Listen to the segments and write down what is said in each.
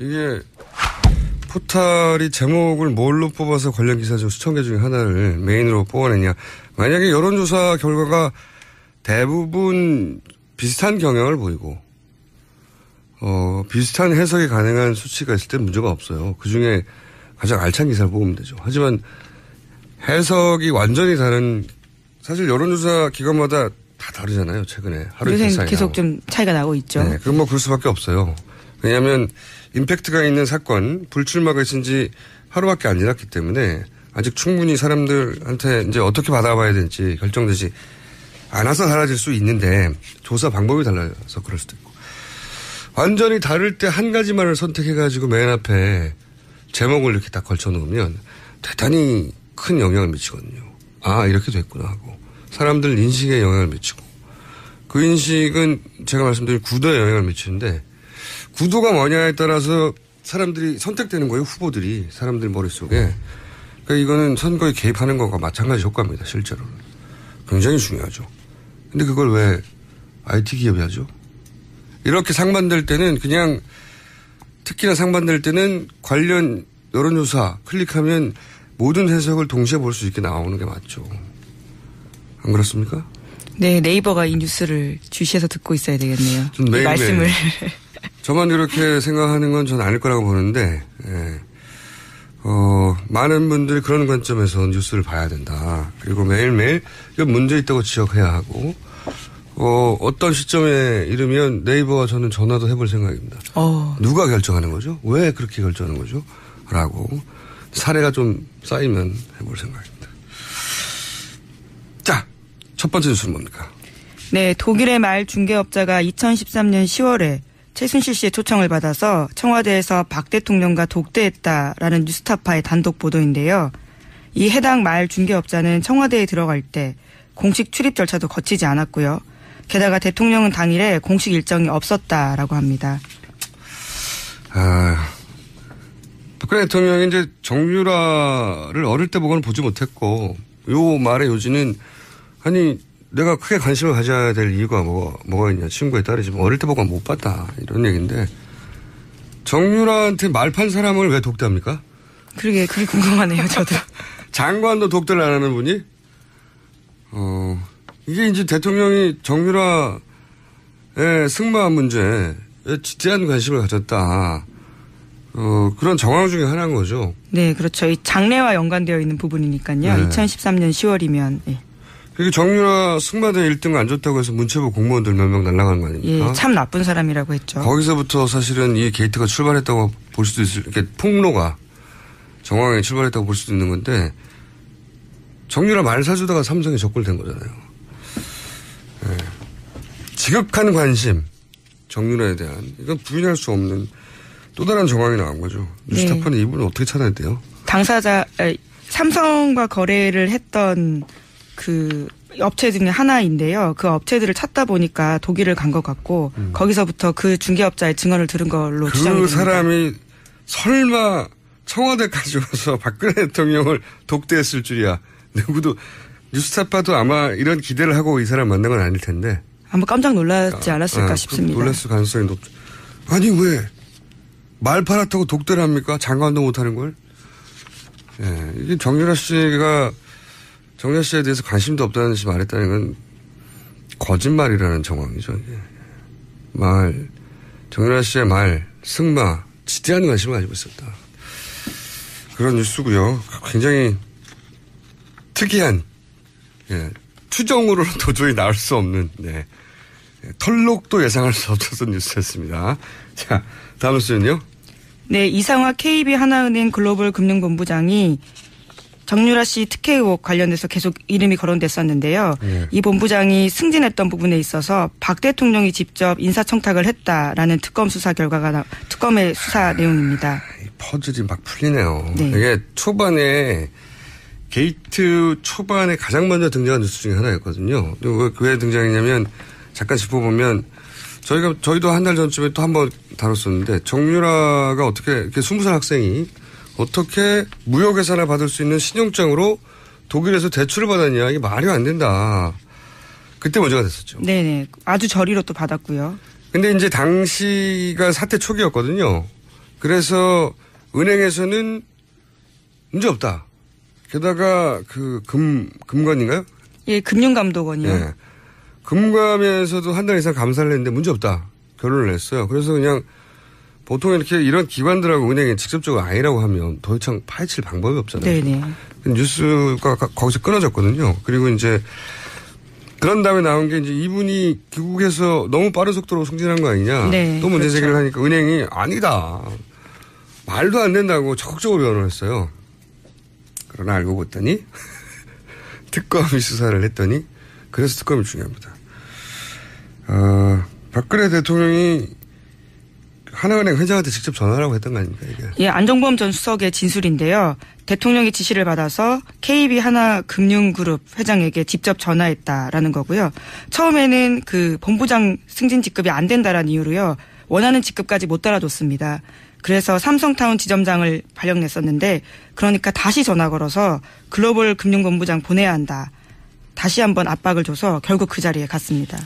이게 포탈이 제목을 뭘로 뽑아서 관련 기사 중 수천 개 중에 하나를 메인으로 뽑아내냐. 만약에 여론조사 결과가 대부분 비슷한 경향을 보이고 비슷한 해석이 가능한 수치가 있을 때 문제가 없어요. 그중에 가장 알찬 기사를 뽑으면 되죠. 하지만 해석이 완전히 다른 사실 여론조사 기관마다 다 다르잖아요. 최근에 하루 이틀 사이에 계속 좀 차이가 나고 있죠. 네, 그럼 뭐 그럴 수밖에 없어요. 왜냐하면 임팩트가 있는 사건 불출마가 있은 지 하루밖에 안 지났기 때문에 아직 충분히 사람들한테 이제 어떻게 받아봐야 될지 결정되지 않아서 달라질 수 있는데 조사 방법이 달라서 그럴 수도 있고 완전히 다를 때 한 가지만을 선택해가지고 맨 앞에 제목을 이렇게 딱 걸쳐놓으면 대단히 큰 영향을 미치거든요. 아 이렇게 됐구나 하고 사람들 인식에 영향을 미치고 그 인식은 제가 말씀드린 구도에 영향을 미치는데 구도가 뭐냐에 따라서 사람들이 선택되는 거예요. 후보들이 사람들 머릿속에. 그러니까 이거는 선거에 개입하는 것과 마찬가지 효과입니다. 실제로는. 굉장히 중요하죠. 근데 그걸 왜 IT 기업이 하죠? 이렇게 상반될 때는 그냥 특히나 상반될 때는 관련 여론조사 클릭하면 모든 해석을 동시에 볼 수 있게 나오는 게 맞죠. 안 그렇습니까? 네, 네이버가 이 뉴스를 주시해서 듣고 있어야 되겠네요. 매일매일. 말씀을. 저만 그렇게 생각하는 건 전 아닐 거라고 보는데, 예. 많은 분들이 그런 관점에서 뉴스를 봐야 된다. 그리고 매일매일 이건 문제 있다고 지적해야 하고, 어떤 시점에 이르면 네이버와 저는 전화도 해볼 생각입니다. 누가 결정하는 거죠? 왜 그렇게 결정하는 거죠? 라고. 사례가 좀 쌓이면 해볼 생각입니다. 자, 첫 번째 뉴스는 뭡니까? 네, 독일의 말 중개업자가 2013년 10월에 최순실 씨의 초청을 받아서 청와대에서 박 대통령과 독대했다라는 뉴스타파의 단독 보도인데요. 이 해당 말 중개업자는 청와대에 들어갈 때 공식 출입 절차도 거치지 않았고요. 게다가 대통령은 당일에 공식 일정이 없었다라고 합니다. 박근혜 대통령이 이제 정유라를 어릴 때 보고는 보지 못했고 요 말의 요지는 아니 내가 크게 관심을 가져야 될 이유가 뭐가 있냐. 친구에 따르지만 어릴 때 보고 못 봤다. 이런 얘기인데 정유라한테 말판 사람을 왜 독대합니까? 그게 궁금하네요. 저도. 장관도 독대를 안 하는 분이? 이게 이제 대통령이 정유라의 승마 문제에 지대한 관심을 가졌다. 그런 정황 중에 하나인 거죠. 네, 그렇죠. 이 장례와 연관되어 있는 부분이니까요. 네. 2013년 10월이면. 네. 그게 정유라 승마대 1등 안 줬다고 해서 문체부 공무원들 몇 명 날아간 거 아닙니까? 예, 참 나쁜 사람이라고 했죠. 거기서부터 사실은 이 게이트가 출발했다고 볼 수도 있을, 이렇게 폭로가 정황에 출발했다고 볼 수도 있는 건데 정유라 말 사주다가 삼성에 적골된 거잖아요. 네. 지극한 관심, 정유라에 대한 이건 부인할 수 없는 또 다른 정황이 나온 거죠. 뉴스타파는 네. 이분을 어떻게 찾아냈대요? 당사자 삼성과 거래를 했던 그 업체 중에 하나인데요. 그 업체들을 찾다 보니까 독일을 간 것 같고 거기서부터 그 중개업자의 증언을 들은 걸로 추정이 됩니다. 그 사람이 설마 청와대까지 와서 박근혜 대통령을 독대했을 줄이야. 누구도 뉴스타파도 아마 이런 기대를 하고 이 사람 만난 건 아닐 텐데. 아마 깜짝 놀랐지 않았을까 싶습니다. 놀랐을 가능성이 높죠. 아니 왜 말 팔았다고 독대를 합니까? 장관도 못하는 걸. 예, 이게 정유라 씨에 대해서 관심도 없다는 듯이 말했다는 건 거짓말이라는 정황이죠. 이게. 정유라 씨의 말, 승마, 지대한 관심을 가지고 있었다. 그런 뉴스고요. 굉장히 특이한, 추정으로는 도저히 나올 수 없는, 털록도 예상할 수 없었던 뉴스였습니다. 자, 다음 뉴스는요? 네, 이상화 KB 하나은행 글로벌 금융본부장이 정유라 씨 특혜 의혹 관련해서 계속 이름이 거론됐었는데요. 이 본부장이 승진했던 부분에 있어서 박 대통령이 직접 인사청탁을 했다라는 특검 수사 결과가 특검의 수사 내용입니다. 이 퍼즐이 막 풀리네요. 네. 이게 게이트 초반에 가장 먼저 등장한 뉴스 중에 하나였거든요. 왜 등장했냐면 잠깐 짚어보면 저희도 한 달 전쯤에 또 한 번 다뤘었는데 정유라가 어떻게 이렇게 20살 학생이 어떻게 무효계산을 받을 수 있는 신용장으로 독일에서 대출을 받았냐. 이게 말이 안 된다. 그때 문제가 됐었죠. 네네. 아주 저리로 또 받았고요. 근데 이제 당시가 사태 초기였거든요. 그래서 은행에서는 문제 없다. 게다가 금감인가요? 예, 금융감독원이요. 예. 금감에서도 한 달 이상 감사를 했는데 문제 없다. 결론을 냈어요. 그래서 그냥 보통 이렇게 이런 기관들하고 은행이 직접적으로 아니라고 하면 더 이상 파헤칠 방법이 없잖아요. 네네. 뉴스가 거기서 끊어졌거든요. 그리고 이제 그런 다음에 나온 게 이제 이분이 귀국해서 너무 빠른 속도로 승진한 거 아니냐. 네, 또 문제 그렇죠. 제기를 하니까 은행이 아니다. 말도 안 된다고 적극적으로 변호를 했어요. 그러나 알고 봤더니 특검이 수사를 했더니 그래서 특검이 중요합니다. 박근혜 대통령이 하나은행 회장한테 직접 전화라고 했던 거 아닙니까, 이게? 예, 안종범 전 수석의 진술인데요. 대통령이 지시를 받아서 KB 하나금융그룹 회장에게 직접 전화했다라는 거고요. 처음에는 그 본부장 승진 직급이 안 된다라는 이유로요. 원하는 직급까지 못 달아줬습니다. 그래서 삼성타운 지점장을 발령냈었는데 그러니까 다시 전화 걸어서 글로벌 금융본부장 보내야 한다. 다시 한번 압박을 줘서 결국 그 자리에 갔습니다.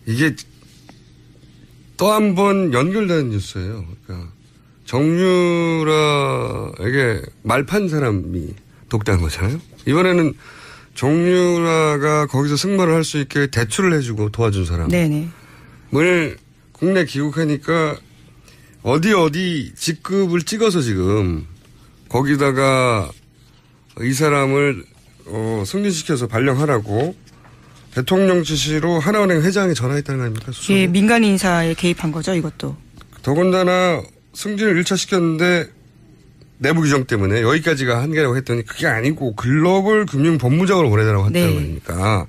이게 또 한 번 연결되는 뉴스예요. 그러니까 정유라에게 말판 사람이 독대한 거잖아요. 이번에는 정유라가 거기서 승마를 할 수 있게 대출을 해주고 도와준 사람. 네네. 을 국내 귀국하니까 어디 직급을 찍어서 지금 거기다가 이 사람을 승진시켜서 발령하라고 대통령 지시로 하나은행 회장이 전화했다는 거 아닙니까? 수석에? 예, 민간 인사에 개입한 거죠, 이것도. 더군다나 승진을 1차 시켰는데 내부 규정 때문에 여기까지가 한계라고 했더니 그게 아니고 글로벌 금융본부장으로 보내달라고 했다는 거 아닙니까?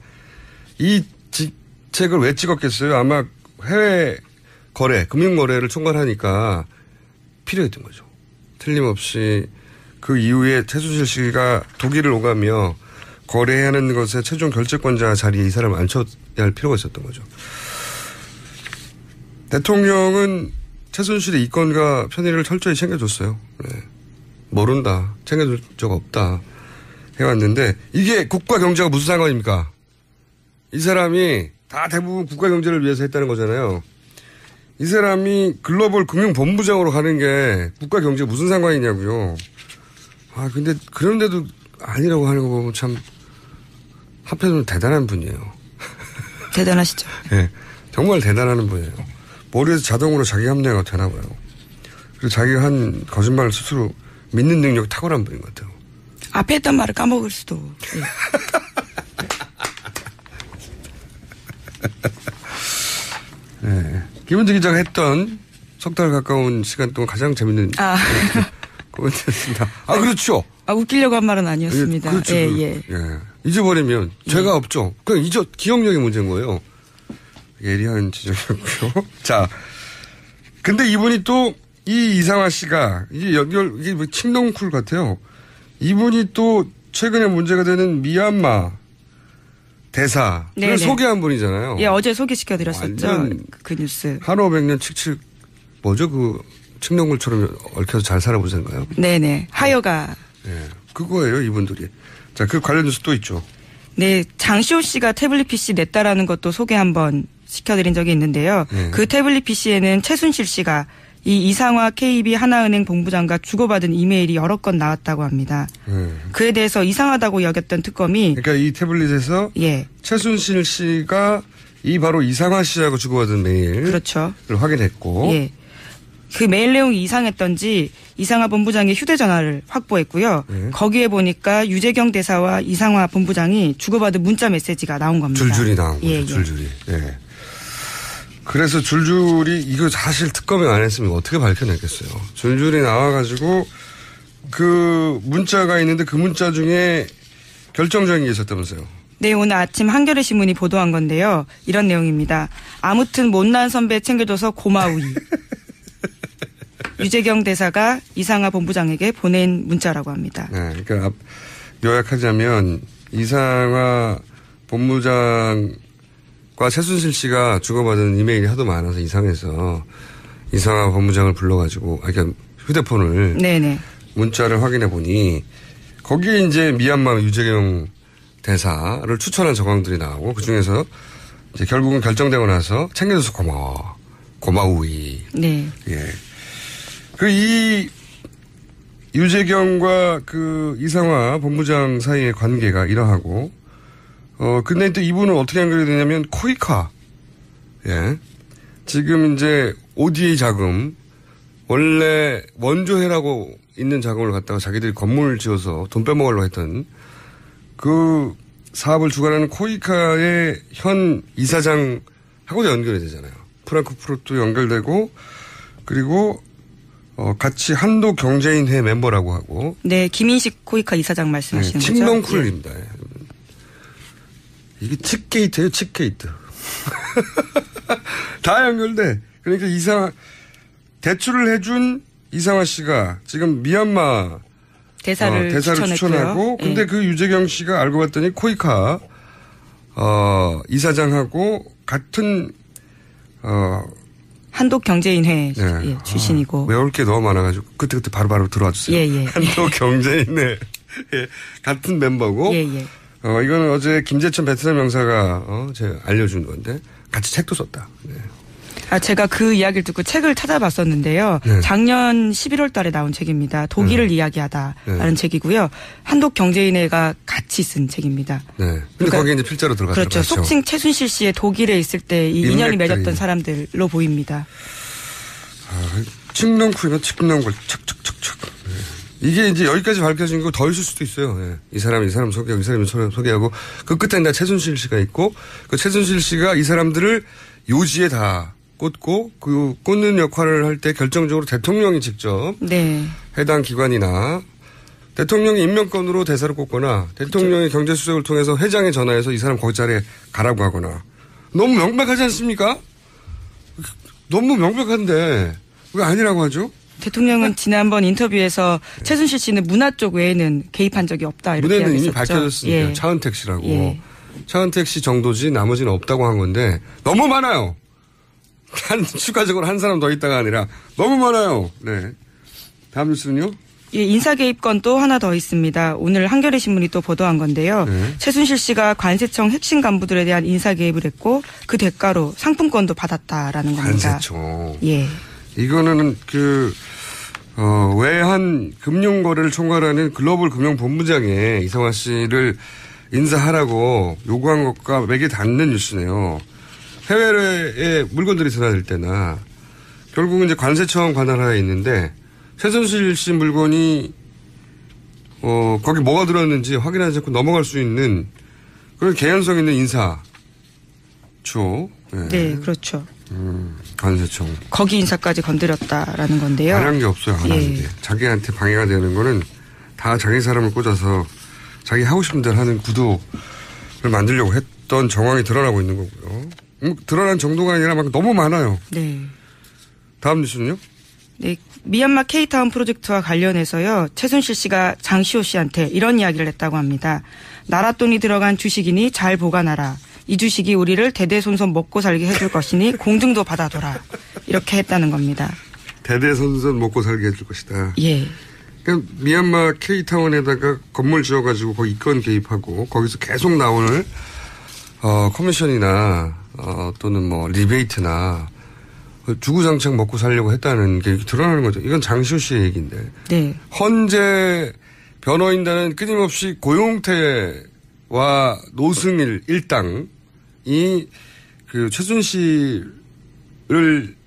이 직책을 왜 찍었겠어요? 아마 해외 거래, 금융거래를 총괄하니까 필요했던 거죠. 틀림없이 그 이후에 최순실 씨가 독일을 오가며 거래하는 것에 최종 결재권자 자리에 이 사람을 앉혀야 할 필요가 있었던 거죠. 대통령은 최순실의 이권과 편의를 철저히 챙겨줬어요. 네. 모른다. 챙겨줄 적 없다. 해왔는데 이게 국가 경제가 무슨 상관입니까? 이 사람이 다 대부분 국가 경제를 위해서 했다는 거잖아요. 이 사람이 글로벌 금융본부장으로 가는 게 국가 경제에 무슨 상관이냐고요. 근데 그런데도 아니라고 하는 거 보면 참 한편으로는 대단한 분이에요. 대단하시죠. 네, 정말 대단한 분이에요. 머리에서 자동으로 자기 합리화가 되나 봐요. 그리고 자기가 한 거짓말을 스스로 믿는 능력이 탁월한 분인 것 같아요. 앞에 했던 말을 까먹을 수도. 예. 네. 김은지 기자가 했던 석 달 가까운 시간 동안 가장 재밌는 코멘트였습니다. 그렇죠. 웃기려고 한 말은 아니었습니다. 그렇죠. 예. 잊어버리면 죄가 없죠. 그냥 기억력의 문제인 거예요. 예리한 지적이었고요. 자, 근데 이분이 또 이 이상화 씨가 이게 뭐 칭동쿨 같아요. 이분이 또 최근에 문제가 되는 미얀마 대사를 소개한 분이잖아요. 예, 어제 소개시켜드렸었죠. 그 뉴스. 한호 백년 칙칙 뭐죠? 그 칭동쿨처럼 얽혀서 잘 살아보sen가요? 네네. 하여가. 네, 그거예요, 이분들이. 자, 그 관련 뉴스 또 있죠. 네, 장시호 씨가 태블릿 PC 냈다라는 것도 소개 한번 시켜드린 적이 있는데요. 네. 그 태블릿 PC에는 최순실 씨가 이 이상화 KB 하나은행 본부장과 주고받은 이메일이 여러 건 나왔다고 합니다. 그에 대해서 이상하다고 여겼던 특검이 그러니까 이 태블릿에서 최순실 씨가 바로 이상화 씨하고 주고받은 메일을 그렇죠. 확인했고 예. 그 메일 내용이 이상했던지 이상화 본부장의 휴대전화를 확보했고요. 거기에 보니까 유재경 대사와 이상화 본부장이 주고받은 문자 메시지가 나온 겁니다. 줄줄이 나온 거죠. 줄줄이. 예. 그래서 줄줄이 이거 사실 특검이 안 했으면 어떻게 밝혀냈겠어요. 줄줄이 나와가지고 그 문자가 있는데 그 문자 중에 결정적인 게 있었다면서요. 네, 오늘 아침 한겨레 신문이 보도한 건데요. 이런 내용입니다. 아무튼 못난 선배 챙겨줘서 고마우이. 유재경 대사가 이상화 본부장에게 보낸 문자라고 합니다. 네, 그러니까 요약하자면 이상화 본부장과 최순실 씨가 주고받은 이메일이 하도 많아서 이상해서 이상화 본부장을 불러가지고 그러니까 휴대폰을 문자를 확인해 보니 거기에 이제 미얀마 유재경 대사를 추천한 정황들이 나오고 그중에서 이제 결국은 결정되고 나서 챙겨줘서 고마워. 고마우이. 네. 예. 이 유재경과 이상화 본부장 사이의 관계가 이러하고, 근데 또 이분은 어떻게 연결이 되냐면 코이카. 예. 지금 이제 ODA 자금, 원래 원조해라고 있는 자금을 갖다가 자기들이 건물을 지어서 돈 빼먹으려고 했던 그 사업을 주관하는 코이카의 현 이사장하고도 연결이 되잖아요. 프랑크푸르트도 연결되고, 그리고 같이 한도 경제인회 멤버라고 하고. 네, 김인식 코이카 이사장 말씀하시는 거죠? 칙농쿨입니다. 예. 이게 칙게이트예요, 칙게이트. 다 연결돼. 그러니까 대출을 해준 이상화 씨가 지금 미얀마 대사를 추천하고, 근데 그 유재경 씨가 알고 봤더니 코이카 이사장하고 같은 한독경제인회 출신이고. 외울 게 너무 많아가지고 그때 바로 들어와 주세요. 예. 한독경제인회 같은 멤버고. 이거는 어제 김재천 베트남 영사가 제가 알려준 건데 같이 책도 썼다. 네. 제가 그 이야기를 듣고 책을 찾아봤었는데요. 네. 작년 11월 달에 나온 책입니다. 독일을 이야기하다라는 책이고요. 한독경제인회가 같이 쓴 책입니다. 네. 근데 그러니까 거기에 이제 필자로 들어갔죠. 그렇죠. 속칭 최순실 씨의 독일에 있을 때 이 인연이 맺었던 사람들로 보입니다. 칙농쿨이면 칙농쿨 척척척척. 네. 이게 이제 여기까지 밝혀진 거 더 있을 수도 있어요. 네. 이 사람 소개하고 이 사람 소개하고 그 끝에 다 최순실 씨가 있고 그 최순실 씨가 이 사람들을 요지에 다 꽂고 그 꽂는 역할을 할 때 결정적으로 대통령이 직접 해당 기관이나 대통령이 임명권으로 대사를 꼽거나 대통령이 경제수석을 통해서 회장에 전화해서 이 사람 거기 자리에 가라고 하거나 너무 명백하지 않습니까? 너무 명백한데 왜 아니라고 하죠? 대통령은 지난번 인터뷰에서 최순실 씨는 문화 쪽 외에는 개입한 적이 없다 이렇게 문화는 이야기했었죠. 이미 밝혀졌습니다. 차은택 씨라고. 차은택 씨 정도지 나머지는 없다고 한 건데 너무 많아요. 추가적으로 한 사람 더 있다가 아니라 너무 많아요. 네. 다음 뉴스는요? 인사 개입 건 또 하나 더 있습니다. 오늘 한겨레 신문이 또 보도한 건데요. 최순실 씨가 관세청 핵심 간부들에 대한 인사 개입을 했고 그 대가로 상품권도 받았다라는 겁니다. 관세청. 예. 이거는 외환 금융거래를 총괄하는 글로벌 금융본부장에 이상화 씨를 인사하라고 요구한 것과 맥이 닿는 뉴스네요. 해외에 물건들이 드나들 때나 결국은 이제 관세청 관할하에 있는데 최순실 씨 물건이 거기 뭐가 들었는지 확인하지 않고 넘어갈 수 있는 그런 개연성 있는 인사초. 네, 그렇죠. 관세청. 거기 인사까지 건드렸다라는 건데요. 말한 게 없어요. 안 하는데. 자기한테 방해가 되는 거는 다 자기 사람을 꽂아서 자기 하고 싶은 대로 하는 구도를 만들려고 했던 정황이 드러나고 있는 거고요. 드러난 정도가 아니라 막 너무 많아요. 네. 다음 뉴스는요? 네. 미얀마 K타운 프로젝트와 관련해서요. 최순실 씨가 장시호 씨한테 이런 이야기를 했다고 합니다. 나라 돈이 들어간 주식이니 잘 보관하라. 이 주식이 우리를 대대손손 먹고 살게 해줄 것이니 공증도 받아둬라. 이렇게 했다는 겁니다. 대대손손 먹고 살게 해줄 것이다. 예. 그러니까 미얀마 K타운에다가 건물 지어가지고 거기 이권 개입하고 거기서 계속 나오는 커미션이나 또는 뭐 리베이트나 주구장창 먹고 살려고 했다는 게 드러나는 거죠. 이건 장시호 씨의 얘기인데. 네. 헌재 변호인단은 끊임없이 고용태와 노승일 일당이 그 최순실을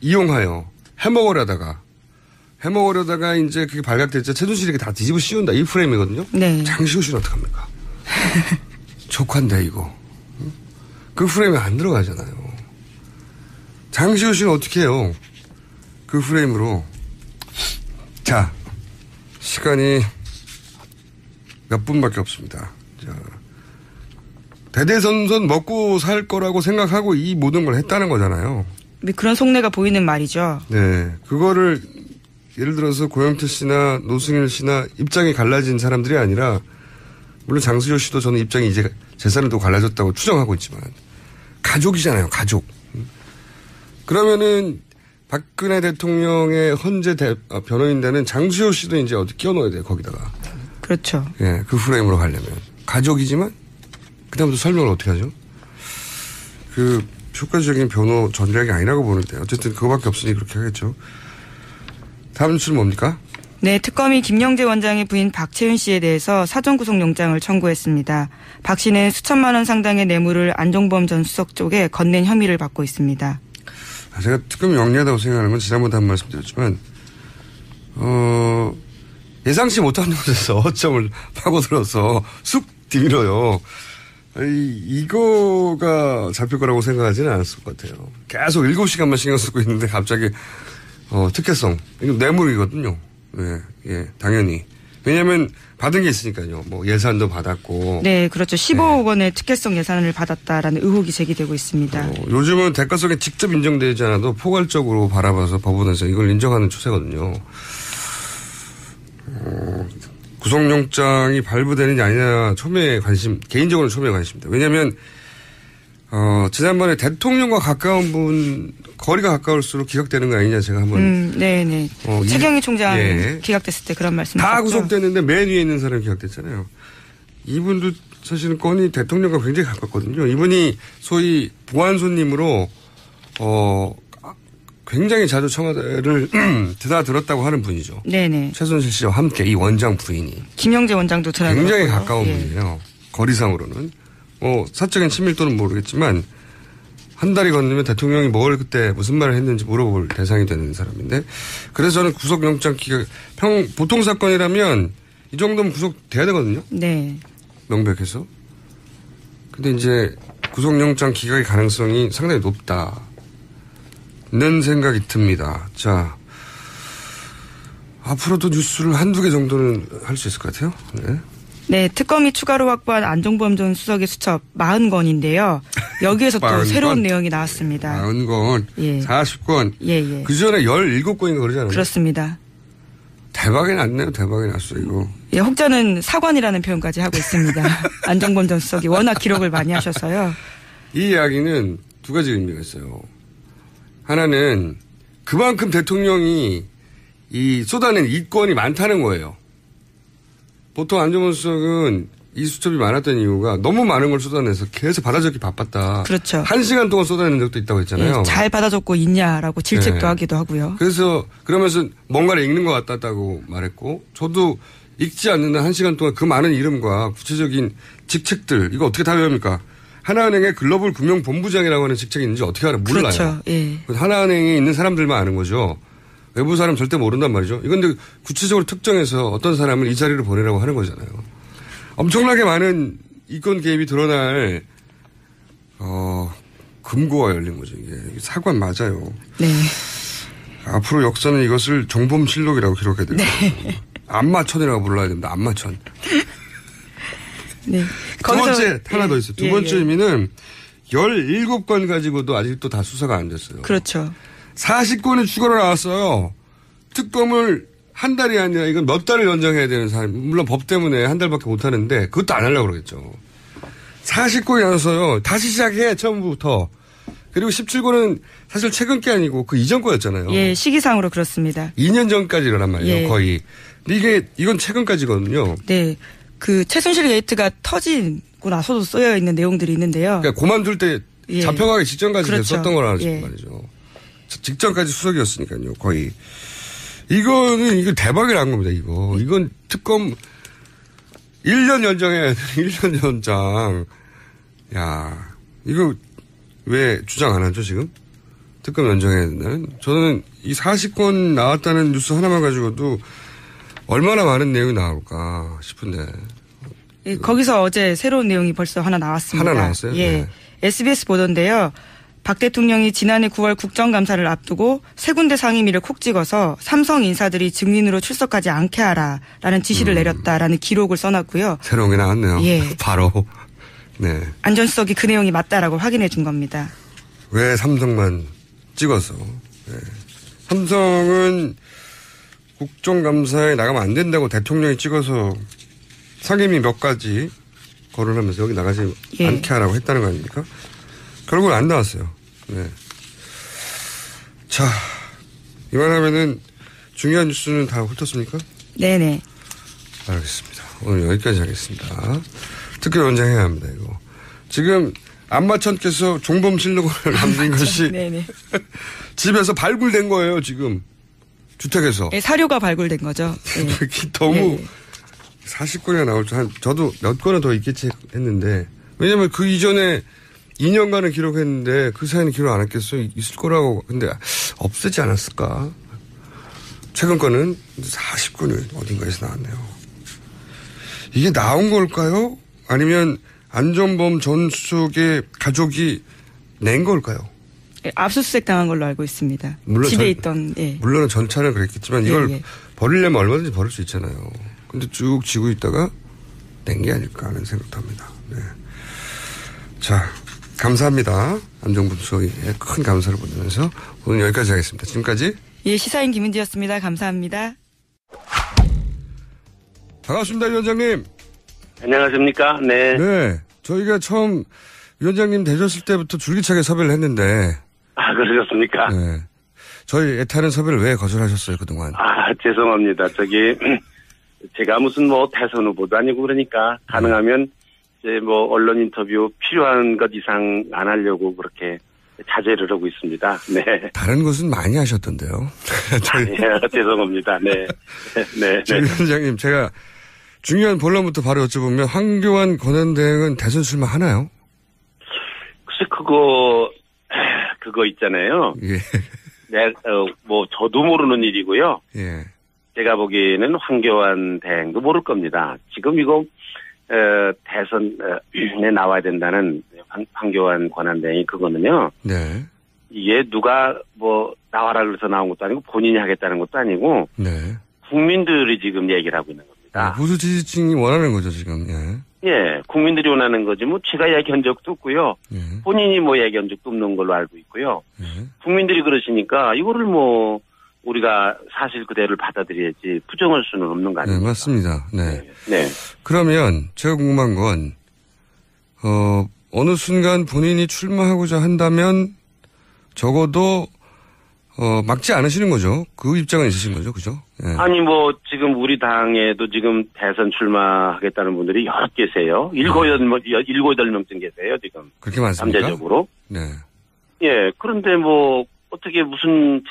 이용하여 해먹으려다가 이제 그게 발각됐죠. 최순실이 다 뒤집어 씌운다. 이 프레임이거든요. 네. 장시호 씨는 어떡합니까? 족한데 이거. 그 프레임에 안 들어가잖아요. 장시호 씨는 어떻게 해요? 그 프레임으로. 자, 시간이 몇 분밖에 없습니다. 자, 대대손손 먹고 살 거라고 생각하고 이 모든 걸 했다는 거잖아요. 그런 속내가 보이는 말이죠. 네. 그거를 예를 들어서 고영태 씨나 노승일 씨나 입장이 갈라진 사람들이 아니라 물론 장시호 씨도 저는 입장이 이제 재산을 또 갈라졌다고 추정하고 있지만 가족이잖아요. 가족. 그러면은 박근혜 대통령의 헌재 변호인단은 장시호 씨도 이제 어디 끼워넣어야 돼요. 거기다가. 그렇죠. 예, 그 프레임으로 가려면. 가족이지만 그다음부터 설명을 어떻게 하죠? 효과적인 변호 전략이 아니라고 보는데 어쨌든 그거밖에 없으니 그렇게 하겠죠. 다음 뉴스는 뭡니까? 네, 특검이 김영재 원장의 부인 박채윤 씨에 대해서 사전 구속영장을 청구했습니다. 박 씨는 수천만 원 상당의 뇌물을 안종범 전 수석 쪽에 건넨 혐의를 받고 있습니다. 제가 특검이 영리하다고 생각하는 건 지난번에 한 말씀드렸지만 예상치 못한 곳에서 허점을 파고들어서 쑥 뒤밀어요. 이거가 잡힐 거라고 생각하지는 않았을 것 같아요. 계속 7시간만 신경 쓰고 있는데 갑자기 특혜성. 이거 뇌물이거든요. 네, 예, 당연히. 왜냐하면 받은 게 있으니까요. 뭐 예산도 받았고. 네, 그렇죠. 15억 원의 특혜성 예산을 받았다라는 의혹이 제기되고 있습니다. 요즘은 대가성이 직접 인정되지 않아도 포괄적으로 바라봐서 법원에서 이걸 인정하는 추세거든요. 구속영장이 발부되느냐 아니냐 개인적으로 처음에 관심입니다. 왜냐하면 지난번에 대통령과 가까운 분 거리가 가까울수록 기각되는 거 아니냐 제가 한번. 네네. 최경희 총장 기각됐을 때 그런 말씀. 다 구속됐는데 맨 위에 있는 사람이 기각됐잖아요. 이분도 사실은 건이 대통령과 굉장히 가깝거든요. 이분이 소위 보안 손님으로 굉장히 자주 청와대를 드나들었다고 하는 분이죠. 네네. 최순실 씨와 함께 이 원장 부인이. 김영재 원장도 드나들었고요. 굉장히 가까운 분이에요. 거리상으로는. 사적인 친밀도는 모르겠지만 한 달이 건너면 대통령이 뭘 그때 무슨 말을 했는지 물어볼 대상이 되는 사람인데 그래서 저는 구속영장 기각 보통 사건이라면 이 정도면 구속돼야 되거든요. 네. 명백해서. 근데 이제 구속영장 기각의 가능성이 상당히 높다는 생각이 듭니다. 자, 앞으로도 뉴스를 한두 개 정도는 할 수 있을 것 같아요. 네. 네, 특검이 추가로 확보한 안종범 전 수석의 수첩 40건인데요. 여기에서 또 40건? 새로운 내용이 나왔습니다. 40건, 예. 40건. 예. 그 전에 17건인가 그러지 않아요? 그렇습니다. 대박이 났네요. 대박이 났어요, 이거. 예, 혹자는 사관이라는 표현까지 하고 있습니다. 안종범 전 수석이 워낙 기록을 많이 하셔서요. 이 이야기는 두 가지 의미가 있어요. 하나는 그만큼 대통령이 쏟아낸 이권이 많다는 거예요. 보통 안종범 수석은 이 수첩이 많았던 이유가 너무 많은 걸 쏟아내서 계속 받아적기 바빴다. 그렇죠. 1시간 동안 쏟아낸 적도 있다고 했잖아요. 예, 잘 받아적고 있냐라고 질책도 하기도 하고요. 그래서 그러면서 뭔가를 읽는 것 같다고 말했고 저도 읽지 않는다 1시간 동안 그 많은 이름과 구체적인 직책들 이거 어떻게 다 외웁니까? 하나은행에 글로벌 금융본부장이라고 하는 직책이 있는지 어떻게 알아요? 몰라요. 그렇죠. 예. 하나은행에 있는 사람들만 아는 거죠. 외부 사람 절대 모른단 말이죠. 이건 근데 구체적으로 특정해서 어떤 사람을 이 자리로 보내라고 하는 거잖아요. 엄청나게 많은 이권 개입이 드러날 금고가 열린 거죠. 이게 사관 맞아요. 네. 앞으로 역사는 이것을 종범실록이라고 기록해야 됩니다. 네. 안마천이라고 불러야 됩니다. 안마천. 네. 두 번째 하나 더 있어요. 두 번째 의미는 17건 가지고도 아직도 다 수사가 안 됐어요. 그렇죠. 40건이 추가로 나왔어요. 특검을 한 달이 아니라 이건 몇 달을 연장해야 되는 사람. 물론 법 때문에 한 달밖에 못 하는데 그것도 안 하려고 그러겠죠. 40건이 나왔어요. 다시 시작해 처음부터. 그리고 17건은 사실 최근 게 아니고 그 이전 거였잖아요. 예, 시기상으로 그렇습니다. 2년 전까지 일어난 말이에요. 예. 거의. 근데 이건 최근까지거든요. 네. 그 최순실 게이트가 터지고 나서도 쓰여 있는 내용들이 있는데요. 그러니까 그만둘 때 예. 잡혀가기 직전까지 그렇죠. 썼던 거라는 예. 말이죠. 직전까지 수석이었으니까요. 거의. 이거 대박이 난 겁니다. 이건 특검 1년 연장해야 돼. 1년 연장. 야, 이거 왜 주장 안 하죠 지금? 특검 연장해야 된다는. 저는 이 40건 나왔다는 뉴스 하나만 가지고도 얼마나 많은 내용이 나올까 싶은데. 예, 거기서 어제 새로운 내용이 벌써 하나 나왔습니다. 하나 나왔어요? 예. 네. SBS 보도인데요. 박 대통령이 지난해 9월 국정감사를 앞두고 세 군데 상임위를 콕 찍어서 삼성 인사들이 증인으로 출석하지 않게 하라라는 지시를 내렸다라는 기록을 써놨고요. 새로운 게 나왔네요. 예. 바로. 네. 안 전 수석이 그 내용이 맞다라고 확인해 준 겁니다. 왜 삼성만 찍어서. 네. 삼성은 국정감사에 나가면 안 된다고 대통령이 찍어서 상임위 몇 가지 거론하면서 여기 나가지 예. 않게 하라고 했다는 거 아닙니까? 결국은 안 나왔어요. 네. 자, 이만하면은 중요한 뉴스는 다 훑었습니까? 네네. 알겠습니다. 오늘 여기까지 하겠습니다. 특히 연장해야 합니다, 이거. 지금 안마천께서 종범실록을 남긴 것이 네네. 집에서 발굴된 거예요, 지금. 주택에서. 네, 사료가 발굴된 거죠. 네. 너무 네. 40건이나 나오죠. 저도 몇 건은 더 있겠지 했는데. 왜냐면 그 이전에 2년간은 기록했는데 그 사이는 기록 안 했겠어요? 있을 거라고. 근데 없애지 않았을까? 최근 거는 40건이 어딘가에서 나왔네요. 이게 나온 걸까요? 아니면 안전범 전 수석의 가족이 낸 걸까요? 네, 압수수색 당한 걸로 알고 있습니다. 물론 집에 있던. 예. 물론 전차는 그랬겠지만 이걸 예. 버리려면 얼마든지 버릴 수 있잖아요. 근데 쭉 지고 있다가 낸 게 아닐까 하는 생각도 합니다. 네. 자, 감사합니다. 안정범 수석에 큰 감사를 보내면서 오늘 여기까지 하겠습니다. 지금까지 예, 시사인 김은지였습니다. 감사합니다. 반갑습니다, 위원장님. 안녕하십니까? 네. 네. 저희가 처음 위원장님 되셨을 때부터 줄기차게 섭외를 했는데. 아, 그러셨습니까? 네. 저희 애타는 섭외를 왜 거절하셨어요, 그동안? 아, 죄송합니다. 제가 무슨 대선 후보도 아니고 그러니까 가능하면 이제 언론 인터뷰 필요한 것 이상 안 하려고 그렇게 자제를 하고 있습니다. 네. 다른 것은 많이 하셨던데요. 죄송합니다. 네. 네. 네. 위원장님, 제가 중요한 본론부터 바로 여쭤보면 황교안 권한대행은 대선 출마하나요? 글쎄 그거 있잖아요. 예. 저도 모르는 일이고요. 예. 제가 보기에는 황교안 대행도 모를 겁니다. 지금 이거 대선에 나와야 된다는 황교안 권한대행이 그거는요. 네. 이게 누가 나와라 그래서 나온 것도 아니고 본인이 하겠다는 것도 아니고 네. 국민들이 지금 얘기를 하고 있는 겁니다. 보수 지지층이 원하는 거죠, 지금. 예. 예, 국민들이 원하는 거지. 제가 얘기한 적도 없고요. 예. 본인이 얘기한 적도 없는 걸로 알고 있고요. 예. 국민들이 그러시니까 이거를 우리가 사실 그대로를 받아들여야지 부정할 수는 없는 거 아닙니까? 네, 맞습니다. 네. 네. 그러면 제가 궁금한 건, 어느 순간 본인이 출마하고자 한다면 적어도, 막지 않으시는 거죠? 그 입장은 있으신 거죠? 그죠? 예. 아니, 지금 우리 당에도 지금 대선 출마하겠다는 분들이 여러 계세요. 7-8명쯤 계세요, 지금. 그렇게 많습니까? 잠재적으로. 네. 예, 그런데 어떻게 무슨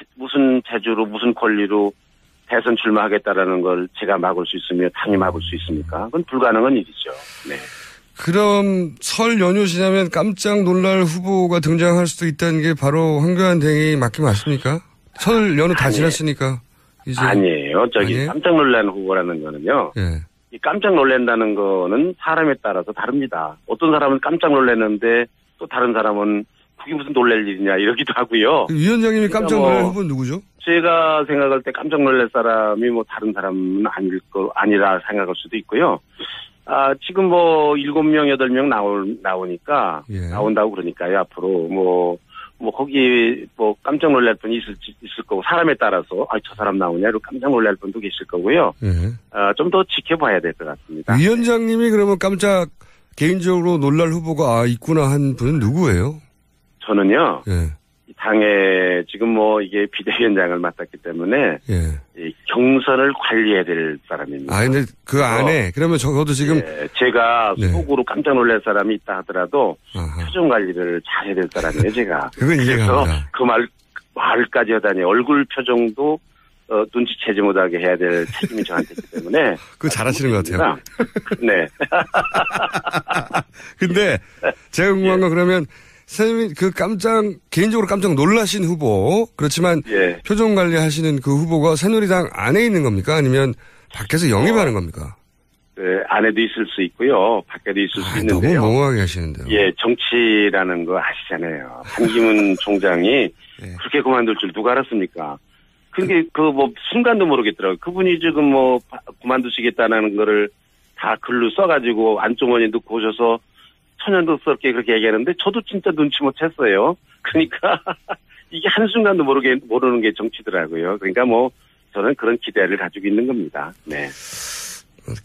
재주로, 무슨 권리로 대선 출마하겠다라는 걸 제가 막을 수 있으며 당이 막을 수 있습니까? 그건 불가능한 일이죠. 네. 그럼 설 연휴 지나면 깜짝 놀랄 후보가 등장할 수도 있다는 게 바로 황교안 대행이 맞긴 맞습니까? 설 연휴 다 지났으니까. 이제. 아니에요. 아니에요? 깜짝 놀라는 후보라는 거는요. 예. 이 깜짝 놀란다는 거는 사람에 따라서 다릅니다. 어떤 사람은 깜짝 놀랐는데 또 다른 사람은 그게 무슨 놀랄 일이냐 이러기도 하고요. 위원장님이 깜짝 놀랄 후보는 누구죠? 제가 생각할 때 깜짝 놀랄 사람이 다른 사람은 아니라 생각할 수도 있고요. 지금 7명, 8명 나오니까, 예. 나온다고 그러니까요, 앞으로, 거기, 깜짝 놀랄 분이 있을 거고, 사람에 따라서, 저 사람 나오냐, 이러고 깜짝 놀랄 분도 계실 거고요. 예. 좀 더 지켜봐야 될 것 같습니다. 위원장님이 그러면 깜짝 개인적으로 놀랄 후보가 있구나 한 분은 누구예요? 저는요, 예. 이 당에 지금 이게 비대위원장을 맡았기 때문에, 예. 이 경선을 관리해야 될 사람입니다. 근데 그 안에, 그러면 적어도 지금. 예, 제가 네. 속으로 깜짝 놀랄 사람이 있다 하더라도, 아하. 표정 관리를 잘해야 될 사람이에요, 제가. 그건 이해가 그래서 갑니다. 그 말까지 하다니 얼굴 표정도 눈치채지 못하게 해야 될 책임이 저한테 있기 때문에. 그거 잘하시는 것 같아요. 네. 근데 제가 궁금한 건 그러면 선생님이 개인적으로 깜짝 놀라신 후보, 그렇지만 예. 표정 관리하시는 그 후보가 새누리당 안에 있는 겁니까? 아니면 밖에서 영입하는 겁니까? 네, 안에도 있을 수 있고요. 밖에도 있을 수 있는데요. 너무 멍하게 하시는데요. 예, 정치라는 거 아시잖아요. 한기문 총장이 예. 그렇게 그만둘 줄 누가 알았습니까? 그게 순간도 모르겠더라고요. 그분이 지금 그만두시겠다는 거를 다 글로 써가지고 안주머니 넣고 오셔서 천연덕스럽게 그렇게 얘기하는데 저도 진짜 눈치 못 챘어요. 그러니까 이게 한순간도 모르는 게 정치더라고요. 그러니까 저는 그런 기대를 가지고 있는 겁니다. 네.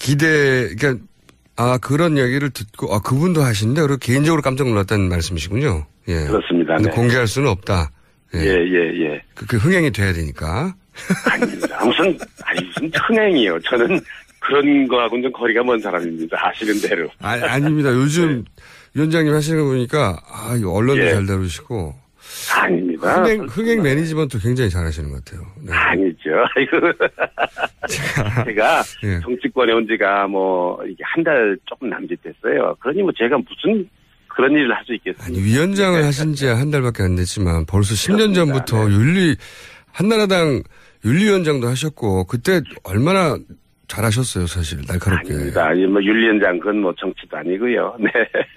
그러니까, 그런 얘기를 듣고, 그분도 하시는데, 그리고 개인적으로 깜짝 놀랐다는 말씀이시군요. 예. 그렇습니다. 네. 공개할 수는 없다. 예. 그 흥행이 돼야 되니까. 아닙니다. 무슨 흥행이요. 저는 그런 거하고는 좀 거리가 먼 사람입니다. 아시는 대로. 아닙니다. 요즘 위원장님 하시는 거 보니까, 이 언론도 예. 잘 다루시고. 아닙니다. 흥행 매니지먼트 굉장히 잘 하시는 것 같아요. 네. 아니죠. 제가 예. 정치권에 온 지가 이게 한 달 조금 남짓됐어요. 그러니 제가 무슨 그런 일을 할 수 있겠습니까? 아니, 위원장을 하신 지 한 달밖에 안 됐지만 벌써 10년 전부터 네. 한나라당 윤리위원장도 하셨고, 그때 얼마나 잘하셨어요, 사실, 날카롭게. 아닙니다. 윤리위원장 그건 정치도 아니고요. 네.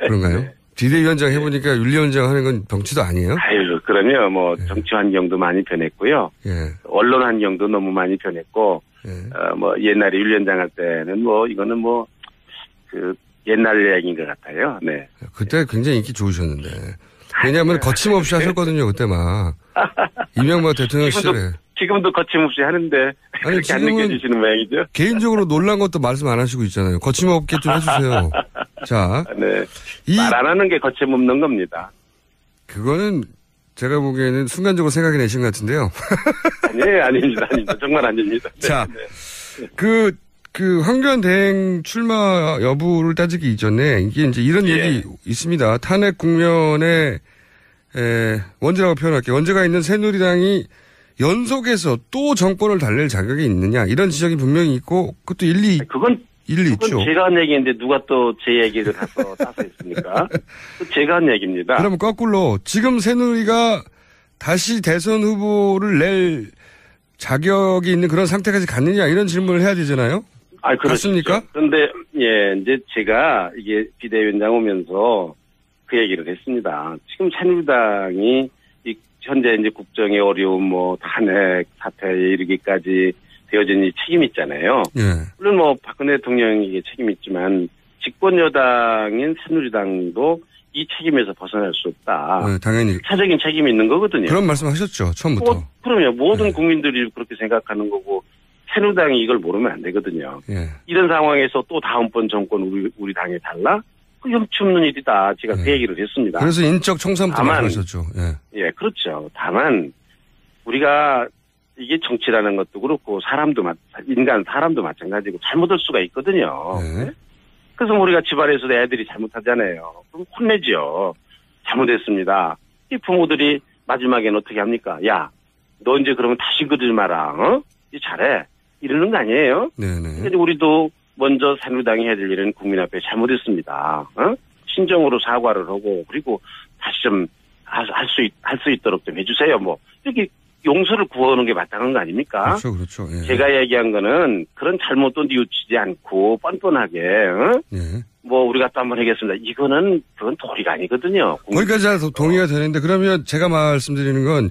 그런가요? 네. 비대위원장 해보니까 윤리위원장 하는 건 정치도 아니에요? 아유, 그러면 정치 환경도 많이 변했고요. 예. 언론 환경도 너무 많이 변했고, 예. 옛날에 윤리위원장 할 때는 이거는 옛날 얘기인 것 같아요. 네. 그때 굉장히 인기 좋으셨는데. 왜냐하면 거침없이 하셨거든요, 그때 막. 이명박 대통령 시절에. 지금도 거침없이 하는데. 아니, 그렇게 안 느껴지시는 모양이죠? 개인적으로 놀란 것도 말씀 안 하시고 있잖아요. 거침없게 좀 해주세요. 자. 네. 말 안 하는 게 거침없는 겁니다. 그거는 제가 보기에는 순간적으로 생각이 내신 것 같은데요. 아니에요, 아닙니다. 정말 아닙니다. 네, 자, 네. 황교안 대행 출마 여부를 따지기 이전에 이게 이제 이런 얘기 있습니다. 탄핵 국면에 원죄라고 표현할게요. 원죄가 있는 새누리당이 연속해서 또 정권을 달랠 자격이 있느냐 이런 지적이 분명히 있고 그것도 일리 있죠. 제가 한 얘기인데 누가 또 제 얘기를 따서 했습니까? 제가 한 얘기입니다. 그러면 거꾸로 지금 새누리가 다시 대선 후보를 낼 자격이 있는 그런 상태까지 갔느냐 이런 질문을 해야 되잖아요. 그렇습니까? 그런데 이제 제가 이게 비대위원장 오면서 그 얘기를 했습니다. 지금 새누리당이 현재 이제 국정의 어려움, 탄핵 사태에 이르기까지 되어진 이 책임이 있잖아요. 예. 물론 박근혜 대통령에게 책임이 있지만 집권 여당인 새누리당도 이 책임에서 벗어날 수 없다. 네, 당연히. 차적인 책임이 있는 거거든요. 그런 말씀하셨죠, 처음부터. 그럼요. 모든 국민들이 그렇게 생각하는 거고 새누리당이 이걸 모르면 안 되거든요. 예. 이런 상황에서 또 다음번 정권 우리 당에 달라? 그 염치 없는 일이다. 제가 그 얘기를 했습니다. 그래서 인적 청산부터 말씀하셨죠. 예, 그렇죠. 다만 우리가 이게 정치라는 것도 그렇고 사람도 마찬가지고 잘못할 수가 있거든요. 네. 그래서 우리가 집안에서 애들이 잘못하잖아요. 그럼 혼내죠. 잘못했습니다. 이 부모들이 마지막에는 어떻게 합니까? 야, 너 이제 그러면 다시 그러지 마라. 이 잘해. 이러는 거 아니에요? 네네. 근데 우리도 먼저 새누리당이 해야 될 일은 국민 앞에 잘못했습니다. 신정으로 사과를 하고 그리고 다시 좀 할 수 있도록 좀 해주세요. 이렇게 용서를 구하는 게 마땅한 거 아닙니까? 그렇죠. 예. 제가 얘기한 거는 그런 잘못도 뉘우치지 않고 뻔뻔하게 예. 우리가 또 한번 하겠습니다. 그건 도리가 아니거든요. 거기까지 동의가 되는데 그러면 제가 말씀드리는 건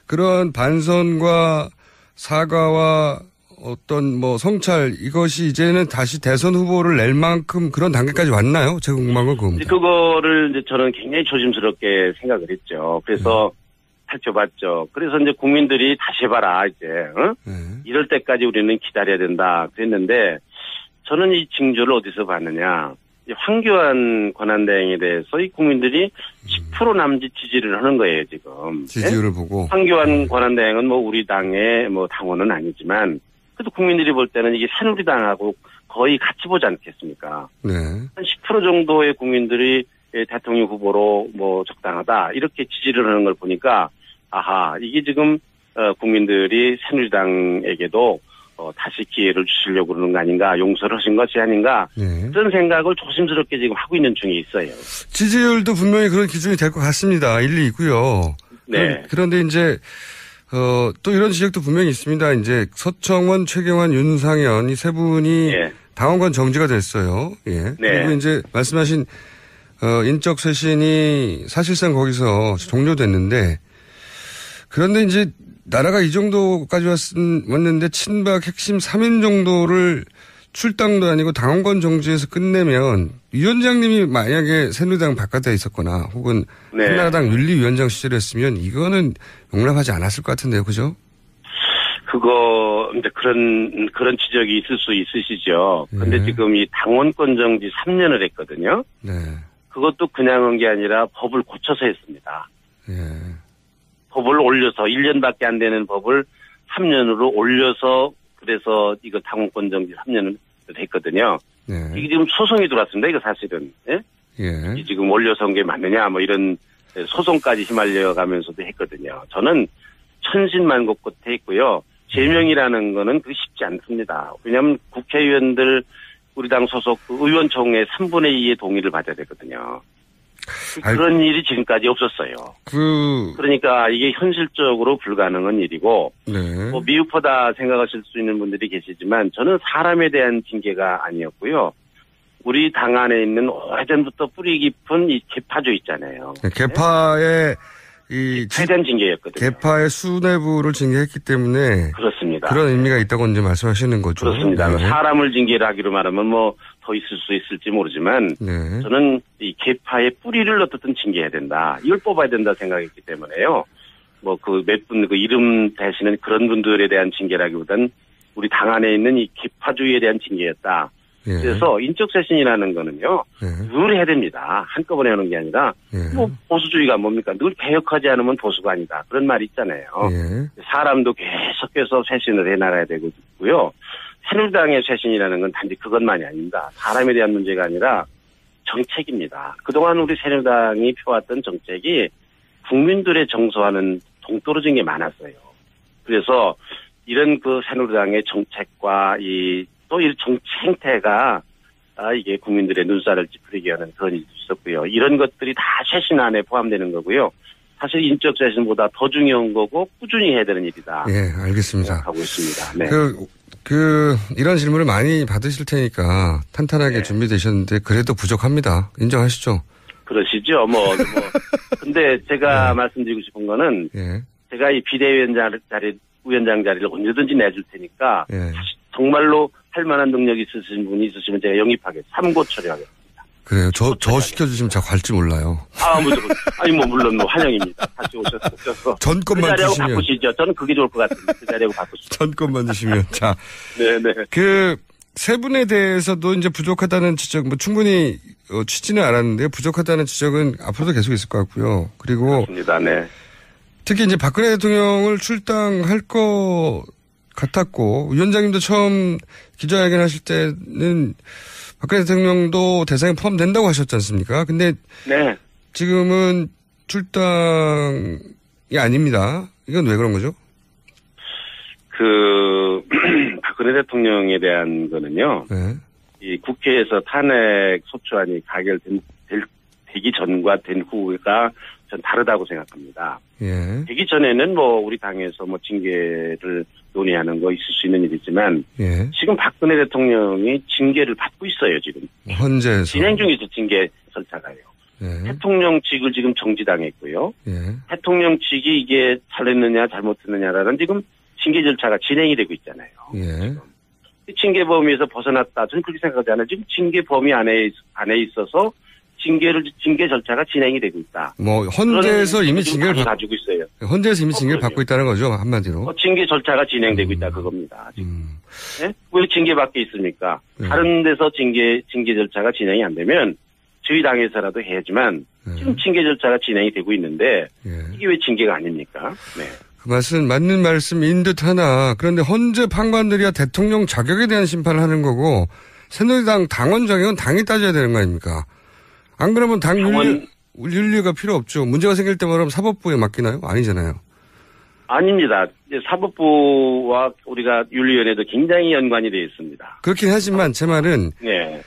그런 반성과 사과와 어떤 성찰 이것이 이제는 다시 대선 후보를 낼 만큼 그런 단계까지 왔나요? 제가 궁금한 건 그겁니다. 그거를 이제 저는 굉장히 조심스럽게 생각을 했죠. 그래서 살펴봤죠. 그래서 이제 국민들이 다시 해봐라 이제 이럴 때까지 우리는 기다려야 된다 그랬는데 저는 이 징조를 어디서 봤느냐? 황교안 권한대행에 대해서 이 국민들이 10% 남짓 지지를 하는 거예요 지금. 지지율을 보고. 황교안 권한대행은 우리 당의 당원은 아니지만 그래도 국민들이 볼 때는 이게 새누리당하고 거의 같이 보지 않겠습니까? 네. 한 10% 정도의 국민들이 대통령 후보로 적당하다 이렇게 지지를 하는 걸 보니까 아하 이게 지금 국민들이 새누리당에게도 다시 기회를 주시려고 그러는 거 아닌가 용서를 하신 것이 아닌가 그런 생각을 조심스럽게 지금 하고 있는 중에 있어요. 지지율도 분명히 그런 기준이 될 것 같습니다. 일리 있고요. 네. 그런데 이제 또 이런 지적도 분명히 있습니다. 이제 서청원, 최경환, 윤상현 이 세 분이 당원권 정지가 됐어요. 예. 네. 그리고 이제 말씀하신 인적 쇄신이 사실상 거기서 종료됐는데 그런데 이제 나라가 이 정도까지 왔는데 친박 핵심 3인 정도를 출당도 아니고 당원권 정지해서 끝내면 위원장님이 만약에 새누리당 바깥에 있었거나 혹은 한나라당 윤리위원장 시절이었으면 이거는 용납하지 않았을 것 같은데요. 그죠? 이제 그런 지적이 있을 수 있으시죠. 근데 지금 이 당원권 정지 3년을 했거든요. 네. 그것도 그냥 한 게 아니라 법을 고쳐서 했습니다. 예. 법을 올려서 1년밖에 안 되는 법을 3년으로 올려서 그래서 이거 당원권 정지 3년을 했거든요. 네. 이게 지금 소송이 들어왔습니다. 이거 사실은. 예? 예. 지금 올려서 온 게 맞느냐 뭐 이런 소송까지 휘말려 가면서도 했거든요. 저는 천신만고 끝에 있고요. 제명이라는 거는 그게 쉽지 않습니다. 왜냐하면 국회의원들 우리 당 소속 의원총회 3분의 2의 동의를 받아야 되거든요. 그런 일이 지금까지 없었어요. 그러니까 이게 현실적으로 불가능한 일이고 네. 뭐 미흡하다 생각하실 수 있는 분들이 계시지만 저는 사람에 대한 징계가 아니었고요. 우리 당 안에 있는 오래전부터 뿌리 깊은 이 개파조 있잖아요. 네, 개파의 대한 징계였거든요. 개파의 수뇌부를 징계했기 때문에 그렇습니다. 그런 의미가 있다고 이제 말씀하시는 거죠. 그렇습니다. 네. 사람을 징계를 하기로 말하면 뭐 더 있을 수 있을지 모르지만 네. 저는 이 개파의 뿌리를 어떻든 징계해야 된다. 이걸 뽑아야 된다 생각했기 때문에요. 뭐 그 몇 분 그 이름 대신은 그런 분들에 대한 징계라기보다는 우리 당 안에 있는 이 개파주의에 대한 징계였다. 예. 그래서 인적 쇄신이라는 거는요. 늘 해야 됩니다. 한꺼번에 하는 게 아니라 뭐 보수주의가 뭡니까? 늘 개혁하지 않으면 보수가 아니다. 그런 말이 있잖아요. 사람도 계속해서 쇄신을 해나가야 되고요. 새누리당의 쇄신이라는 건 단지 그것만이 아닙니다. 사람에 대한 문제가 아니라 정책입니다. 그동안 우리 새누리당이 펴왔던 정책이 국민들의 정서와는 동떨어진 게 많았어요. 그래서 이런 그 새누리당의 정책과 또 이 정치 행태가 이게 국민들의 눈살을 찌푸리게 하는 그런 일도 있었고요. 이런 것들이 다 쇄신 안에 포함되는 거고요. 사실 인적 쇄신보다 더 중요한 거고 꾸준히 해야 되는 일이다. 예, 알겠습니다. 하고 있습니다. 네. 이런 질문을 많이 받으실 테니까 탄탄하게 네. 준비되셨는데 그래도 부족합니다. 인정하시죠? 그러시죠. 근데 제가 말씀드리고 싶은 거는 제가 이 비대위원장 자리를 언제든지 내줄 테니까 정말로 할 만한 능력이 있으신 분이 있으시면 제가 영입하겠습니다. 삼고 처리하겠습니다. 그래요. 저 시켜주시면 제가 갈지 몰라요. 무조건. 물론 환영입니다. 다시 오셔서. 전 것만 그 자리하고 주시면. 바꾸시죠. 저는 그게 좋을 것 같습니다. 그 자리하고 바꾸시죠. 전 것만 주시면. 자. 네네. 세 분에 대해서도 이제 부족하다는 지적, 충분히 취지는 알았는데요. 부족하다는 지적은 앞으로도 계속 있을 것 같고요. 그리고. 그렇습니다. 네. 특히 이제 박근혜 대통령을 출당할 것 같았고, 위원장님도 처음 기자회견 하실 때는 박근혜 대통령도 대상에 포함된다고 하셨지 않습니까? 근데. 네. 지금은 출당이 아닙니다. 이건 왜 그런 거죠? 박근혜 대통령에 대한 거는요. 네. 이 국회에서 탄핵 소추안이 되기 전과 된 후가 전 다르다고 생각합니다. 예. 되기 전에는 우리 당에서 징계를 논의하는 거 있을 수 있는 일이지만 예. 지금 박근혜 대통령이 징계를 받고 있어요, 지금. 헌재에서. 진행 중이죠, 징계 절차가요. 예. 대통령직을 지금 정지당했고요. 예. 대통령직이 이게 잘했느냐 잘못했느냐라는 지금 징계 절차가 진행이 되고 있잖아요. 예. 징계 범위에서 벗어났다. 저는 그렇게 생각하지 않아요. 지금 징계 범위 안에 있어서 징계 절차가 진행이 되고 있다. 헌재에서 이미 징계를 가지고 있어요. 헌재에서 이미 징계를 받고 있다는 거죠, 한마디로. 징계 절차가 진행되고 있다, 그겁니다. 지금. 네? 왜 징계 밖에 있습니까? 다른 데서 징계 절차가 진행이 안 되면 저희 당에서라도 해야지만 지금 징계 절차가 진행이 되고 있는데 이게 왜 징계가 아닙니까? 네. 그 말씀 맞는 말씀인 듯 하나 그런데 헌재 판관들이야 대통령 자격에 대한 심판을 하는 거고 새누리당 당원 자격은 당이 따져야 되는 거 아닙니까? 안 그러면 당 윤리가 필요 없죠. 문제가 생길 때마다 사법부에 맡기나요? 아니잖아요. 아닙니다. 사법부와 우리가 윤리위원회도 굉장히 연관이 되어 있습니다. 그렇긴 하지만 제 말은 네.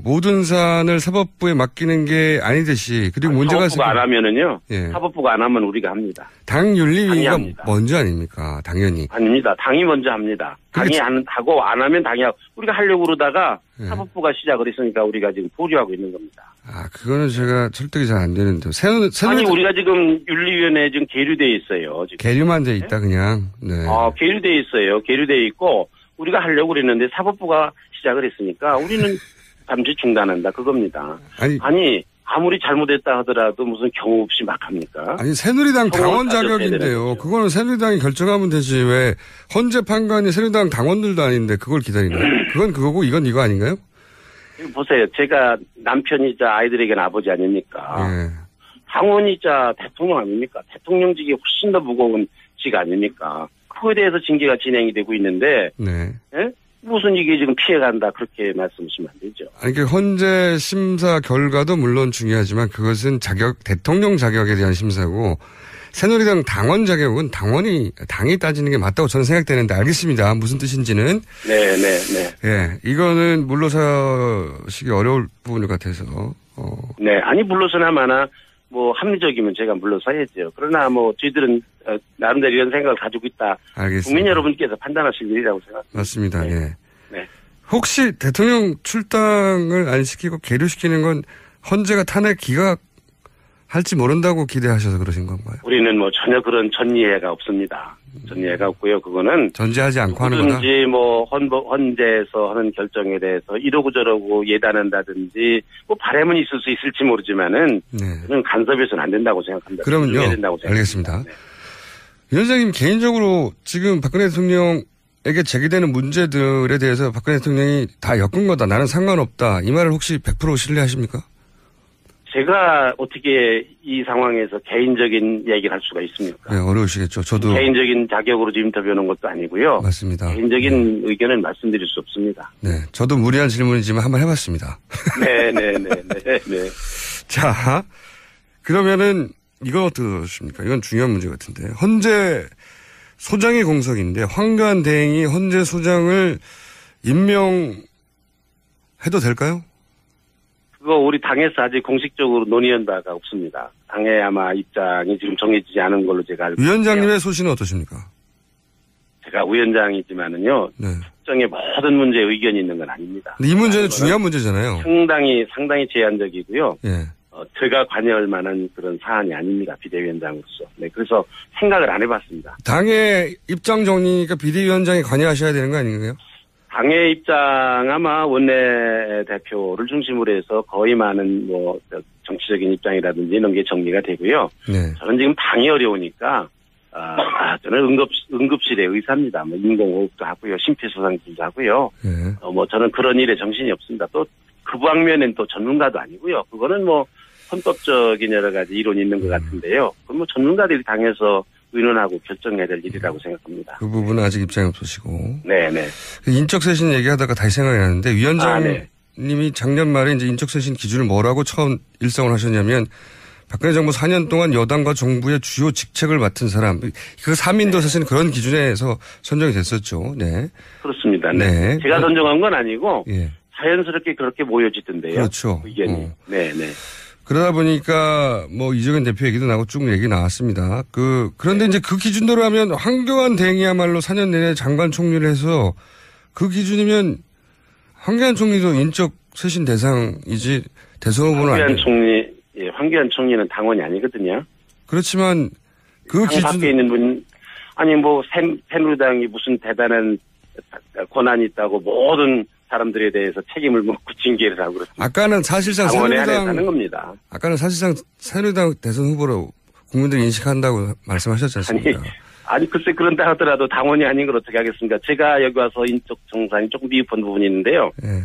모든 사안을 사법부에 맡기는 게 아니듯이 그리고 문제가 사법부가 안 하면은요. 예. 사법부가 안 하면 우리가 합니다. 당 윤리위가 먼저 아닙니까? 당연히. 아닙니다. 당이 먼저 합니다. 당이 하고 안 하면 당이 하고 우리가 하려고 그러다가 사법부가 시작을 했으니까 우리가 지금 보류하고 있는 겁니다. 그거는 제가 설득이 잘 안 되는데. 아니 우리가 지금 윤리위원회에 지금 계류돼 있어요. 지금. 계류만 돼 있다 그냥. 네. 계류돼 있어요. 계류돼 있고 우리가 하려고 그랬는데 사법부가 시작을 했으니까 우리는 잠시 중단한다 그겁니다. 아니 아무리 잘못했다 하더라도 무슨 경우 없이 막 합니까? 아니 새누리당 당원 자격인데요. 그거는 새누리당이 결정하면 되지 왜 헌재 판관이 새누리당 당원들도 아닌데 그걸 기다리나요? 그건 그거고 이건 이거 아닌가요? 보세요. 제가 남편이자 아이들에게는 아버지 아닙니까? 네. 당원이자 대통령 아닙니까? 대통령직이 훨씬 더 무거운 직 아닙니까? 그거에 대해서 징계가 진행이 되고 있는데 네. 예? 무슨 이게 지금 피해간다 그렇게 말씀하시면 안 되죠. 아니, 그 헌재 심사 결과도 물론 중요하지만 그것은 대통령 자격에 대한 심사고 새누리당 당원 자격은 당이 따지는 게 맞다고 저는 생각되는데 알겠습니다. 무슨 뜻인지는. 네. 예, 이거는 물러서시기 어려울 부분 같아서. 네, 아니 물러서나마나 뭐 합리적이면 제가 물러서야죠. 그러나 뭐 저희들은 나름대로 이런 생각을 가지고 있다. 알겠습니다. 국민 여러분께서 판단하실 일이라고 생각합니다. 맞습니다. 네. 예. 네. 혹시 대통령 출당을 안 시키고 계류시키는 건 헌재가 탄핵 기각할지 모른다고 기대하셔서 그러신 건가요? 우리는 뭐 전혀 그런 전이해가 없습니다. 전이해가 없고요. 그거는 전제하지 않고 하는 거다. 누구든지 뭐 헌재에서 하는 결정에 대해서 이러고 저러고 예단한다든지 뭐 바람은 있을 수 있을지 모르지만은 저는 간섭해서는 안 된다고 생각합니다. 그러면요. 된다고 생각합니다. 알겠습니다. 네. 위원장님 개인적으로 지금 박근혜 대통령에게 제기되는 문제들에 대해서 박근혜 대통령이 다 엮은 거다. 나는 상관없다. 이 말을 혹시 100% 신뢰하십니까? 제가 어떻게 이 상황에서 개인적인 얘기를 할 수가 있습니까? 네, 어려우시겠죠. 저도. 개인적인 자격으로 지금 인터뷰하는 것도 아니고요. 맞습니다. 개인적인 의견은 말씀드릴 수 없습니다. 네. 저도 무리한 질문이지만 한번 해봤습니다. 네. 자, 그러면은 이건 어떠십니까? 이건 중요한 문제 같은데. 헌재 소장이 공석인데 황교안 대행이 헌재 소장을 임명해도 될까요? 그거 우리 당에서 아직 공식적으로 논의한 바가 없습니다. 당의 아마 입장이 지금 정해지지 않은 걸로 제가 알고 있습니다. 위원장님의 소신은 어떠십니까? 제가 위원장이지만은요. 네. 특정의 모든 문제에 의견이 있는 건 아닙니다. 근데 이 문제는 중요한 문제잖아요. 상당히 제한적이고요. 예. 제가 관여할 만한 그런 사안이 아닙니다. 비대위원장으로서. 네, 그래서 생각을 안 해봤습니다. 당의 입장 정리니까 비대위원장이 관여하셔야 되는 거 아닌가요? 당의 입장 아마 원내대표를 중심으로 해서 거의 많은 뭐 정치적인 입장이라든지 이런 게 정리가 되고요. 네. 저는 지금 당이 어려우니까 저는 응급실의 의사입니다. 뭐 인공호흡도 하고요, 심폐소생술도 하고요. 네. 뭐 저는 그런 일에 정신이 없습니다. 또 그 방면엔 또 전문가도 아니고요. 그거는 뭐 헌법적인 여러 가지 이론이 있는 것 같은데요. 그건 뭐 전문가들이 당에서 의논하고 결정해야 될 일이라고 생각합니다. 그 부분은 아직 입장이 없으시고. 네네. 인적쇄신 얘기하다가 다시 생각이 나는데 위원장님이 작년 말에 이제 인적쇄신 기준을 뭐라고 처음 일성을 하셨냐면 박근혜 정부 4년 동안 여당과 정부의 주요 직책을 맡은 사람. 그 3인도 사실은 그런 기준에서 선정이 됐었죠. 네. 그렇습니다. 네. 제가 선정한 건 아니고 예. 자연스럽게 그렇게 모여지던데요. 그렇죠. 의견이. 네네. 그러다 보니까 뭐 이정현 대표 얘기도 나고 쭉 얘기 나왔습니다. 그런데 이제 그 기준대로 하면 황교안 대행이야말로 4년 내내 장관 총리를 해서 그 기준이면 황교안 총리도 인적 쇄신 대상이지 대선 후보는 아니에요. 황교안 총리는 당원이 아니거든요. 그렇지만 그 기준 밖에 있는 분 아니 뭐 새누리당이 무슨 대단한 권한이 있다고 모든 사람들에 대해서 책임을 묻고 징계를 하고 그렇습니다. 아까는 사실상 새누리당 대선 후보로 국민들이 인식한다고 말씀하셨지 않습니까? 아니 글쎄 그런다 하더라도 당원이 아닌 걸 어떻게 하겠습니까? 제가 여기 와서 인적 정상이 조금 미흡한 부분이 있는데요. 네.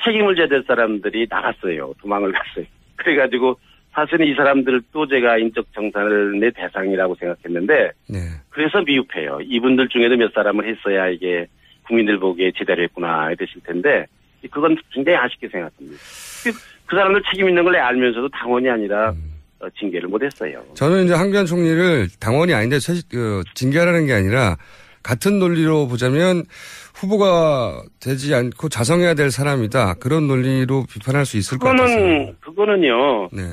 책임을 져야 될 사람들이 나갔어요. 도망을 갔어요. 그래가지고 사실은 이 사람들도 제가 인적 정산의 대상이라고 생각했는데 네. 그래서 미흡해요. 이분들 중에도 몇 사람을 했어야 이게 국민들 보기에 제대로 했구나 이러실 텐데 그건 굉장히 아쉽게 생각합니다. 그 사람들 책임 있는 걸 알면서도 당원이 아니라 징계를 못했어요. 저는 이제 황교안 총리를 당원이 아닌데 징계하라는 게 아니라 같은 논리로 보자면 후보가 되지 않고 자성해야 될 사람이다. 그런 논리로 비판할 수 있을 것 같아요. 그거는요. 네.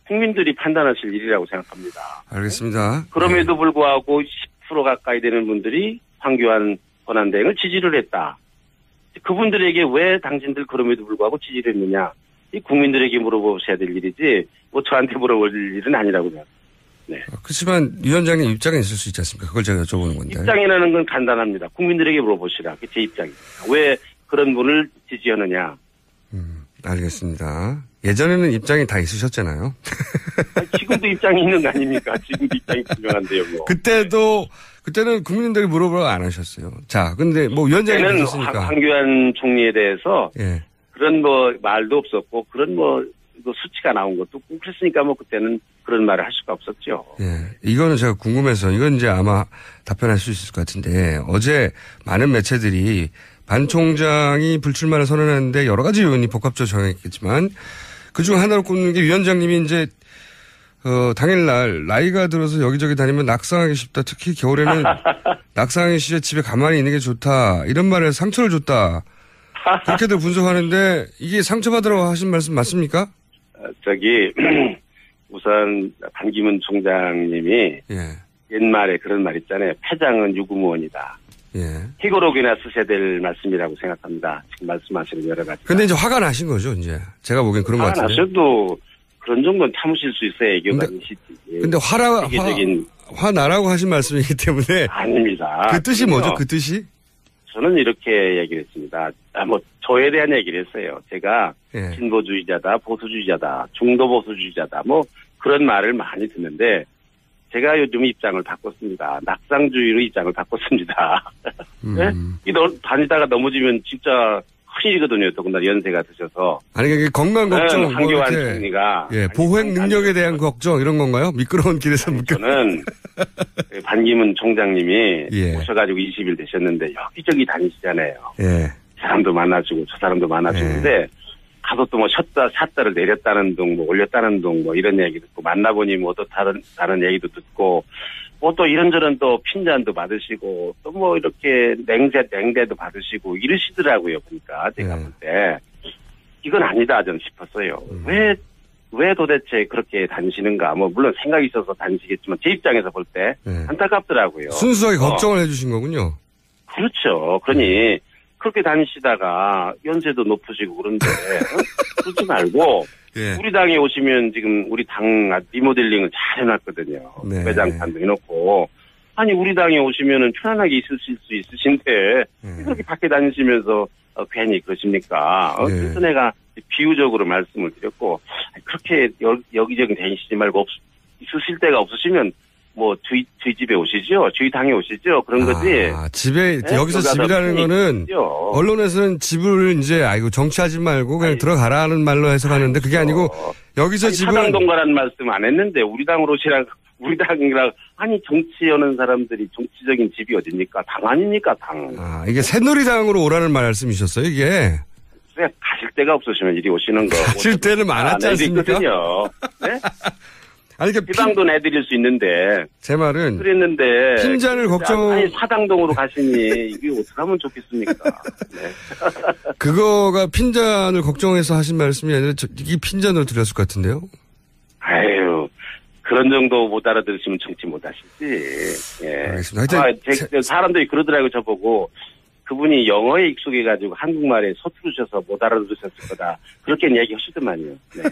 국민들이 판단하실 일이라고 생각합니다. 알겠습니다. 그럼에도 불구하고 10% 가까이 되는 분들이 황교안 권한대행을 지지를 했다. 그분들에게 왜 당신들 그럼에도 불구하고 지지를 했느냐. 이 국민들에게 물어보셔야 될 일이지 뭐 저한테 물어볼 일은 아니라고 생각합니다. 네. 그렇지만 위원장님 입장에 있을 수 있지 않습니까? 그걸 제가 여쭤보는 건데. 입장이라는 건 간단합니다. 국민들에게 물어보시라. 그게 제 입장입니다. 왜 그런 분을 지지하느냐. 알겠습니다. 예전에는 입장이 다 있으셨잖아요. 아니, 지금도 입장이 있는 거 아닙니까? 지금도 입장이 분명한데요. 뭐. 그때는 국민들이 물어보라고 안 하셨어요. 자, 근데 뭐 위원장님 하셨으니까. 황교안 총리에 대해서 예. 그런 뭐 말도 없었고 그런 뭐 수치가 나온 것도 없고 그랬으니까 뭐 그때는 그런 말을 할 수가 없었죠. 예. 이거는 제가 궁금해서 이건 이제 아마 답변할 수 있을 것 같은데 어제 많은 매체들이 반 총장이 불출마를 선언했는데 여러 가지 요인이 복합적으로 정했겠지만 그중 하나로 꼽는 게 위원장님이 이제 당일날 나이가 들어서 여기저기 다니면 낙상하기 쉽다. 특히 겨울에는 낙상하기 쉽게 집에 가만히 있는 게 좋다. 이런 말에 상처를 줬다. 그렇게들 분석하는데 이게 상처받으라고 하신 말씀 맞습니까? 우선 반기문 총장님이 옛말에 그런 말 있잖아요. 패장은 유구무원이다. 희고록이나 쓰셔야 될 말씀이라고 생각합니다. 지금 말씀하시는 여러 가지. 근데 이제 화가 나신 거죠, 이제. 제가 보기엔 그런 것 같은데. 화가 나셔도 그런 정도는 참으실 수 있어야 애교가 있으시지. 근데 화나라고 하신 말씀이기 때문에. 아닙니다. 그 뜻이 뭐죠, 그 뜻이? 저는 이렇게 얘기를 했습니다. 저에 대한 얘기를 했어요. 제가 진보주의자다, 보수주의자다, 중도보수주의자다, 그런 말을 많이 듣는데, 제가 요즘 입장을 바꿨습니다. 낙상주의로 입장을 바꿨습니다. 네? 다니다가 넘어지면 진짜 큰일이거든요. 더군다나 연세가 드셔서. 아니, 이게 건강 걱정. 황교안 총리가. 보행 능력에 대한 걱정 이런 건가요? 미끄러운 길에서 저는 반기문 총장님이 오셔가지고 20일 되셨는데 여기저기 다니시잖아요. 사람도 만나주고 저 사람도 만나주는데 가서 또 샷다를 내렸다는 둥, 올렸다는 둥, 이런 얘기 듣고 만나보니 또 다른 얘기도 듣고 또 이런저런 또 핀잔도 받으시고 또 이렇게 냉대도 받으시고 이러시더라고요. 그러니까 제가 볼 때 이건 아니다 저는 싶었어요. 왜 도대체 그렇게 다니시는가? 물론 생각이 있어서 다니시겠지만 제 입장에서 볼 때 안타깝더라고요. 순수하게 걱정을 해주신 거군요. 그렇죠. 그러니 그렇게 다니시다가 연세도 높으시고 그런데 그러지 말고 우리 당에 오시면 지금 우리 당 리모델링을 잘 해놨거든요. 매장판도 해놓고 아니 우리 당에 오시면은 편안하게 있으실 수 있으신데 그렇게 밖에 다니시면서 괜히 그러십니까? 그래서 내가 비유적으로 말씀을 드렸고 그렇게 여기저기 다니시지 말고 있으실 데가 없으시면 저희 집에 오시죠? 저희 당에 오시죠? 그런 거지. 집에, 여기서 집이라는 거는, 있죠. 언론에서는 집을 이제, 정치하지 말고 그냥 들어가라는 말로 해석하는데 그게 아니고, 여기서 집을. 사당동가라는 말씀 안 했는데, 우리 당으로 우리 당이랑, 정치하는 사람들이 정치적인 집이 어딥니까? 당 아닙니까? 당. 이게 새누리당으로 오라는 말씀이셨어요, 이게? 가실 데가 없으시면 이리 오시는 거. 가실 때는 많았지 않습니까? 네? 아니, 비방도 내드릴 수 있는데. 제 말은. 그랬는데. 핀잔을 사당동으로 가시니, 이게 어떻게 하면 좋겠습니까? 네. 그거가 핀잔을 걱정해서 하신 말씀이 아니라, 이 핀잔으로 드렸을 것 같은데요? 그런 정도 못 알아들으시면 정치 못 하시지. 알겠습니다. 사람들이 그러더라고요, 저보고. 그분이 영어에 익숙해가지고 한국말에 서투르셔서 못 알아들으셨을 거다. 그렇게 얘기하시더만요. 네.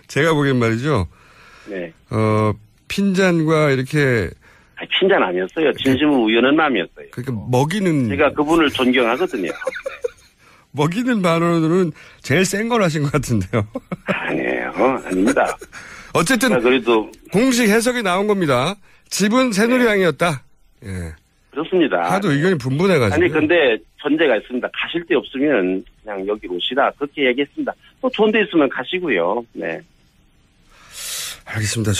제가 보기엔 말이죠. 핀잔과 이렇게. 핀잔 아니었어요. 진심으로 우연한 마음이었어요. 그러니까 먹이는. 제가 그분을 존경하거든요. 먹이는 발언으로는 제일 센 걸 하신 것 같은데요. 아니에요. 아닙니다. 어쨌든. 그래도. 공식 해석이 나온 겁니다. 집은 새누리당이었다. 그렇습니다. 하도 의견이 분분해가지고. 아니, 근데 전제가 있습니다. 가실 데 없으면 그냥 여기 오시라. 그렇게 얘기했습니다. 또 좋은 데 있으면 가시고요. 네. 알겠습니다.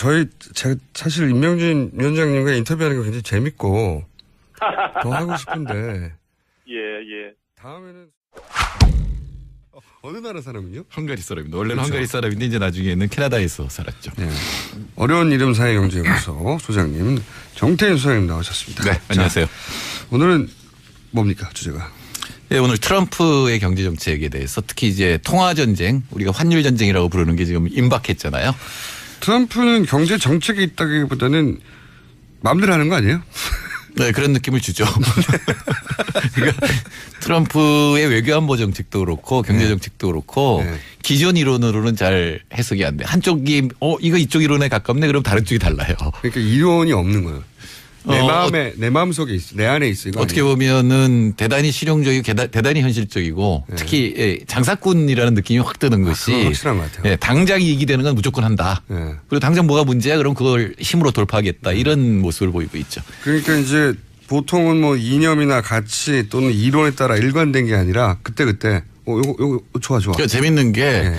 제가 사실 임명진 위원장님과 인터뷰하는 거 굉장히 재밌고, 더 하고 싶은데. 다음에는, 어느 나라 사람이요? 헝가리 사람입니다. 원래는 그렇죠. 헝가리 사람인데 이제 나중에는 캐나다에서 살았죠. 어려운 이름 사회경제연구소 소장님, 정태인 소장님 나오셨습니다. 네, 안녕하세요. 오늘은 뭡니까, 주제가? 오늘 트럼프의 경제정책에 대해서 특히 이제 통화전쟁, 우리가 환율전쟁이라고 부르는 게 지금 임박했잖아요. 트럼프는 경제 정책이 있다기보다는 마음대로 하는 거 아니에요? 네, 그런 느낌을 주죠. 그러니까 트럼프의 외교안보 정책도 그렇고 경제 정책도 그렇고 기존 이론으로는 잘 해석이 안 돼. 한쪽이 이거 이쪽 이론에 가깝네 그럼 다른 쪽이 달라요. 그러니까 이론이 없는 거예요. 내 마음 속에 있어. 내 안에 있어. 어떻게 보면은 대단히 실용적이고 대단히 현실적이고 특히 장사꾼이라는 느낌이 확 드는 것이 확실한 것 같아요. 당장 이익이 되는 건 무조건 한다. 그리고 당장 뭐가 문제야 그럼 그걸 힘으로 돌파하겠다. 이런 모습을 보이고 있죠. 그러니까 이제 보통은 뭐 이념이나 가치 또는 이론에 따라 일관된 게 아니라 그때 요거 좋아. 그러니까 재밌는 게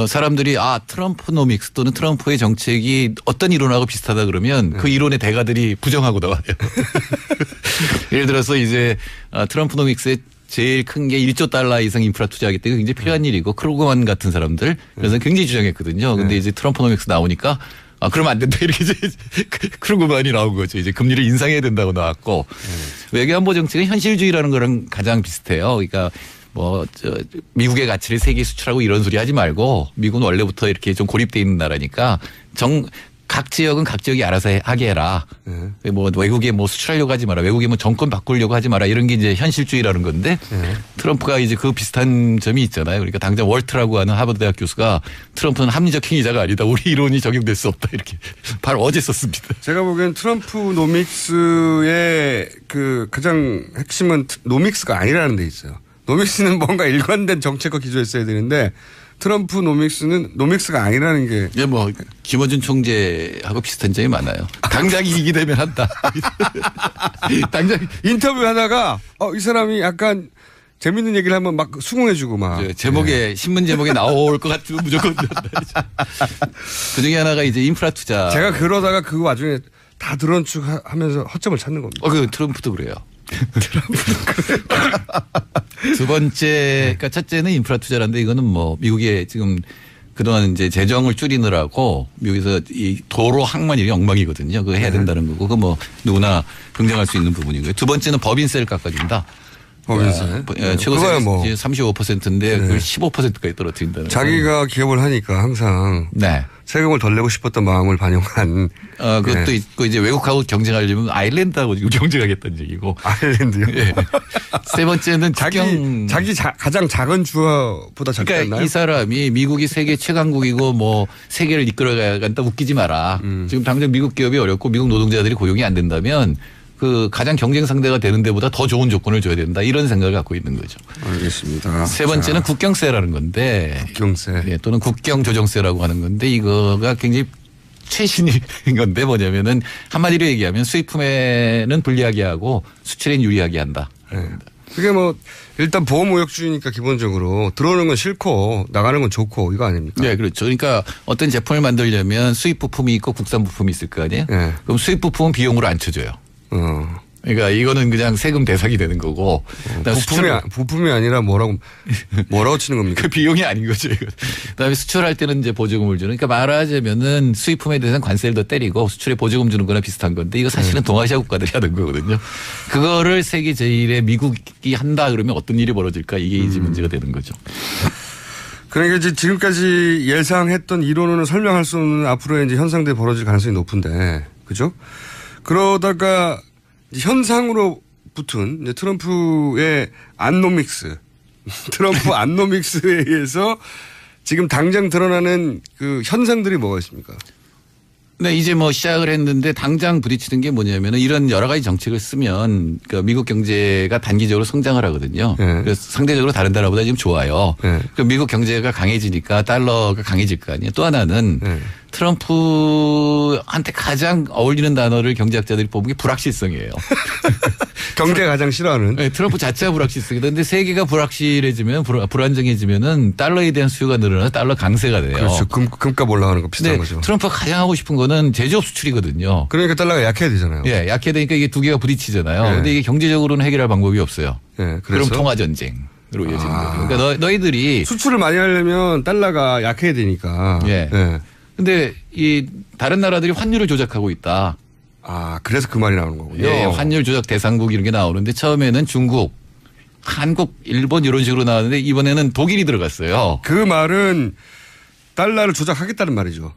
사람들이 트럼프노믹스 또는 트럼프의 정책이 어떤 이론하고 비슷하다 그러면 그 이론의 대가들이 부정하고 나와요. 예를 들어서 이제 트럼프노믹스의 제일 큰 게 1조 달러 이상 인프라 투자하기 때문에 굉장히 필요한 일이고 크루그만 같은 사람들 그래서 굉장히 주장했거든요. 근데 이제 트럼프노믹스 나오니까 그러면 안 된다. 이렇게 이제 크루그만이 나온 거죠. 이제 금리를 인상해야 된다고 나왔고 외교안보 정책은 현실주의라는 거랑 가장 비슷해요. 그러니까 미국의 가치를 세계에 수출하고 이런 소리 하지 말고 미국은 원래부터 이렇게 좀 고립돼 있는 나라니까 각 지역은 각 지역이 알아서 하게 해라. 외국에 수출하려고 하지 마라. 외국에 정권 바꾸려고 하지 마라. 이런 게 이제 현실주의라는 건데 트럼프가 이제 그 비슷한 점이 있잖아요. 그러니까 당장 월트라고 하는 하버드 대학 교수가 트럼프는 합리적 행위자가 아니다. 우리 이론이 적용될 수 없다. 이렇게 바로 어제 썼습니다. 제가 보기엔 트럼프 노믹스의 그 가장 핵심은 노믹스가 아니라는 데 있어요. 노믹스는 뭔가 일관된 정책과 기조했어야 되는데 트럼프 노믹스는 노믹스가 아니라는 게. 예, 김어준 총재하고 비슷한 점이 많아요. 당장 이기게 되면 한다. 당장 인터뷰 하다가 이 사람이 약간 재밌는 얘기를 하면 막 수긍해주고 막. 제목에 신문 제목에 나올 것 같으면 무조건 한다. 그 중에 하나가 이제 인프라 투자. 제가 그러다가 그 와중에 다 드러운 척 하면서 허점을 찾는 겁니다. 트럼프도 그래요. 두 번째, 그러니까 첫째는 인프라 투자라는데 이거는 미국의 지금 그동안 이제 재정을 줄이느라고 미국에서 이 도로 항만 이게 엉망이거든요. 그거 해야 된다는 거고 그거 누구나 긍정할 수 있는 부분이고요. 두 번째는 법인세를 깎아준다. 법인세. 최고세가 35%인데 그걸 15%까지 떨어뜨린다는. 자기가 기업을 하니까 항상. 네. 세금을 덜 내고 싶었던 마음을 반영한. 그것도 있고 이제 외국하고 경쟁하려면 아일랜드하고 경쟁하겠다는 얘기고. 아일랜드요? 네. 세 번째는 자기 가장 작은 주어보다 작지 않나요? 그러니까 이 사람이 미국이 세계 최강국이고 세계를 이끌어가간다 웃기지 마라. 지금 당장 미국 기업이 어렵고 미국 노동자들이 고용이 안 된다면 그 가장 경쟁 상대가 되는 데보다 더 좋은 조건을 줘야 된다. 이런 생각을 갖고 있는 거죠. 알겠습니다. 세 번째는 국경세라는 건데. 국경세. 또는 국경조정세라고 하는 건데 이거가 굉장히 최신인 건데 뭐냐면은 한마디로 얘기하면 수입품에는 불리하게 하고 수출엔 유리하게 한다. 네. 그게 일단 보호무역주의니까 기본적으로 들어오는 건 싫고 나가는 건 좋고 이거 아닙니까? 네, 그렇죠. 그러니까 어떤 제품을 만들려면 수입 부품이 있고 국산 부품이 있을 거 아니에요? 네. 그럼 수입 부품은 비용으로 안 쳐줘요. 그러니까 이거는 그냥 세금 대상이 되는 거고. 부품이 아니라 뭐라고 치는 겁니까? 그 비용이 아닌 거죠. 이거. 그다음에 수출할 때는 이제 보조금을 주는. 그러니까 말하자면은 수입품에 대해서는 관세를 더 때리고 수출에 보조금 주는 거나 비슷한 건데 이거 사실은 동아시아 국가들이 하는 거거든요. 그거를 세계 제1의 미국이 한다 그러면 어떤 일이 벌어질까 이게 이제 문제가 되는 거죠. 그러니까 이제 지금까지 예상했던 이론으로는 설명할 수 없는 앞으로의 이제 현상들이 벌어질 가능성이 높은데, 그죠? 그러다가 현상으로 붙은 이제 트럼프의 안노믹스, 트럼프 안노믹스에 의해서 지금 당장 드러나는 그 현상들이 뭐가 있습니까? 네, 이제 시작을 했는데 당장 부딪히는 게 뭐냐면은 이런 여러 가지 정책을 쓰면 그러니까 미국 경제가 단기적으로 성장을 하거든요. 네. 그래서 상대적으로 다른 나라보다 지금 좋아요. 네. 그러니까 미국 경제가 강해지니까 달러가 강해질 거 아니에요. 또 하나는 트럼프한테 가장 어울리는 단어를 경제학자들이 뽑은 게 불확실성이에요. 경제가 가장 싫어하는. 네, 트럼프 자체가 불확실성이다. 그런데 세계가 불확실해지면 불안정해지면은 달러에 대한 수요가 늘어나서 달러 강세가 돼요. 그렇죠. 금값 올라가는 거 비슷한 거죠. 트럼프가 가장 하고 싶은 거는 제조업 수출이거든요. 그러니까 달러가 약해야 되잖아요. 예, 약해야 되니까 이게 두 개가 부딪히잖아요. 그런데 이게 경제적으로는 해결할 방법이 없어요. 그럼 통화 전쟁으로 이어지는 거죠. 그러니까 너희들이 수출을 많이 하려면 달러가 약해야 되니까. 근데 이 다른 나라들이 환율을 조작하고 있다. 그래서 그 말이 나오는 거군요. 예, 환율 조작 대상국 이런 게 나오는데 처음에는 중국, 한국, 일본 이런 식으로 나왔는데 이번에는 독일이 들어갔어요. 그 말은 달러를 조작하겠다는 말이죠.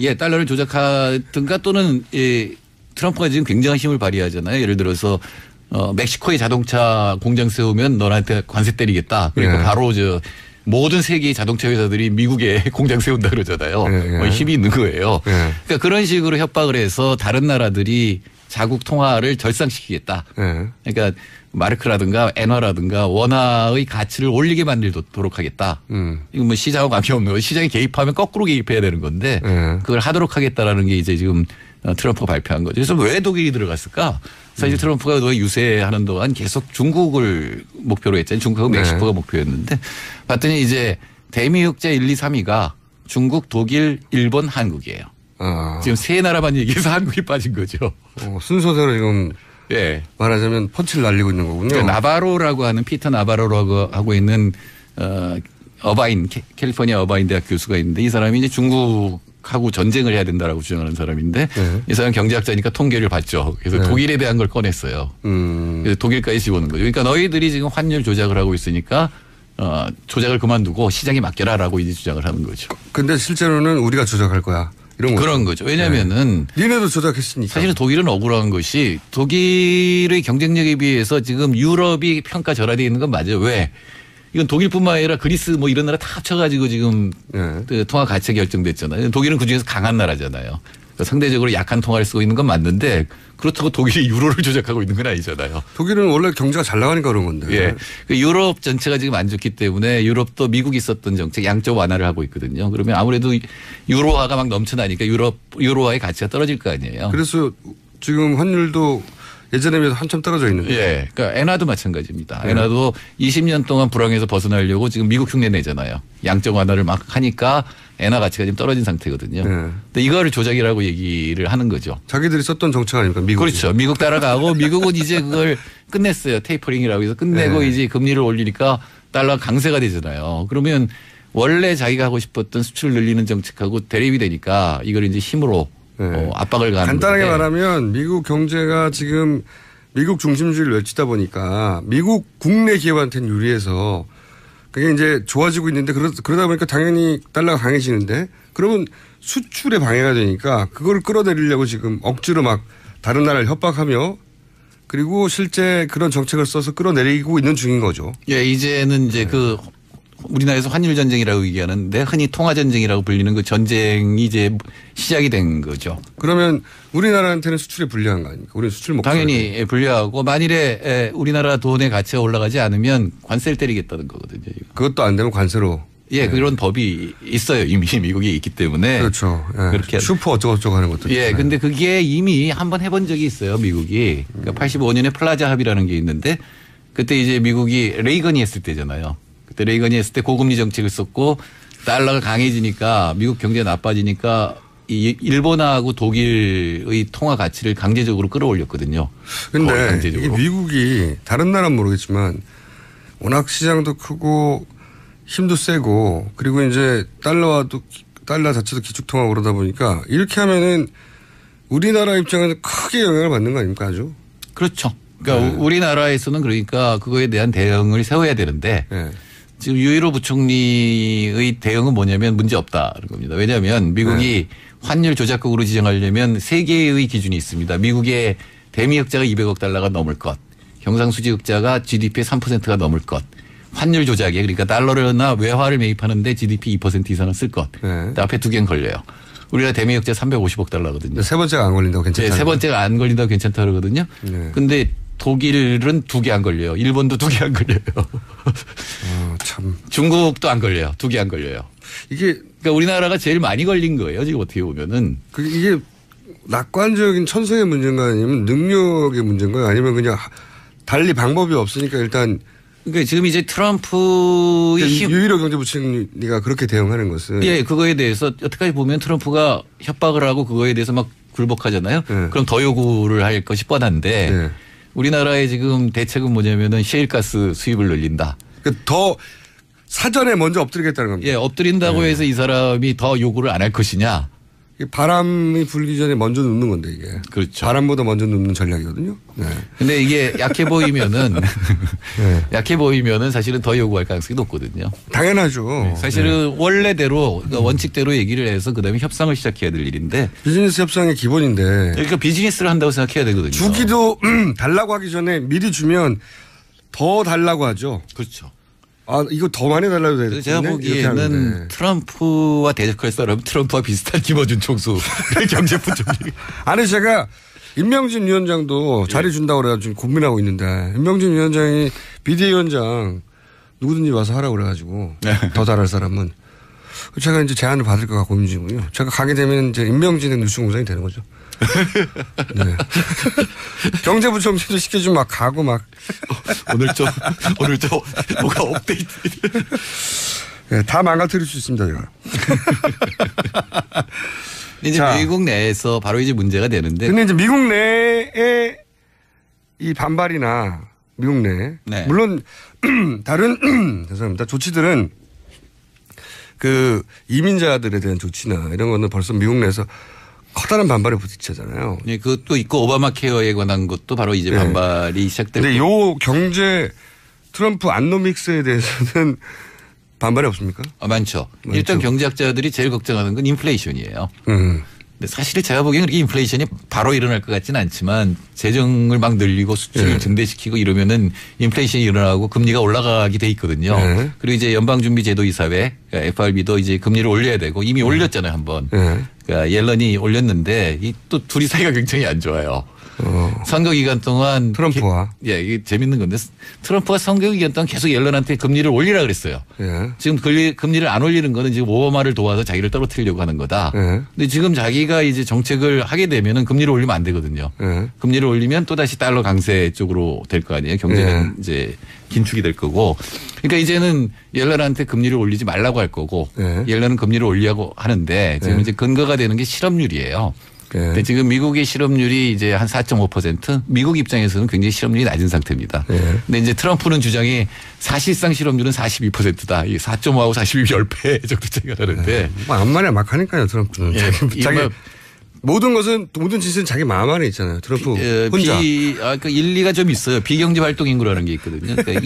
예, 달러를 조작하든가 또는 트럼프가 지금 굉장한 힘을 발휘하잖아요. 예를 들어서 멕시코에 자동차 공장 세우면 너한테 관세 때리겠다. 그러니까 바로 모든 세계의 자동차 회사들이 미국에 공장 세운다 그러잖아요. 힘이 있는 거예요. 그러니까 그런 식으로 협박을 해서 다른 나라들이 자국 통화를 절상시키겠다. 그러니까 마르크라든가 엔화라든가 원화의 가치를 올리게 만들도록 하겠다. 이건 시장하고 관계 없는 거예요. 시장이 개입하면 거꾸로 개입해야 되는 건데 그걸 하도록 하겠다라는 게 이제 지금 트럼프가 발표한 거죠. 그래서 왜 독일이 들어갔을까? 사실 트럼프가 유세하는 동안 계속 중국을 목표로 했잖아요. 중국하고 멕시코가 목표였는데 봤더니 이제 대미흑자 1, 2, 3위가 중국, 독일, 일본, 한국이에요. 지금 세 나라만 얘기해서 한국이 빠진 거죠. 순서대로 지금 예. 말하자면 펀치를 날리고 있는 거군요. 그러니까 나바로라고 하는 피터 나바로라고 하고 있는 어바인 캘리포니아 어바인 대학 교수가 있는데 이 사람이 이제 중국하고 전쟁을 해야 된다라고 주장하는 사람인데 이 사람 경제학자니까 통계를 봤죠. 그래서 독일에 대한 걸 꺼냈어요. 그래서 독일까지 집어넣은 거죠. 그러니까 너희들이 지금 환율 조작을 하고 있으니까 조작을 그만두고 시장에 맡겨라라고 이제 주장을 하는 거죠. 근데 실제로는 우리가 조작할 거야. 이런 그런 거죠. 왜냐면은. 니네도 조작했으니까. 사실은 독일은 억울한 것이 독일의 경쟁력에 비해서 지금 유럽이 평가절하되어 있는 건 맞아요. 왜? 이건 독일뿐만 아니라 그리스 뭐 이런 나라 다 합쳐가지고 지금 그 통화 가치가 결정됐잖아요. 독일은 그중에서 강한 나라잖아요. 상대적으로 약한 통화를 쓰고 있는 건 맞는데 그렇다고 독일이 유로를 조작하고 있는 건 아니잖아요. 독일은 원래 경제가 잘 나가니까 그런 건데. 예. 그 유럽 전체가 지금 안 좋기 때문에 유럽도 미국이 썼던 정책 양적 완화를 하고 있거든요. 그러면 아무래도 유로화가 막 넘쳐나니까 유로화의 가치가 떨어질 거 아니에요. 그래서 지금 환율도 예전에 비해서 한참 떨어져 있는데. 예. 그러니까 엔화도 마찬가지입니다. 엔화도 20년 동안 불황에서 벗어나려고 지금 미국 흉내 내잖아요. 양적 완화를 막 하니까 엔화 가치가 지금 떨어진 상태거든요. 근데 이거를 조작이라고 얘기를 하는 거죠. 자기들이 썼던 정책 아닙니까? 미국. 그렇죠. 미국 따라가고 미국은 이제 그걸 끝냈어요. 테이퍼링이라고 해서 끝내고 이제 금리를 올리니까 달러 강세가 되잖아요. 그러면 원래 자기가 하고 싶었던 수출을 늘리는 정책하고 대립이 되니까 이걸 이제 힘으로 압박을 가하는 간단하게 말하면 미국 경제가 지금 미국 중심주의를 외치다 보니까 미국 국내 기업한테는 유리해서 그게 이제 좋아지고 있는데 그러다 보니까 당연히 달러가 강해지는데 그러면 수출에 방해가 되니까 그걸 끌어내리려고 지금 억지로 막 다른 나라를 협박하며 그리고 실제 그런 정책을 써서 끌어내리고 있는 중인 거죠. 예, 이제는 이제 그 우리나라에서 환율 전쟁이라고 얘기하는데 흔히 통화 전쟁이라고 불리는 그 전쟁이 이제 시작이 된 거죠. 그러면 우리나라한테는 수출이 불리한 거 아닙니까? 우리는 수출 목표 당연히 불리하고 만일에 우리나라 돈의 가치가 올라가지 않으면 관세를 때리겠다는 거거든요. 그것도 안 되면 관세로. 예, 그런 법이 있어요. 이미 미국에 있기 때문에. 그렇죠. 예. 그렇게 슈퍼 어쩌고저쩌고 하는 것도. 예, 근데 그게 이미 한번 해본 적이 있어요. 미국이. 그러니까 85년에 플라자 합의라는 게 있는데 그때 이제 미국이 레이건이 했을 때잖아요. 그때 레이건이 했을 때 고금리 정책을 썼고 달러가 강해지니까 미국 경제가 나빠지니까 이 일본하고 독일의 통화 가치를 강제적으로 끌어올렸거든요. 그런데 이 미국이 다른 나라는 모르겠지만 워낙 시장도 크고 힘도 세고 그리고 이제 달러 자체도 기축통화 그러다 보니까 이렇게 하면은 우리나라 입장에서 크게 영향을 받는 거 아닙니까 아주? 그렇죠. 그러니까 우리나라에서는 그러니까 그거에 대한 대응을 세워야 되는데 지금 유일호 부총리의 대응은 뭐냐면 문제 없다는 겁니다. 왜냐하면 미국이 환율 조작국으로 지정하려면 세 개의 기준이 있습니다. 미국의 대미흑자가 200억 달러가 넘을 것, 경상수지 흑자가 GDP의 3%가 넘을 것, 환율 조작에 그러니까 달러나 외화를 매입하는데 GDP 2% 이상을 쓸 것. 앞에 두 개는 걸려요. 우리가 대미흑자 350억 달러거든요. 세 번째가 안 걸린다고 괜찮다. 네, 세 번째가 안 걸린다고 괜찮다 그러거든요. 근데 독일은 2개 안 걸려요. 일본도 2개 안 걸려요. 참. 중국도 안 걸려요. 2개 안 걸려요. 이게 그러니까 우리나라가 제일 많이 걸린 거예요. 지금 어떻게 보면은. 이게 낙관적인 천성의 문제인가 아니면 능력의 문제인가요? 아니면 그냥 달리 방법이 없으니까 일단. 그러니까 지금 이제 트럼프의 유일호 경제부총리가 그렇게 대응하는 것은. 예, 그거에 대해서 여태까지 보면 트럼프가 협박을 하고 그거에 대해서 막 굴복하잖아요. 그럼 더 요구를 할 것이 뻔한데 우리나라의 지금 대책은 뭐냐면은 셰일가스 수입을 늘린다. 그러니까 더 사전에 먼저 엎드리겠다는 겁니다. 예, 엎드린다고 해서 이 사람이 더 요구를 안 할 것이냐. 바람이 불기 전에 먼저 눕는 건데 이게. 그렇죠. 바람보다 먼저 눕는 전략이거든요. 근데 이게 약해 보이면은 약해 보이면은 사실은 더 요구할 가능성이 높거든요. 당연하죠. 사실은 원래대로 그러니까 원칙대로 얘기를 해서 그다음에 협상을 시작해야 될 일인데 비즈니스 협상의 기본인데. 그러니까 비즈니스를 한다고 생각해야 되거든요. 주기도 달라고 하기 전에 미리 주면 더 달라고 하죠. 그렇죠. 이거 더 많이 달라고 해야 되겠네. 제가 보기에는 트럼프와 대적할 사람 트럼프와 비슷한 김어준 총수 경제부총리. 아니 제가 임명진 위원장도 자리 준다고 그래가지고 지금 고민하고 있는데 임명진 위원장이 비대위원장 누구든지 와서 하라고 그래가지고 더 잘할 사람은 제가 이제 제안을 받을까 고민 중이고요. 제가 가게 되면 이제 임명진의 뉴스공장이 되는 거죠. 네. 경제부총리도 시켜주면 막 가고 막. 오늘 좀 뭐가 업데이트. 네, 다 망가뜨릴 수 있습니다, 제가. 이제 자. 미국 내에서 바로 이제 문제가 되는데. 근데 이제 미국 내에 이 반발이나 미국 내. 네. 물론 다른 죄송합니다. 조치들은 그 이민자들에 대한 조치나 이런 거는 벌써 미국 내에서 커다란 반발에 부딪히잖아요. 네, 그것도 있고 오바마 케어에 관한 것도 바로 이제 네. 반발이 시작됐고. 근데 요 경제 트럼프 안노믹스에 대해서는 반발이 없습니까? 많죠. 일단 경제학자들이 제일 걱정하는 건 인플레이션이에요. 근데 사실 제가 보기에는 그렇게 인플레이션이 바로 일어날 것 같지는 않지만 재정을 막 늘리고 수출을 증대시키고 이러면은 인플레이션이 일어나고 금리가 올라가게 돼 있거든요. 네. 그리고 이제 연방준비제도이사회 그러니까 FRB도 이제 금리를 올려야 되고 이미 올렸잖아요 한번. 그러니까 옐런이 올렸는데 이 또 둘이 사이가 굉장히 안 좋아요. 선거 기간 동안 트럼프와 예, 이게 재밌는 건데 트럼프가 선거 기간 동안 계속 옐런한테 금리를 올리라 그랬어요. 예. 지금 금리를 안 올리는 거는 지금 오바마를 도와서 자기를 떨어뜨리려고 하는 거다. 예. 근데 지금 자기가 이제 정책을 하게 되면은 금리를 올리면 안 되거든요. 예. 금리를 올리면 또 다시 달러 강세 쪽으로 될 거 아니에요. 경제는 이제 긴축이 될 거고. 그러니까 이제는 옐런한테 금리를 올리지 말라고 할 거고 옐런은 금리를 올리라고 하는데 지금 이제 근거가 되는 게 실업률이에요. 근데 지금 미국의 실업률이 이제 한 4.5%, 미국 입장에서는 굉장히 실업률이 낮은 상태입니다. 근데 이제 트럼프는 주장이 사실상 실업률은 42%다. 이 4.5하고 42 10배 정도 차이가 나는데. 암만에 막 하니까요, 트럼프는. 예, 자기 모든 짓은 자기 마음 안에 있잖아요. 트럼프 혼자. 그 일리가 좀 있어요. 비경제 활동 인구라는 게 있거든요. 그러니까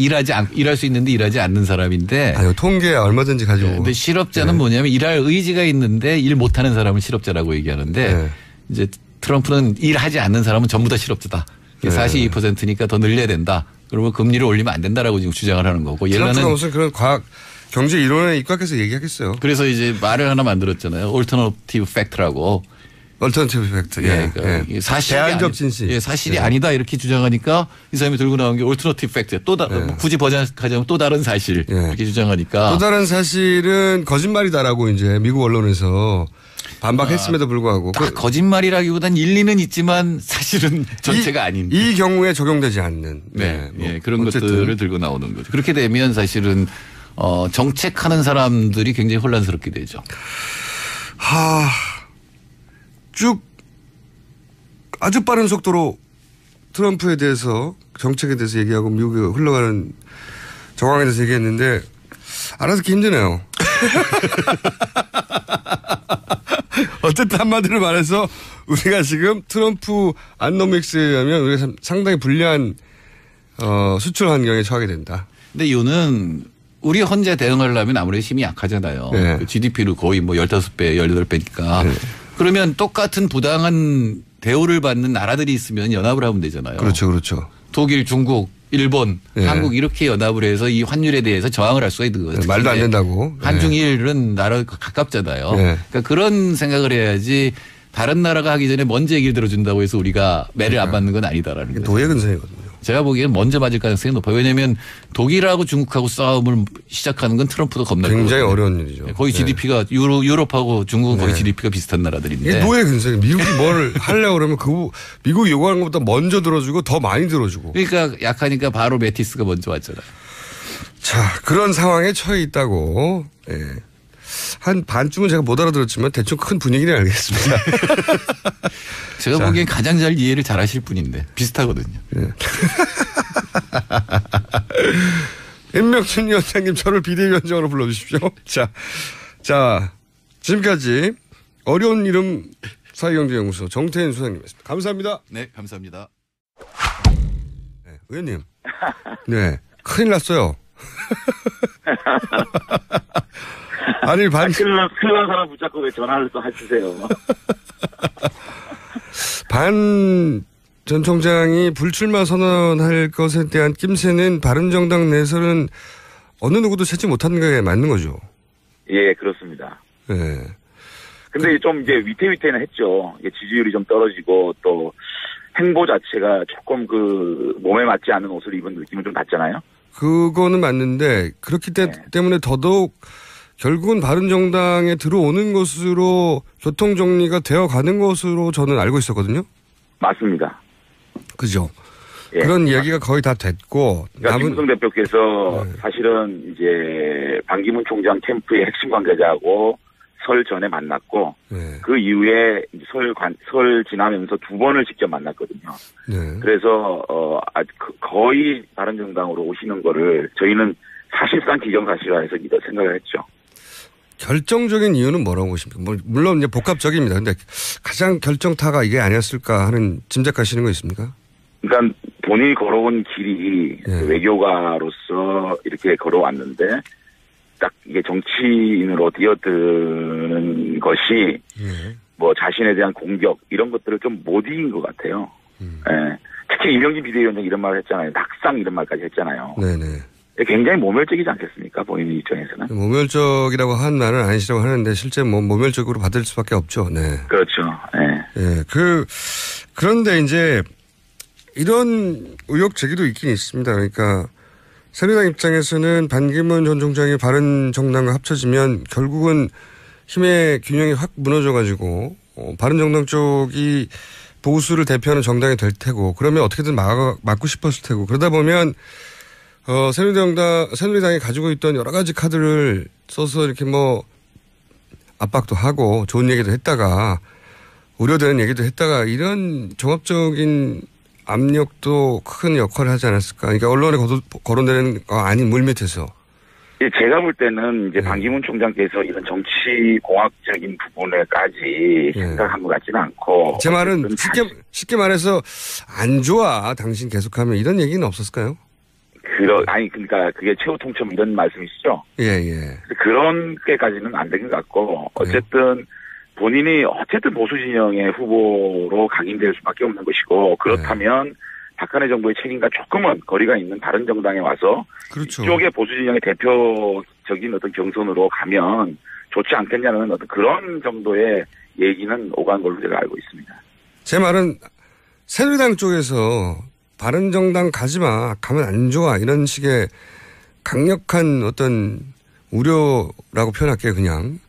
일할 수 있는데 일하지 않는 사람인데. 아유, 통계 얼마든지 가지고. 근데 실업자는 뭐냐면 일할 의지가 있는데 일 못하는 사람을 실업자라고 얘기하는데 이제 트럼프는 일하지 않는 사람은 전부 다 실업자다. 42%니까 더 늘려야 된다. 그러면 금리를 올리면 안 된다라고 지금 주장을 하는 거고. 트럼프가 무슨 그런 과학 경제 이론에 입각해서 얘기하겠어요. 그래서 이제 말을 하나 만들었잖아요. Alternative Fact라고. 얼터너티브 팩트. 예, 그러니까 사실이 대안적 진실. 예, 사실이 아니다 이렇게 주장하니까 이 사람이 들고 나온 게 Alternative Fact. 또 굳이 번역하자면 또 다른 사실 이렇게 주장하니까. 또 다른 사실은 거짓말이다라고 이제 미국 언론에서 반박했음에도 불구하고 딱 거짓말이라기보단 일리는 있지만 사실은 전체가 아닌. 이 경우에 적용되지 않는. 예, 그런 것들을 들고 나오는 거죠. 그렇게 되면 사실은 정책하는 사람들이 굉장히 혼란스럽게 되죠. 쭉 아주 빠른 속도로 트럼프에 대해서 정책에 대해서 얘기하고 미국에 흘러가는 정황에 대해서 얘기했는데 알아듣기 힘드네요. 어쨌든 한마디로 말해서 우리가 지금 트럼프 안노믹스에 의하면 우리가 상당히 불리한 수출 환경에 처하게 된다. 근데 이유는 우리 혼자 대응하려면 아무래도 힘이 약하잖아요. 그 GDP를 거의 뭐 15배, 18배니까. 그러면 똑같은 부당한 대우를 받는 나라들이 있으면 연합을 하면 되잖아요. 그렇죠, 그렇죠. 독일, 중국, 일본, 한국 이렇게 연합을 해서 이 환율에 대해서 저항을 할 수가 있는 거죠. 말도 안 된다고. 한중일은 나라 가깝잖아요. 그러니까 그런 생각을 해야지 다른 나라가 하기 전에 먼저 얘기를 들어준다고 해서 우리가 매를 안 받는 건 아니다라는 거죠. 도의 근성이거든요. 제가 보기에는 먼저 맞을 가능성이 높아요. 왜냐하면 독일하고 중국하고 싸움을 시작하는 건 트럼프도 겁나요. 굉장히 어려운 일이죠. 거의 GDP가 유럽하고 중국은 거의 GDP가 비슷한 나라들인데. 이게 노예 근성이 미국이 뭘 하려고 그러면 미국이 요구하는 것보다 먼저 들어주고 더 많이 들어주고. 그러니까 약하니까 바로 메티스가 먼저 왔잖아요. 자, 그런 상황에 처해 있다고. 한 반쯤은 제가 못 알아들었지만 대충 큰 분위기는 알겠습니다. 제가 보기엔 가장 잘 이해를 잘 하실 분인데 비슷하거든요. 임명춘 위원장님 저를 비대위원장으로 불러주십시오. 자, 지금까지 어려운 이름 사회경제연구소 정태인 소장님이었습니다. 감사합니다. 네, 감사합니다. 의원님. 네, 큰일 났어요. 아니, 큰일 난 사람 붙잡고 왜 전화를 또 하시세요. 반 전 총장이 불출마 선언할 것에 대한 낌새는 바른정당 내에서는 어느 누구도 찾지 못하는 게 맞는 거죠. 예, 그렇습니다. 네. 근데 좀 이제 위태위태는 했죠. 이게 지지율이 좀 떨어지고 또 행보 자체가 조금 몸에 맞지 않는 옷을 입은 느낌은 좀 났잖아요. 그거는 맞는데 그렇기 때문에 더더욱 결국은 바른정당에 들어오는 것으로 교통정리가 되어 가는 것으로 저는 알고 있었거든요. 맞습니다. 그죠. 예. 그런 이야기가 거의 다 됐고. 그러니까 김무성 대표께서 사실은 이제 반기문 총장 캠프의 핵심 관계자하고 설 전에 만났고 그 이후에 설 지나면서 2번을 직접 만났거든요. 그래서 거의 바른정당으로 오시는 거를 저희는 사실상 기정사실화해서 생각을 했죠. 결정적인 이유는 뭐라고 보십니까? 물론 이제 복합적입니다. 근데 가장 결정타가 이게 아니었을까 하는 짐작하시는 거 있습니까? 그러니까 본인이 걸어온 길이 외교가로서 이렇게 걸어왔는데 딱 이게 정치인으로 뛰어드는 것이 뭐 자신에 대한 공격 이런 것들을 좀 못 이긴 것 같아요. 예. 특히 이명진 비대위원장 이런 말을 했잖아요. 낙상 이런 말까지 했잖아요. 네네. 굉장히 모멸적이지 않겠습니까? 본인 입장에서는. 모멸적이라고 한 말은 아니시라고 하는데 실제 모멸적으로 받을 수밖에 없죠. 네. 그렇죠. 예. 예. 그런데 이제 이런 의혹 제기도 있긴 있습니다. 그러니까 새누리당 입장에서는 반기문 전 총장이 바른정당과 합쳐지면 결국은 힘의 균형이 확 무너져가지고 바른정당 쪽이 보수를 대표하는 정당이 될 테고 그러면 어떻게든 막고 싶었을 테고 그러다 보면 새누리당이 가지고 있던 여러 가지 카드를 써서 이렇게 뭐 압박도 하고 좋은 얘기도 했다가 우려되는 얘기도 했다가 이런 종합적인 압력도 큰 역할을 하지 않았을까. 그러니까 언론에 거론되는 거 아닌 물밑에서. 제가 볼 때는 이제 반기문 총장께서 이런 정치 공학적인 부분에까지 생각한 것 같지는 않고. 제 말은 쉽게 말해서 안 좋아. 당신 계속하면 이런 얘기는 없었을까요? 그러니까 그게 최후 통첩 이런 말씀이시죠? 예. 그런 게까지는 안 된 것 같고 어쨌든 본인이 보수 진영의 후보로 각인될 수밖에 없는 것이고 그렇다면 박근혜 정부의 책임과 조금은 거리가 있는 다른 정당에 와서 그렇죠. 이쪽의 보수 진영의 대표적인 어떤 경선으로 가면 좋지 않겠냐는 어떤 그런 정도의 얘기는 오간 걸로 제가 알고 있습니다. 제 말은 새누리당 쪽에서 바른정당 가지마 가면 안 좋아 이런 식의 강력한 어떤 우려라고 표현할게요 그냥.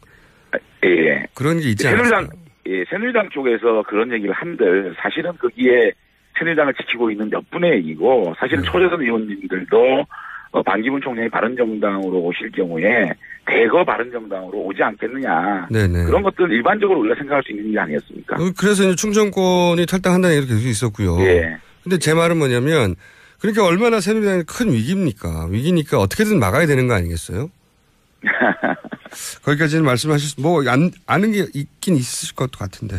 예. 그런 게 있지 않습니까? 새누리당 쪽에서 그런 얘기를 한들 사실은 거기에 새누리당을 지키고 있는 몇 분의 얘기고 사실은 초재선 의원님들도 반기문 총장이 바른정당으로 오실 경우에 대거 바른정당으로 오지 않겠느냐. 네네. 그런 것들은 일반적으로 우리가 생각할 수 있는 일이 아니었습니까? 그래서 이제 충정권이 탈당한다는 얘기도 계속 있었고요. 예. 근데 제 말은 뭐냐면 그러니까 얼마나 새누리당이 큰 위기입니까? 위기니까 어떻게든 막아야 되는 거 아니겠어요? 거기까지는 말씀하실 아는 게 있긴 있을 것 같은데.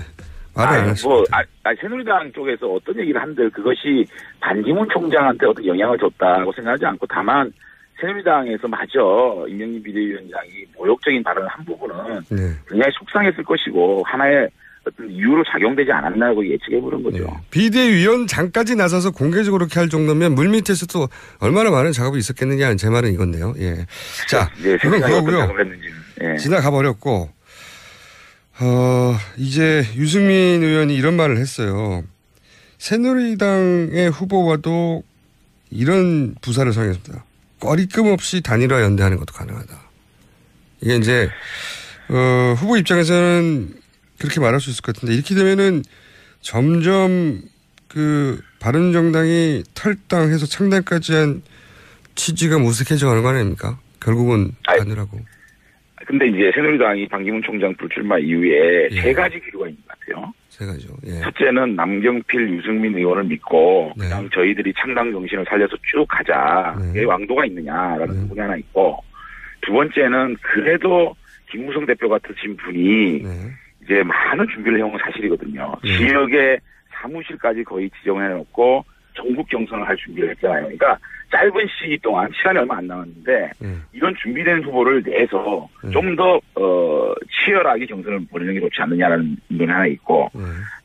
말을 안 하실 것 같아요. 새누리당 쪽에서 어떤 얘기를 한들 그것이 반기문 총장한테 어떤 영향을 줬다고 생각하지 않고 다만 새누리당에서 마저 임명진 비대위원장이 모욕적인 발언을 한 부분은 굉장히 속상했을 것이고 하나의 어떤 이유로 작용되지 않았나고 예측해보는 거죠. 비대위원장까지 나서서 공개적으로 그렇게 할 정도면 물밑에서도 얼마나 많은 작업이 있었겠느냐 제 말은 이건데요. 예. 자, 그건 그거고요. 지나가 버렸고 이제 유승민 의원이 이런 말을 했어요. 새누리당의 후보와도 이런 부사를 사용했습니다. 꺼리낌 없이 단일화 연대하는 것도 가능하다. 이게 이제 후보 입장에서는 그렇게 말할 수 있을 것 같은데 이렇게 되면은 점점 바른정당이 탈당해서 창당까지 한 취지가 무색해져가는 거 아닙니까? 결국은 단일화고. 근데 이제 새누리당이 반기문 총장 불출마 이후에 세 가지 기류가 있는 것 같아요. 세 가지요. 예. 첫째는 남경필, 유승민 의원을 믿고 그냥 저희들이 창당 정신을 살려서 쭉 가자. 왜 왕도가 있느냐라는 부분이 하나 있고 두 번째는 그래도 김무성 대표 같으신 분이 이제 많은 준비를 해온 건 사실이거든요. 지역에 사무실까지 거의 지정해놓고 전국 경선을 할 준비를 했잖아요. 그러니까 짧은 시기 동안 시간이 얼마 안 남았는데 이런 준비된 후보를 내서 좀 더 치열하게 경선을 벌이는 게 좋지 않느냐라는 의견이 하나 있고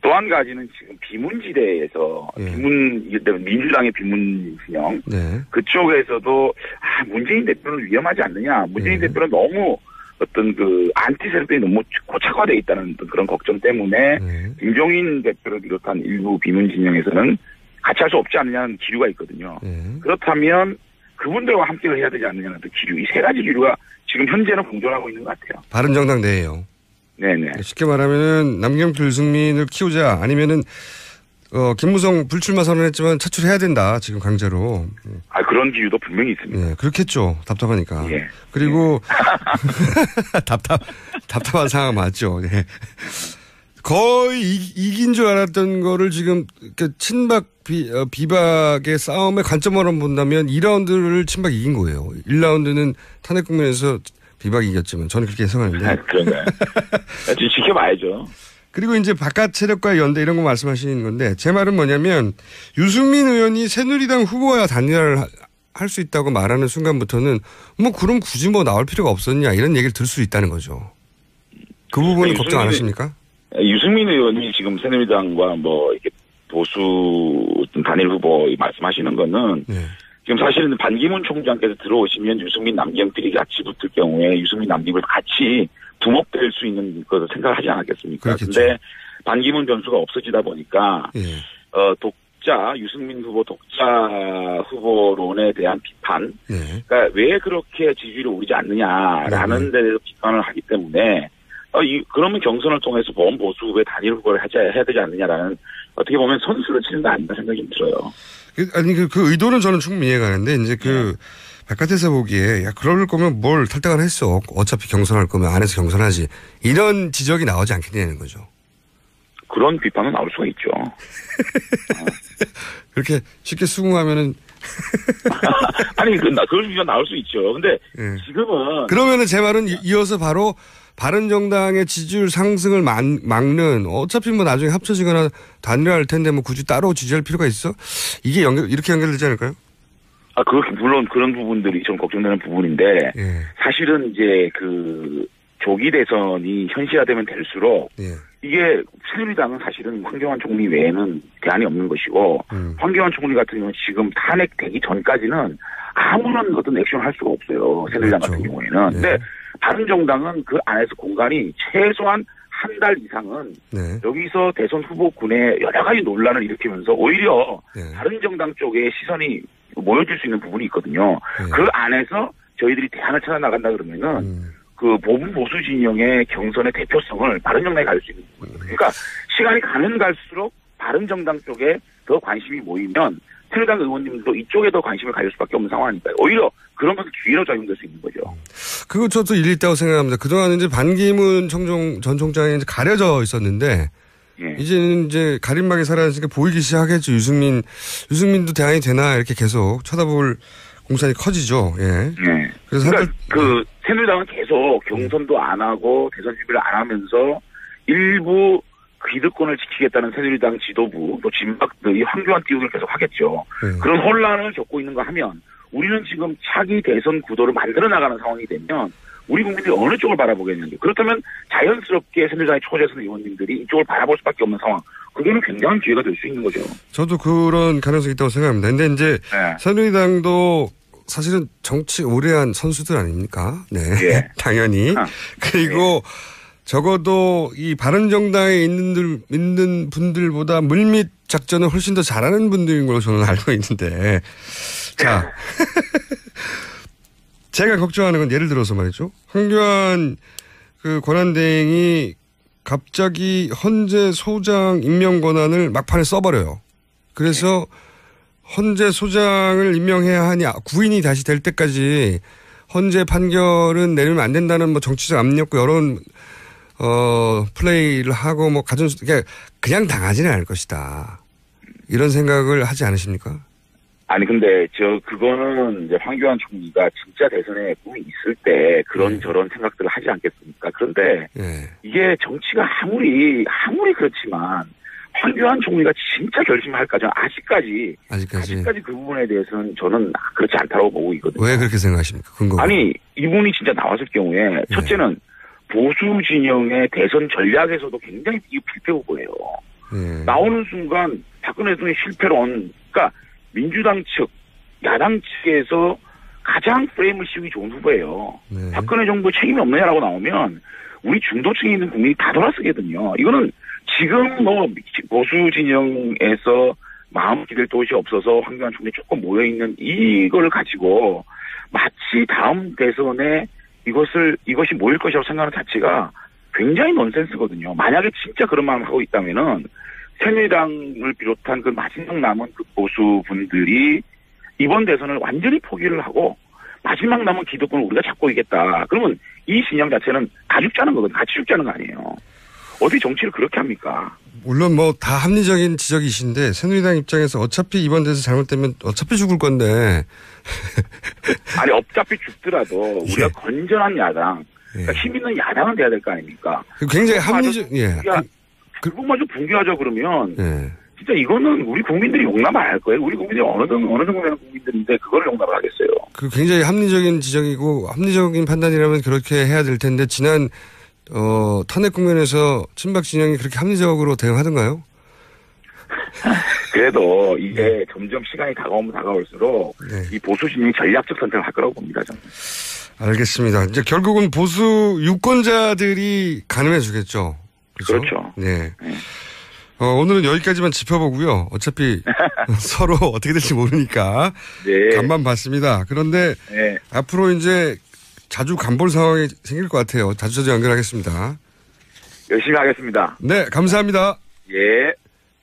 또 한 가지는 지금 비문지대에서 민주당의 비문 진영 그쪽에서도 문재인 대표는 위험하지 않느냐. 문재인 대표는 너무 어떤 안티 세력들이 너무 고착화되어 있다는 그런 걱정 때문에 김종인 대표를 비롯한 일부 비문 진영에서는 같이 할 수 없지 않느냐는 기류가 있거든요. 그렇다면 그분들과 함께 해야 되지 않느냐는 기류. 이 세 가지 기류가 지금 현재는 공존하고 있는 것 같아요. 바른정당 내에요. 네네. 쉽게 말하면은 남경필, 유승민을 키우자 아니면은 김무성 불출마 선언했지만 차출해야 된다. 지금 강제로. 그런 기류도 분명히 있습니다. 네, 그렇겠죠. 답답하니까. 예. 그리고 답답한 상황 맞죠. 네. 거의 이긴 줄 알았던 거를 지금 친박 비박의 싸움의 관점으로 본다면 2라운드를 친박이 이긴 거예요. 1라운드는 탄핵 국면에서 비박이 이겼지만 저는 그렇게 해석하는데. 그런가요? 지켜봐야죠. 그리고 이제 바깥 세력과의 연대 이런 거 말씀하시는 건데 제 말은 뭐냐면 유승민 의원이 새누리당 후보와 단일화를 할 수 있다고 말하는 순간부터는 뭐 그럼 굳이 뭐 나올 필요가 없었냐 이런 얘기를 들 수 있다는 거죠. 그 부분은 걱정 안 하십니까? 유승민 의원이 지금 새누리당과 뭐 이렇게 보수 단일 후보 말씀하시는 거는 지금 사실은 반기문 총장께서 들어오시면 유승민 남경필이 같이 붙을 경우에 유승민 남김을 같이 붕업될 수 있는 것을 생각을 하지 않았겠습니까? 그런데 반기문 변수가 없어지다 보니까 유승민 후보 독자 후보론에 대한 비판, 그러니까 왜 그렇게 지지율이 오르지 않느냐라는 데 대해서 비판을 하기 때문에 그러면 경선을 통해서 보수의 단일 후보를 해야 되지 않느냐라는 어떻게 보면 선수를 치는 거 아닌가 생각이 좀 들어요. 아니 그 의도는 저는 충분히 이해가 가는데 이제 바깥에서 보기에 그럴 거면 뭘 탈당을 했어. 어차피 경선할 거면 안에서 경선하지. 이런 지적이 나오지 않겠냐는 거죠. 그런 비판은 나올 수가 있죠. 그렇게 쉽게 수긍하면은 아니 그런 비판 나올 수 있죠. 근데 지금은 그러면은 제 말은 이어서 바로 바른정당의 지지율 상승을 막는 어차피 뭐 나중에 합쳐지거나 단일화할 텐데 뭐 굳이 따로 지지할 필요가 있어? 이게 이렇게 연결되지 않을까요? 그렇게 물론 그런 부분들이 좀 걱정되는 부분인데 사실은 이제 그 조기 대선이 현실화되면 될수록 이게 새누리당은 사실은 황교안 총리 외에는 대안이 없는 것이고 황교안 총리 같은 경우는 지금 탄핵되기 전까지는 아무런 어떤 액션을 할 수가 없어요. 새누리당 같은 경우에는. 근데 바른정당은 그 안에서 공간이 최소한 한 달 이상은 여기서 대선 후보군에 여러 가지 논란을 일으키면서 오히려 바른정당 쪽에 시선이 모여질 수 있는 부분이 있거든요. 그 안에서 저희들이 대안을 찾아 나간다 그러면은 그 보수 진영의 경선의 대표성을 바른정당에 가질 수 있는 부분이에요. 그러니까 시간이 가면 갈수록 바른정당 쪽에 더 관심이 모이면 새누리당 의원님도 이쪽에 더 관심을 가질 수밖에 없는 상황이니까요. 오히려 그런 것은 기회로 작용될 수 있는 거죠. 그거 저도 일리 있다고 생각합니다. 그동안 이제 반기문 전 총장이 이제 가려져 있었는데 이제는 이제 가림막이 사라지니까 보이기 시작했죠. 유승민도 대안이 되나 이렇게 계속 쳐다볼 공산이 커지죠. 그래서 그러니까 새누리당은 계속 경선도 안 하고 대선 준비를 안 하면서 일부 기득권을 지키겠다는 새누리당 지도부 또 진박 이 황교안 띄우기를 계속 하겠죠. 그런 혼란을 겪고 있는 거 하면 우리는 지금 차기 대선 구도를 만들어 나가는 상황이 되면 우리 국민들이 어느 쪽을 바라보겠는지 그렇다면 자연스럽게 새누리당의 초재선 의원님들이 이쪽을 바라볼 수밖에 없는 상황. 그게는 굉장한 기회가 될 수 있는 거죠. 저도 그런 가능성이 있다고 생각합니다. 근데 이제 새누리당도 사실은 정치 오래 한 선수들 아닙니까? 당연히. 그리고 적어도 이 바른정당에 있는 분들보다 물밑 작전을 훨씬 더 잘하는 분들인 걸로 저는 알고 있는데. 자. 제가 걱정하는 건 예를 들어서 말이죠. 황교안 권한대행이 갑자기 헌재 소장 임명 권한을 막판에 써버려요. 그래서 헌재 소장을 임명해야 하니 구인이 다시 될 때까지 헌재 판결은 내리면 안 된다는 뭐 정치적 압력과 여러 플레이를 하고 뭐 그냥 당하지는 않을 것이다. 이런 생각을 하지 않으십니까? 아니 근데 그거는 이제 황교안 총리가 진짜 대선에 꿈이 있을 때 그런 저런 생각들을 하지 않겠습니까? 그런데 이게 정치가 아무리 그렇지만 황교안 총리가 진짜 결심할까죠? 아직까지 그 부분에 대해서는 저는 그렇지 않다고 보고 있거든요. 왜 그렇게 생각하십니까? 아니 이분이 진짜 나왔을 경우에 첫째는 보수 진영의 대선 전략에서도 굉장히 필패 후보예요. 나오는 순간 박근혜 대통령의 실패론, 그러니까 민주당 측, 야당 측에서 가장 프레임을 씌우기 좋은 후보예요. 박근혜 정부 책임이 없느냐라고 나오면 우리 중도층에 있는 국민이 다 돌아서거든요. 이거는 지금 뭐 보수 진영에서 마음 기댈 곳이 없어서 황교안 총리 조금 모여있는 이거를 가지고 마치 다음 대선에 이것이 모일 것이라고 생각하는 자체가 굉장히 넌센스거든요. 만약에 진짜 그런 마음을 하고 있다면은 새누리당을 비롯한 그 마지막 남은 그 보수분들이 이번 대선을 완전히 포기를 하고 마지막 남은 기득권을 우리가 잡고 이겠다. 그러면 이 진영 자체는 다 죽자는 거거든. 같이 죽자는 거 아니에요. 어떻게 정치를 그렇게 합니까? 물론 뭐 다 합리적인 지적이신데 새누리당 입장에서 어차피 이번 대선 잘못되면 어차피 죽을 건데. 아니 어차피 죽더라도 우리가 예. 건전한 야당, 그러니까 힘 있는 야당은 돼야 될 거 아닙니까? 굉장히 합리적. 예. 그것마저 붕괴하죠 그러면. 예. 진짜 이거는 우리 국민들이 용납 안 할 거예요. 우리 국민들이 어느 정도 되는 국민들인데 그거를 용납을 하겠어요. 그 굉장히 합리적인 지적이고 합리적인 판단이라면 그렇게 해야 될 텐데 지난 탄핵 국면에서 친박 진영이 그렇게 합리적으로 대응하던가요? 그래도 이게 점점 시간이 다가오면 다가올수록 네. 이 보수 진영이 전략적 선택을 할 거라고 봅니다. 저는. 알겠습니다. 이제 결국은 보수 유권자들이 가늠해 주겠죠. 그렇죠. 네. 오늘은 여기까지만 짚어보고요. 어차피 서로 어떻게 될지 모르니까 네. 간만 봤습니다. 그런데 네. 앞으로 이제 자주 간볼 상황이 생길 것 같아요. 자주 연결하겠습니다. 열심히 하겠습니다. 네, 감사합니다. 예.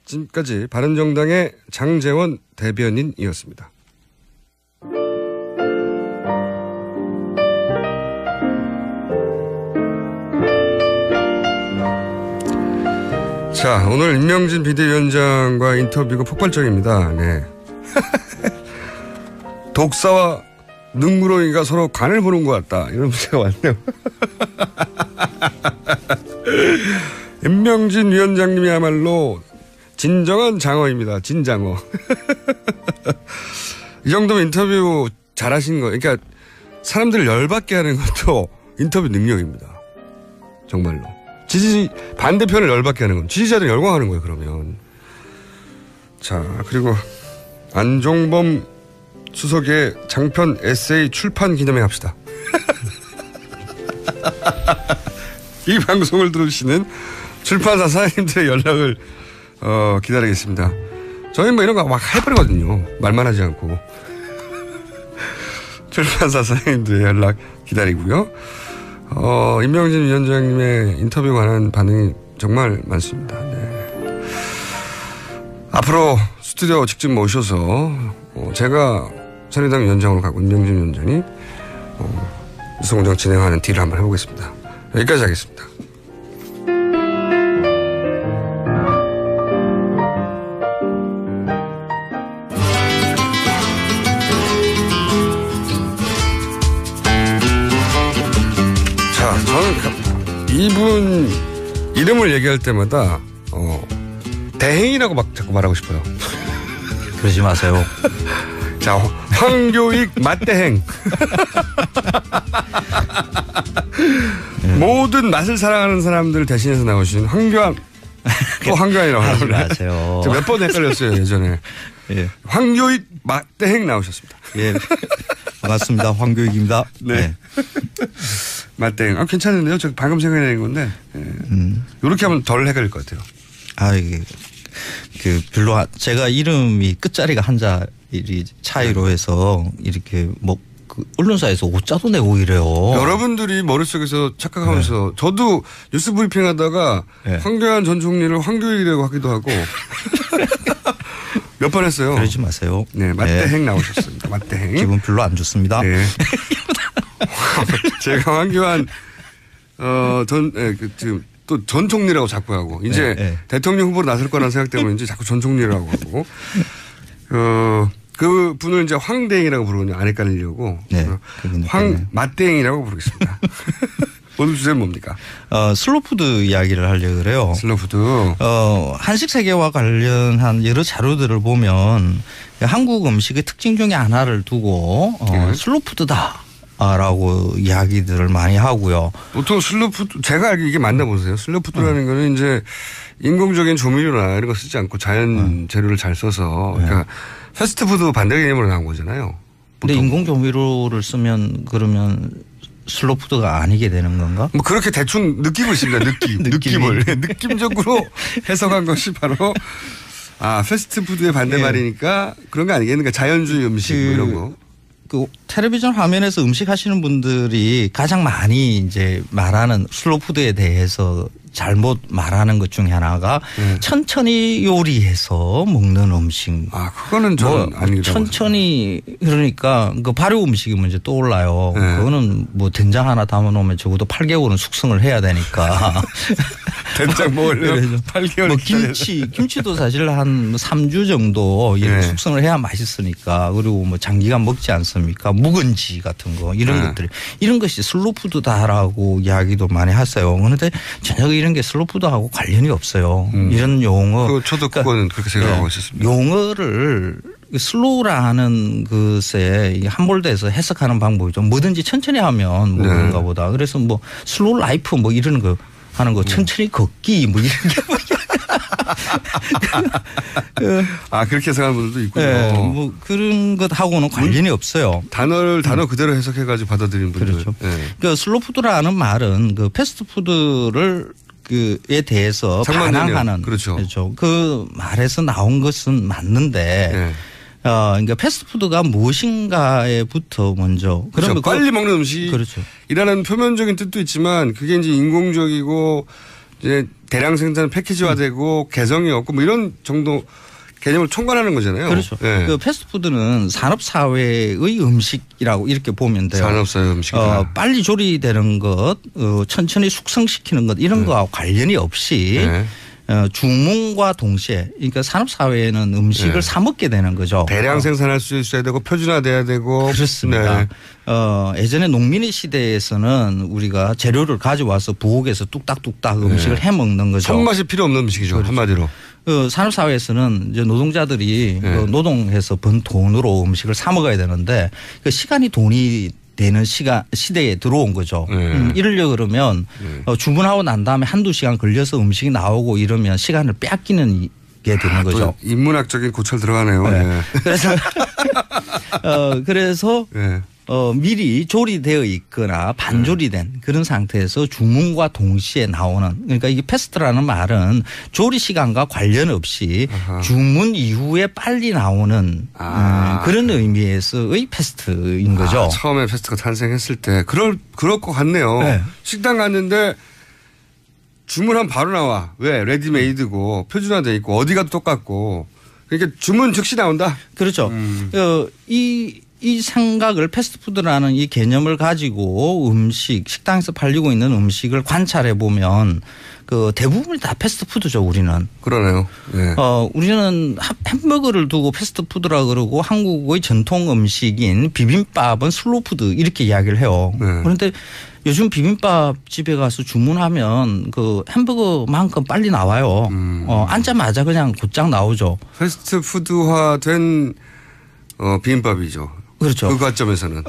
지금까지 바른정당의 장제원 대변인이었습니다. 자, 오늘 임명진 비대위원장과 인터뷰가 폭발적입니다. 네. 독사와 능무렁이가 서로 간을 보는 것 같다. 이런 문제가 왔네요. 임명진 위원장님이야말로 진정한 장어입니다. 진장어. 이 정도면 인터뷰 잘하신 거예요. 그러니까 사람들을 열받게 하는 것도 인터뷰 능력입니다. 정말로. 반대편을 열받게 하는 건 지지자들 열광하는 거예요. 그러면. 자, 그리고 안종범 수석의 장편 에세이 출판 기념회 합시다. 이 방송을 들으시는 출판사 사장님들의 연락을 기다리겠습니다. 저희는 뭐 이런 거 막 해버리거든요. 말만 하지 않고. 출판사 사장님들의 연락 기다리고요. 임명진 위원장님의 인터뷰에 관한 반응이 정말 많습니다. 네. 앞으로 스튜디오 직접 모셔서 제가 새누리당 위원장으로 가고 임명진 위원장이 유승공정 진행하는 딜을 한번 해보겠습니다. 여기까지 하겠습니다. 자, 저는 이분 이름을 얘기할 때마다 대행이라고 막 자꾸 말하고 싶어요. 그러지 마세요. 자, 황교익 맛대행. 모든 맛을 사랑하는 사람들 대신해서 나오신 황교안. 또 황교안이라고 하지 하는데. 마세요. 몇 번 헷갈렸어요, 예전에. 예. 황교익 맛대행 나오셨습니다. 예. 반갑습니다. 황교익입니다. 네. 맛대행. 괜찮은데요? 저 방금 생각해낸 건데. 예. 이렇게 하면 덜 헷갈릴 것 같아요. 이게 별로 제가 이름이 끝자리가 한자 차이로 해서 이렇게 언론사에서 오자도 내고 이래요. 여러분들이 머릿속에서 착각하면서 네. 저도 뉴스 브리핑 하다가 네. 황교안 전 총리를 황교익이라고 하기도 하고 몇 번 했어요. 그러지 마세요. 네, 맛대행 나오셨습니다. 맛대행. 기분 별로 안 좋습니다. 네. 제가 황교안 지금 또 전 총리라고 자꾸 하고 이제 대통령 후보로 나설 거라는 생각 때문인지 자꾸 전 총리라고 하고 그 분을 이제 황대행이라고 부르거든요. 안 헷갈리려고. 네. 맛대행이라고 부르겠습니다. 오늘 주제는 뭡니까? 슬로푸드 이야기를 하려고 그래요. 슬로푸드. 한식 세계와 관련한 여러 자료들을 보면 한국 음식의 특징 중에 하나를 두고 슬로푸드다. 라고 이야기들을 많이 하고요. 보통 슬로푸드, 제가 알기로 이게 맞나 보세요. 슬로푸드라는 거는 이제 인공적인 조미료나 이런 거 쓰지 않고 자연 재료를 잘 써서 그러니까 패스트푸드 반대 개념으로 나온 거잖아요. 근데 인공 조미료를 쓰면 그러면 슬로푸드가 아니게 되는 건가? 뭐 그렇게 대충 느끼고 있습니다. 느낌을. 느낌적으로 해석한 것이 바로 패스트푸드의 반대말이니까 그런 거 아니겠는가? 자연주의 음식 뭐 이런 거. 텔레비전 화면에서 음식 하시는 분들이 가장 많이 이제 말하는 슬로푸드에 대해서 잘못 말하는 것 중에 하나가 천천히 요리해서 먹는 음식. 아, 그거는 저는 아니라고. 천천히 그러니까 그 발효 음식이 먼저 떠올라요. 그거는 뭐 된장 하나 담아놓으면 적어도 8개월은 숙성을 해야 되니까. 된장 먹으려면 8개월. 뭐 김치도 사실 한 3주 정도 숙성을 해야 맛있으니까. 그리고 뭐 장기간 먹지 않습니까? 묵은지 같은 거 이런 것들이 이런 것이 슬로푸드다라고 이야기도 많이 하세요. 그런데 전혀 이런 게 슬로푸드하고 관련이 없어요. 이런 용어. 저도 그거는 그렇게 생각하고 있었습니다. 용어를 슬로우라는 것에 함몰돼서 해석하는 방법이죠. 뭐든지 천천히 하면 뭐 그런가 보다. 그래서 뭐 슬로우 라이프 뭐 이런 거 하는 거 천천히 걷기 뭐 이런 게 아, 그렇게 해석하는 분들도 있군요. 네, 뭐 그런 것하고는 관련이 없어요. 단어 그대로 해석해가지고 받아들이는 분들. 그렇죠. 그 슬로푸드라는 말은 그 패스트푸드를 그에 대해서 반항하는. 그렇죠. 그 말에서 나온 것은 맞는데 그러니까 패스트푸드가 무엇인가에부터 먼저. 그러면 그렇죠. 빨리 먹는 음식이라는 그렇죠. 표면적인 뜻도 있지만 그게 이제 인공적이고 이제 대량 생산 패키지화되고 개성이 없고 뭐 이런 정도 개념을 총괄하는 거잖아요. 그렇죠. 그 패스트푸드는 산업사회의 음식이라고 이렇게 보면 돼요. 산업사회 음식이다. 빨리 조리되는 것, 천천히 숙성시키는 것 이런 거와 관련이 없이 주문과 동시에 그러니까 산업사회에는 음식을 사 먹게 되는 거죠. 대량 생산할 수 있어야 되고 표준화돼야 되고. 그렇습니다. 예전에 농민의 시대에서는 우리가 재료를 가져와서 부엌에서 뚝딱뚝딱 음식을 해 먹는 거죠. 손맛이 필요 없는 음식이죠. 그렇죠. 한마디로. 산업사회에서는 이제 노동자들이 노동해서 번 돈으로 음식을 사 먹어야 되는데 그 시간이 돈이 되는 시대에 들어온 거죠. 이러려 그러면 주문하고 난 다음에 한두 시간 걸려서 음식이 나오고 이러면 시간을 빼앗기는 게 되는 거죠. 인문학적인 고찰 들어가네요. 그래서 미리 조리되어 있거나 반조리된 그런 상태에서 주문과 동시에 나오는 그러니까 이게 패스트라는 말은 조리 시간과 관련 없이 주문 이후에 빨리 나오는 그런 의미에서의 패스트인 거죠. 처음에 패스트가 탄생했을 때 그럴 것 같네요. 식당 갔는데 주문하면 바로 나와. 왜? 레디메이드고 표준화돼 있고 어디 가도 똑같고 그러니까 주문 즉시 나온다. 그렇죠. 이 생각을 패스트푸드라는 이 개념을 가지고 식당에서 팔리고 있는 음식을 관찰해 보면 그 대부분이 다 패스트푸드죠, 우리는. 그러네요. 우리는 햄버거를 두고 패스트푸드라 그러고 한국의 전통 음식인 비빔밥은 슬로푸드 이렇게 이야기를 해요. 그런데 요즘 비빔밥 집에 가서 주문하면 그 햄버거만큼 빨리 나와요. 앉자마자 그냥 곧장 나오죠. 패스트푸드화된 비빔밥이죠. 그렇죠. 그 관점에서는.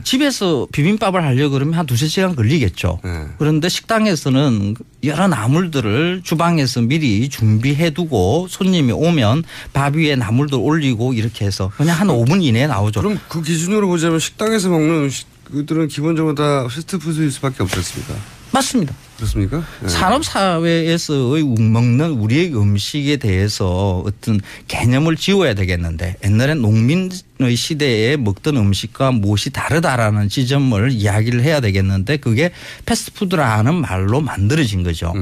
집에서 비빔밥을 하려고 그러면 한 2-3시간 걸리겠죠. 그런데 식당에서는 여러 나물들을 주방에서 미리 준비해 두고 손님이 오면 밥 위에 나물들 올리고 이렇게 해서 그냥 한 5분 이내에 나오죠. 그럼 그 기준으로 보자면 식당에서 먹는 음식들은 기본적으로 다 패스트푸드일 수밖에 없었습니까? 맞습니다. 그렇습니까? 산업사회에서의 먹는 우리의 음식에 대해서 어떤 개념을 지워야 되겠는데 옛날엔 농민의 시대에 먹던 음식과 무엇이 다르다라는 지점을 이야기를 해야 되겠는데 그게 패스트푸드라는 말로 만들어진 거죠.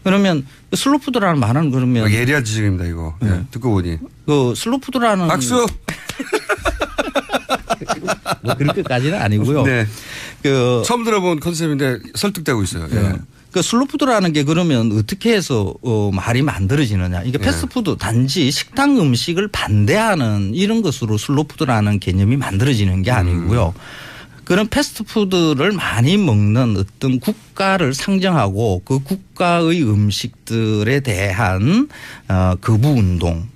그러면 슬로푸드라는 말은 그러면. 예리한 지적입니다 이거. 듣고 보니. 그 슬로푸드라는. 박수. 뭐 그렇게까지는 아니고요. 처음 들어본 컨셉인데 설득되고 있어요. 그 슬로푸드라는 게 그러면 어떻게 해서 말이 만들어지느냐. 이게 패스트푸드 단지 식당 음식을 반대하는 이런 것으로 슬로푸드라는 개념이 만들어지는 게 아니고요. 그런 패스트푸드를 많이 먹는 어떤 국가를 상정하고 그 국가의 음식들에 대한 거부운동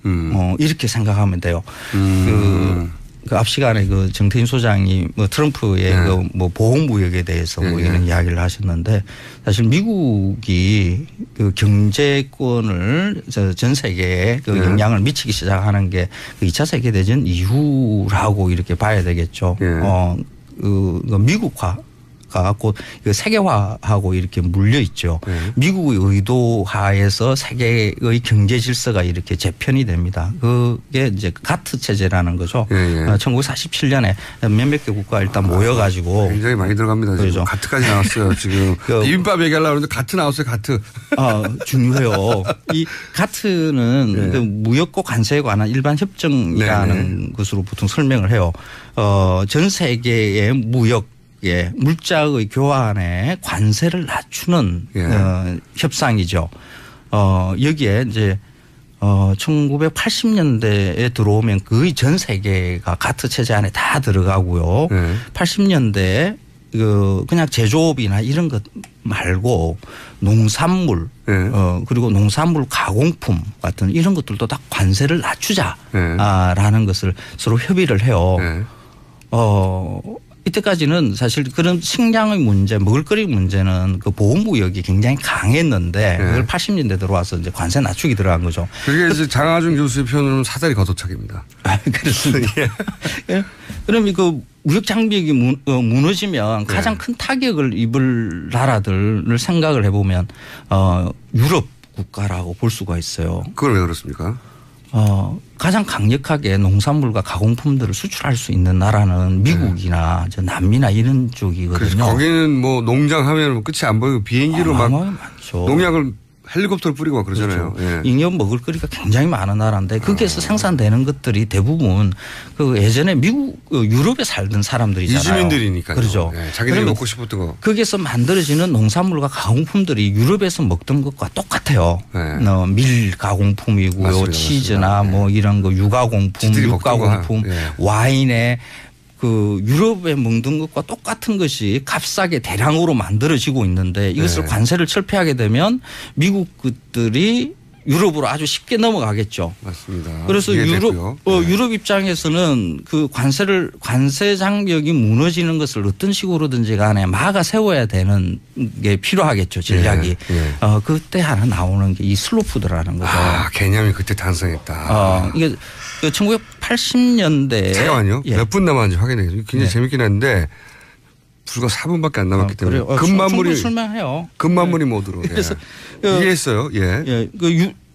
이렇게 생각하면 돼요. 그 앞 시간에 그 정태인 소장이 뭐 트럼프의 그 뭐 보호무역에 대해서 뭐 이런 이야기를 하셨는데 사실 미국이 그 경제권을 전 세계에 그 영향을 미치기 시작하는 게 그 2차 세계대전 이후라고 이렇게 봐야 되겠죠. 그 미국화 곧 세계화하고 이렇게 물려 있죠. 미국의 의도하에서 세계의 경제 질서가 이렇게 재편이 됩니다. 그게 이제 가트 체제라는 거죠. 1947년에 몇몇 개 국가 일단 모여가지고 굉장히 많이 들어갑니다. 그렇죠. 가트까지 나왔어요. 지금 비빔밥 얘기하려고 하는데 가트 나왔어요. 가트. 중요해요. 이 가트는 그 무역과 관세에 관한 일반 협정이라는 것으로 보통 설명을 해요. 전 세계의 무역의 물자의 교환에 관세를 낮추는 협상이죠. 여기에 이제 1980년대에 들어오면 거의 전 세계가 가트 체제 안에 다 들어가고요. 80년대에 그냥 제조업이나 이런 것 말고 농산물 그리고 농산물 가공품 같은 이런 것들도 다 관세를 낮추자라는 것을 서로 협의를 해요. 이때까지는 사실 그런 식량의 문제, 먹을거리 문제는 그 보호무역이 굉장히 강했는데 그걸 80년대 들어와서 이제 관세 낮추기 들어간 거죠. 그게 이제 장하준 교수의 표현으로는 사다리 걷어차기입니다. 그렇습니다. 그럼 그 무역 장벽이 무너지면 가장 큰 타격을 입을 나라들을 생각을 해보면 유럽 국가라고 볼 수가 있어요. 그건 왜 그렇습니까? 가장 강력하게 농산물과 가공품들을 수출할 수 있는 나라는 미국이나 남미나 이런 쪽이거든요. 거기는 뭐 농장 하면 끝이 안 보이고 비행기로 막 많죠. 농약을 헬리콥터를 뿌리고 막 그러잖아요. 그렇죠. 잉여 먹을거리가 굉장히 많은 나라인데 거기에서 생산되는 것들이 대부분 그 예전에 미국, 유럽에 살던 사람들이잖아요. 이주민들이니까요. 그렇죠. 자기들이 먹고 싶었던 거. 거기에서 만들어지는 농산물과 가공품들이 유럽에서 먹던 것과 똑같아요. 밀 가공품이고요. 맞습니다. 치즈나 뭐 이런 거 유가공품, 육가공품, 와인에 그 유럽에 먹는 것과 똑같은 것이 값싸게 대량으로 만들어지고 있는데 이것을 관세를 철폐하게 되면 미국 것들이 유럽으로 아주 쉽게 넘어가겠죠. 맞습니다. 그래서 유럽 입장에서는 그 관세 장벽이 무너지는 것을 어떤 식으로든지 간에 막아 세워야 되는 게 필요하겠죠. 전략이. 그때 하나 나오는 게 이 슬로푸드라는 거죠. 개념이 그때 탄생했다. 이게 1980년대. 잠깐만요. 몇 분 남았는지 확인해요. 굉장히 재밌긴 한데 불과 4분밖에 안 남았기 때문에 금만물이 설명해요. 금만물이 모드로. 그래서 이해했어요.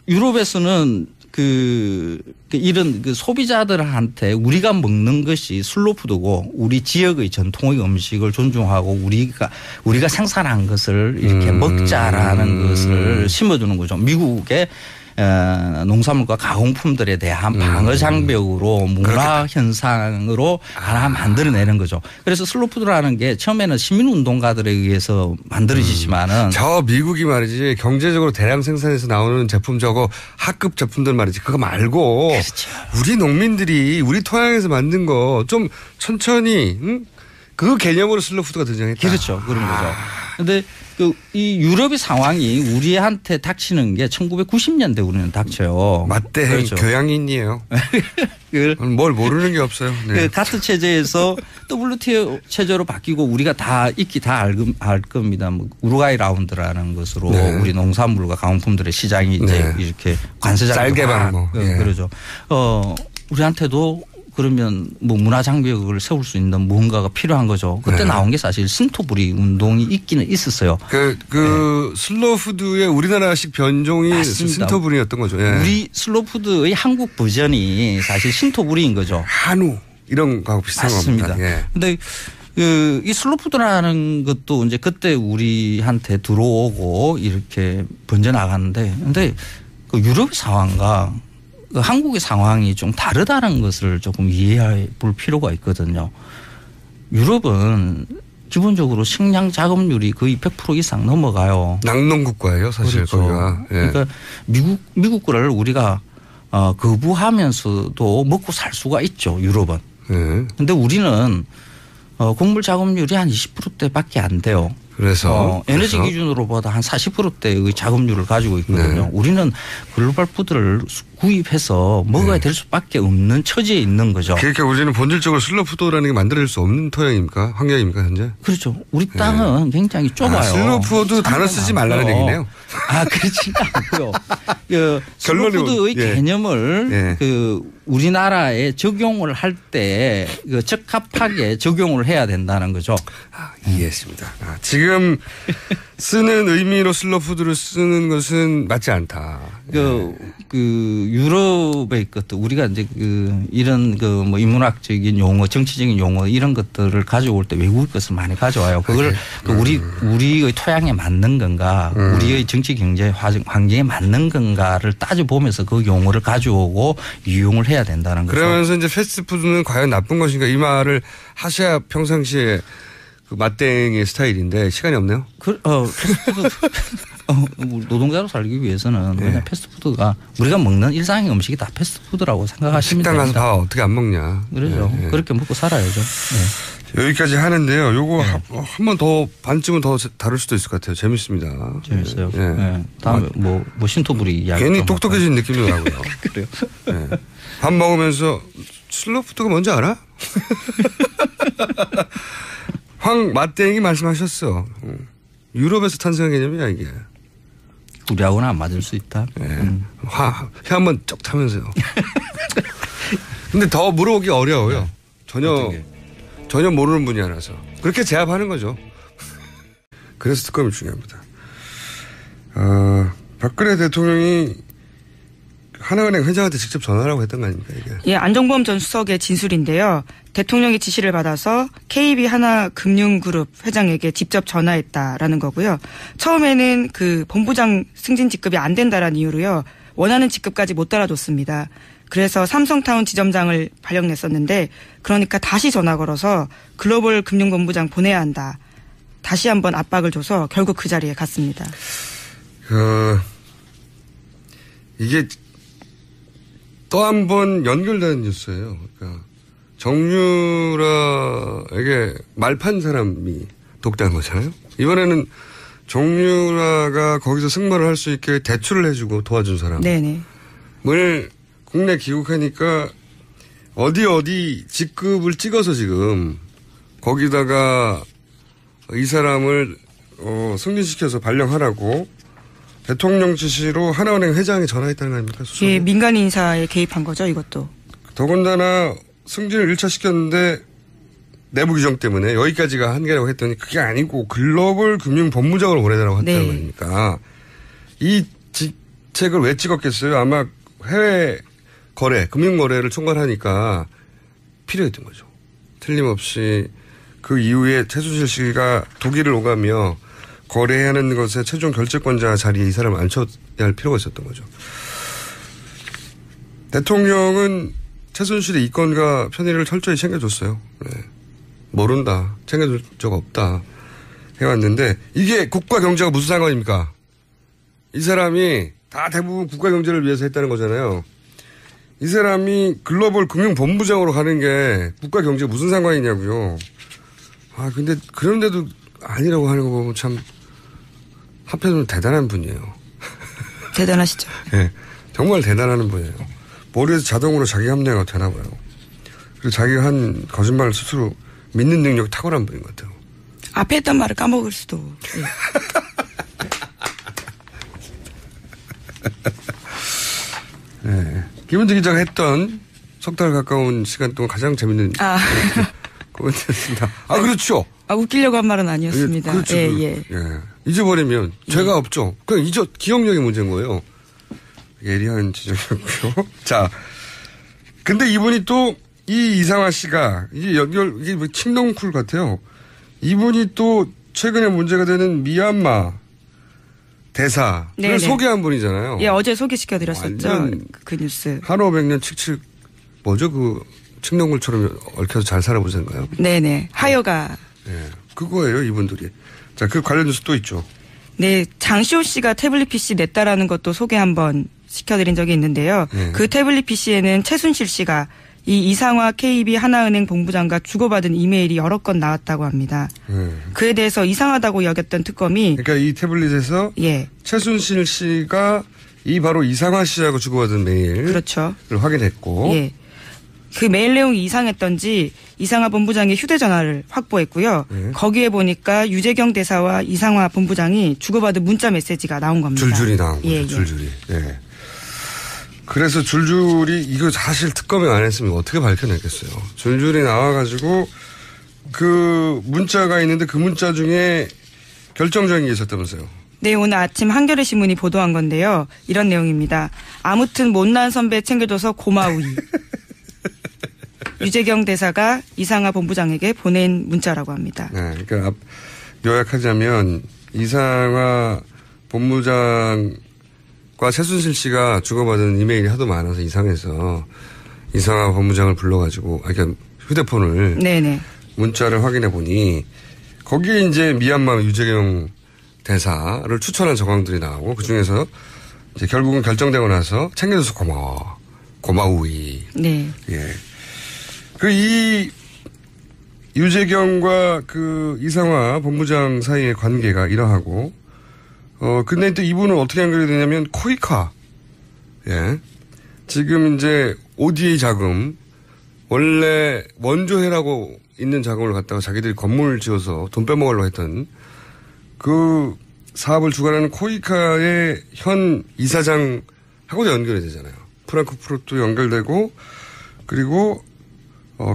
유럽에서는 이런 소비자들한테 우리가 먹는 것이 슬로푸드고 우리 지역의 전통의 음식을 존중하고 우리가 생산한 것을 이렇게 먹자라는 것을 심어주는 거죠. 미국의 농산물과 가공품들에 대한 방어 장벽으로 문화 현상으로 하나 만들어내는 거죠. 그래서 슬로푸드라는 게 처음에는 시민운동가들에 의해서 만들어지지만은 저 미국이 말이지 경제적으로 대량 생산해서 나오는 제품 저거 하급 제품들 말이지 그거 말고 그렇죠. 우리 농민들이 우리 토양에서 만든 거 좀 천천히 그 개념으로 슬로푸드가 등장했다. 그렇죠. 그런 거죠. 그런데 이 유럽의 상황이 우리한테 닥치는 게 1990년대 우리는 닥쳐요. 맞대 그렇죠. 교양인이에요. 뭘 모르는 게 없어요. 네. 가트 체제에서 WTO 체제로 바뀌고 우리가 다 익히 다 알 겁니다. 뭐 우루과이 라운드라는 것으로 우리 농산물과 가공품들의 시장이 이제 이렇게 관세장 쌀개발 그러죠. 우리한테도 그러면 뭐 문화 장벽을 세울 수 있는 뭔가가 필요한 거죠. 그때 나온 게 사실 신토부리 운동이 있기는 있었어요. 슬로푸드의 우리나라식 변종이 맞습니다. 신토부리였던 거죠. 우리 슬로푸드의 한국 버전이 사실 신토부리인 거죠. 한우 이런 거하고 비슷한 겁니다. 맞습니다. 그런데 이 슬로푸드라는 것도 이제 그때 우리한테 들어오고 이렇게 번져 나갔는데, 근데 그 유럽 상황과 한국의 상황이 좀 다르다는 것을 조금 이해해 볼 필요가 있거든요. 유럽은 기본적으로 식량 자급률이 거의 100% 이상 넘어가요. 낙농국가예요, 사실 그렇죠. 거기가. 그러니까 미국 거를 우리가 거부하면서도 먹고 살 수가 있죠. 유럽은. 그런데 우리는 곡물 자급률이 한 20%대밖에 안 돼요. 그래서 에너지 기준으로 보다 한 40%대의 자급률을 가지고 있거든요. 우리는 글로벌 푸드를 구입해서 먹어야 될 수밖에 없는 처지에 있는 거죠. 그러니까 우리는 본질적으로 슬로푸드라는 게 만들어질 수 없는 토양입니까? 환경입니까 현재? 그렇죠. 우리 땅은 굉장히 좁아요. 슬로푸드 단어 쓰지 말라는 얘기네요. 그렇지는 않고요. 슬로푸드의 개념을 우리나라에 적용을 할 때 적합하게 적용을 해야 된다는 거죠. 이해했습니다. 지금 쓰는 의미로 슬로푸드를 쓰는 것은 맞지 않다. 유럽의 것도 우리가 이제 이런 뭐 인문학적인 용어, 정치적인 용어 이런 것들을 가져올 때 외국 것을 많이 가져와요. 그걸 우리의 토양에 맞는 건가, 우리의 정치 경제 환경에 맞는 건가를 따져보면서 그 용어를 가져오고 이용을 해야 된다는 거죠. 그러면서 이제 패스트푸드는 과연 나쁜 것인가 이 말을 하셔야 평상시에 그 맛땡의 스타일인데 시간이 없네요. 패스트푸드 노동자로 살기 위해서는 그냥 패스트푸드가 우리가 먹는 일상의 음식이 다 패스트푸드라고 생각하시면 식당 됩니다. 가서 밥 어떻게 안 먹냐. 그렇죠. 그렇게 먹고 살아야죠. 여기까지 하는데요. 요거 한 번 더 반쯤은 더 다룰 수도 있을 것 같아요. 재밌습니다. 재밌어요. 다음에 뭐 신토부리 이야기. 괜히 똑똑해진 느낌도 나고요. 그래요. 밥 먹으면서 슬로푸드가 뭔지 알아? 황 맛땡이 말씀하셨어. 유럽에서 탄생한 개념이야 이게. 우리하고는 안 맞을 수 있다. 회 한번 쩍 타면서요. 근데 더 물어보기 어려워요. 전혀 모르는 분야라서. 그렇게 제압하는 거죠. 그래서 특검이 중요합니다. 박근혜 대통령이 하나은행 회장한테 직접 전화라고 했던 거 아닙니까 이게? 예, 안종범 전 수석의 진술인데요. 대통령이 지시를 받아서 KB하나금융그룹 회장에게 직접 전화했다라는 거고요. 처음에는 그 본부장 승진 직급이 안 된다라는 이유로요. 원하는 직급까지 못 달아줬습니다. 그래서 삼성타운 지점장을 발령냈었는데 그러니까 다시 전화 걸어서 글로벌 금융본부장 보내야 한다. 다시 한번 압박을 줘서 결국 그 자리에 갔습니다. 이게 또 한 번 연결되는 뉴스예요. 그러니까 정유라에게 말판 사람이 독대한 거잖아요. 이번에는 정유라가 거기서 승마를 할 수 있게 대출을 해주고 도와준 사람을 국내 귀국하니까 어디 직급을 찍어서 지금 거기다가 이 사람을 승진시켜서 발령하라고 대통령 지시로 하나은행 회장이 전화했다는 거 아닙니까? 예, 민간 인사에 개입한 거죠, 이것도. 더군다나 승진을 1차 시켰는데 내부 규정 때문에 여기까지가 한계라고 했더니 그게 아니고 글로벌 금융본부장으로 보내달라고 했다는 거 아닙니까? 이 직책을 왜 찍었겠어요? 아마 해외 거래, 금융거래를 총괄하니까 필요했던 거죠. 틀림없이 그 이후에 최순실 씨가 독일을 오가며 거래하는 것에 최종 결재권자 자리에 이 사람을 앉혀야 할 필요가 있었던 거죠. 대통령은 최순실의 이권과 편의를 철저히 챙겨줬어요. 모른다. 챙겨줄 적 없다. 해왔는데 이게 국가 경제가 무슨 상관입니까? 이 사람이 다 대부분 국가 경제를 위해서 했다는 거잖아요. 이 사람이 글로벌 금융본부장으로 가는 게 국가 경제에 무슨 상관이냐고요. 근데 그런데도 아니라고 하는 거 보면 참 한편으로는 대단한 분이에요. 대단하시죠. 네, 정말 대단한 분이에요. 머리에서 자동으로 자기 합리화가 되나 봐요. 그리고 자기가 한 거짓말을 스스로 믿는 능력이 탁월한 분인 것 같아요. 앞에 했던 말을 까먹을 수도. 네. 김은지 기자가 했던 석 달 가까운 시간 동안 가장 재밌는 코멘트였습니다. 그렇죠. 웃기려고 한 말은 아니었습니다. 그렇죠. 예. 잊어버리면 죄가 없죠. 그냥 기억력이 문제인 거예요. 예리한 지적이었고요. 자, 근데 이분이 또 이 이상화 씨가 이게 칭동쿨 같아요. 이분이 또 최근에 문제가 되는 미얀마 대사를 소개한 분이잖아요. 예, 어제 소개시켜드렸었죠. 그 뉴스. 한호 백년 칙칙 뭐죠? 그 칭동쿨처럼 얽혀서 잘 살아보sen가요? 네네. 하여가. 네, 그거예요, 이분들이. 자, 그 관련 뉴스 또 있죠. 네, 장시호 씨가 태블릿 PC 냈다라는 것도 소개 한번 시켜드린 적이 있는데요. 그 태블릿 PC에는 최순실 씨가 이 이상화 KB 하나은행 본부장과 주고받은 이메일이 여러 건 나왔다고 합니다. 그에 대해서 이상하다고 여겼던 특검이 그러니까 이 태블릿에서 최순실 씨가 이 바로 이상화 씨하고 주고받은 메일을 그렇죠. 확인했고. 예. 그 메일 내용이 이상했던지 이상화 본부장의 휴대전화를 확보했고요. 예. 거기에 보니까 유재경 대사와 이상화 본부장이 주고받은 문자 메시지가 나온 겁니다. 줄줄이 나온 거죠. 예, 줄줄이. 예. 그래서 줄줄이 이거 사실 특검이 안 했으면 어떻게 밝혀냈겠어요. 줄줄이 나와가지고 그 문자가 있는데 그 문자 중에 결정적인 게 있었다면서요. 네, 오늘 아침 한겨레 신문이 보도한 건데요. 이런 내용입니다. 아무튼 못난 선배 챙겨줘서 고마우이. 유재경 대사가 이상화 본부장에게 보낸 문자라고 합니다. 네, 그러니까 요약하자면 이상화 본부장과 최순실 씨가 주고받은 이메일이 하도 많아서 이상해서 이상화 본부장을 불러가지고 그러니까 휴대폰을 네네. 문자를 확인해 보니 거기에 이제 미얀마 유재경 대사를 추천한 정황들이 나오고 그 중에서 이제 결국은 결정되고 나서 챙겨줘서 고마우이. 네. 예. 이 유재경과 그 이상화 본부장 사이의 관계가 이러하고, 근데 또 이분은 어떻게 연결이 되냐면 코이카. 예. 지금 이제 ODA 자금, 원래 원조해라고 있는 자금을 갖다가 자기들이 건물 지어서 돈 빼먹으려고 했던 그 사업을 주관하는 코이카의 현 이사장하고도 연결이 되잖아요. 프랑크푸르트 연결되고, 그리고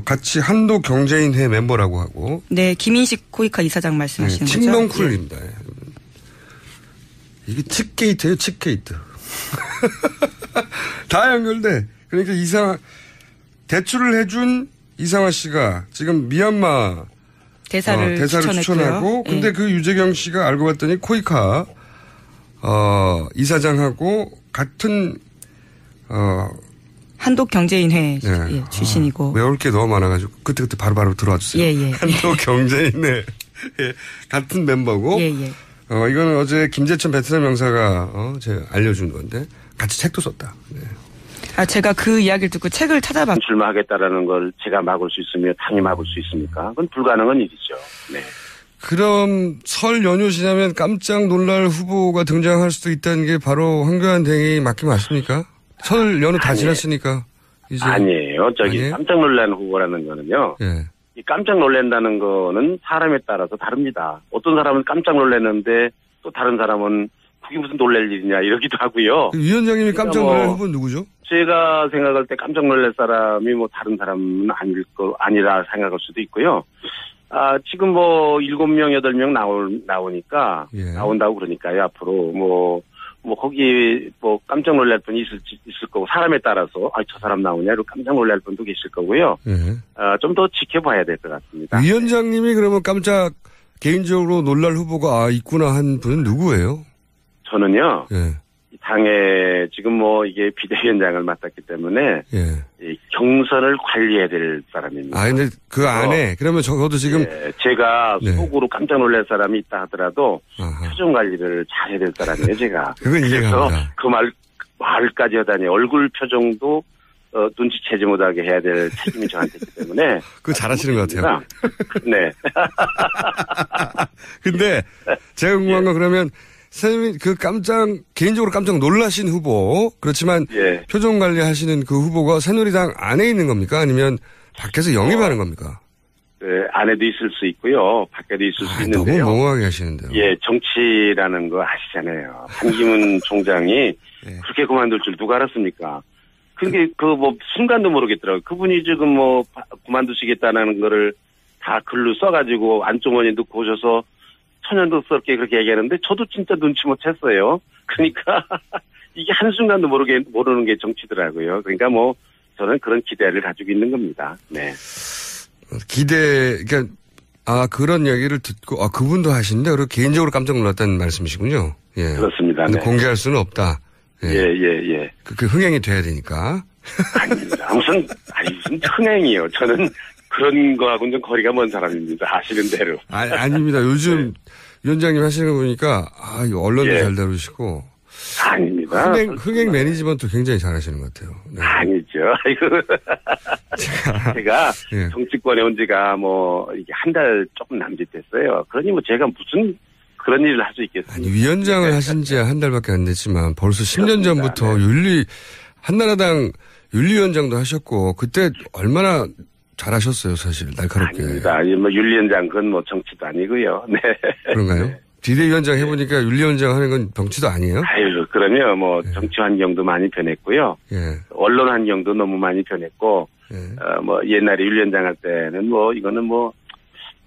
같이 한도 경제인회 멤버라고 하고. 네, 김인식 코이카 이사장 말씀하시는 거죠? 칙명쿨입니다. 이게 칙게이트예요, 칙게이트. 다 연결돼. 그러니까 대출을 해준 이상화 씨가 지금 미얀마 대사를 추천하고, 근데 네. 그 유재경 씨가 알고 봤더니 코이카 이사장하고 같은 한독경제인회 네. 출신이고. 외울 게 너무 많아가지고 그때 바로 들어와 주세요. 예. 한독경제인회 같은 멤버고. 예. 이거는 어제 김재천 베트남 영사가 제가 알려준 건데 같이 책도 썼다. 네. 제가 그 이야기를 듣고 책을 찾아봤. 출마하겠다라는 걸 제가 막을 수 있으며 당이 막을 수 있습니까? 그건 불가능한 일이죠. 네. 그럼 설 연휴 지나면 깜짝 놀랄 후보가 등장할 수도 있다는 게 바로 황교안 대행이 맞긴 맞습니까? 설 연휴 다 지났으니까. 이제. 아니에요. 아니에요? 깜짝 놀라는 후보라는 거는요. 예. 이 깜짝 놀란다는 거는 사람에 따라서 다릅니다. 어떤 사람은 깜짝 놀랐는데 또 다른 사람은 그게 무슨 놀랄 일이냐 이러기도 하고요. 위원장님이 깜짝 놀랄 후보는 누구죠? 제가 생각할 때 깜짝 놀랄 사람이 다른 사람은 아니라 생각할 수도 있고요. 지금 7명, 8명 나오니까, 예. 나온다고 그러니까요, 앞으로 거기 깜짝 놀랄 분이 있을 거고, 사람에 따라서, 저 사람 나오냐, 이러고 깜짝 놀랄 분도 계실 거고요. 예. 좀 더 지켜봐야 될 것 같습니다. 위원장님이 그러면 깜짝 개인적으로 놀랄 후보가 있구나 한 분은 누구예요? 저는요, 예. 당에 지금 이게 비대위원장을 맡았기 때문에, 예. 이 경선을 관리해야 될 사람입니다. 근데 그 안에, 그러면 적어도 지금. 예, 제가 속으로 깜짝 놀랄 사람이 있다 하더라도, 아하. 표정 관리를 잘해야 될 사람이에요, 제가. 그건 이해가 갑니다. 그 말까지 하다니, 얼굴 표정도, 눈치채지 못하게 해야 될 책임이 저한테 있기 때문에. 그거 잘하시는 것 같아요. 네. 근데, 제가 궁금한 건 그러면, 선생님이 개인적으로 깜짝 놀라신 후보, 그렇지만, 예. 표정 관리하시는 그 후보가 새누리당 안에 있는 겁니까? 아니면 밖에서 영입하는 겁니까? 네, 안에도 있을 수 있고요. 밖에도 있을 수 있는데요. 너무 멍하게 하시는데요. 예, 정치라는 거 아시잖아요. 한기문 총장이 예. 그렇게 그만둘 줄 누가 알았습니까? 그게 순간도 모르겠더라고요. 그분이 지금 그만두시겠다는 거를 다 글로 써가지고 안주머니에 넣고 오셔서 천연덕스럽게 그렇게 얘기하는데 저도 진짜 눈치 못 챘어요. 그러니까 이게 한순간도 모르는 게 정치더라고요. 그러니까 저는 그런 기대를 가지고 있는 겁니다. 네. 그러니까, 그런 얘기를 듣고, 그분도 하시는데, 그리고 개인적으로 깜짝 놀랐다는 말씀이시군요. 예. 그렇습니다. 근데 네. 공개할 수는 없다. 예. 그 흥행이 돼야 되니까. 아닙니다. 무슨 흥행이요. 저는 그런 거하고는 좀 거리가 먼 사람입니다. 아시는 대로. 아닙니다. 요즘 위원장님 하시는 거 보니까, 언론도 예. 잘 다루시고. 아닙니다. 흥행 매니지먼트 굉장히 잘 하시는 것 같아요. 네. 아니죠. 제가 예. 정치권에 온 지가 이게 한 달 조금 남짓됐어요. 그러니 제가 무슨 그런 일을 할 수 있겠습니다. 아니, 위원장을 하신 지 한 달밖에 안 됐지만 벌써 10년 전부터 네. 한나라당 윤리위원장도 하셨고 그때 얼마나 잘하셨어요, 사실 날카롭게. 아닙니다. 뭐 윤리위원장 그건 뭐 정치도 아니고요. 네. 그런가요? 네. 비대위원장 해보니까 윤리위원장 하는 건 정치도 아니에요? 아유, 그러면 뭐 네. 정치 환경도 많이 변했고요. 예. 언론 환경도 너무 많이 변했고, 예. 뭐 옛날에 윤리위원장 할 때는 뭐 이거는 뭐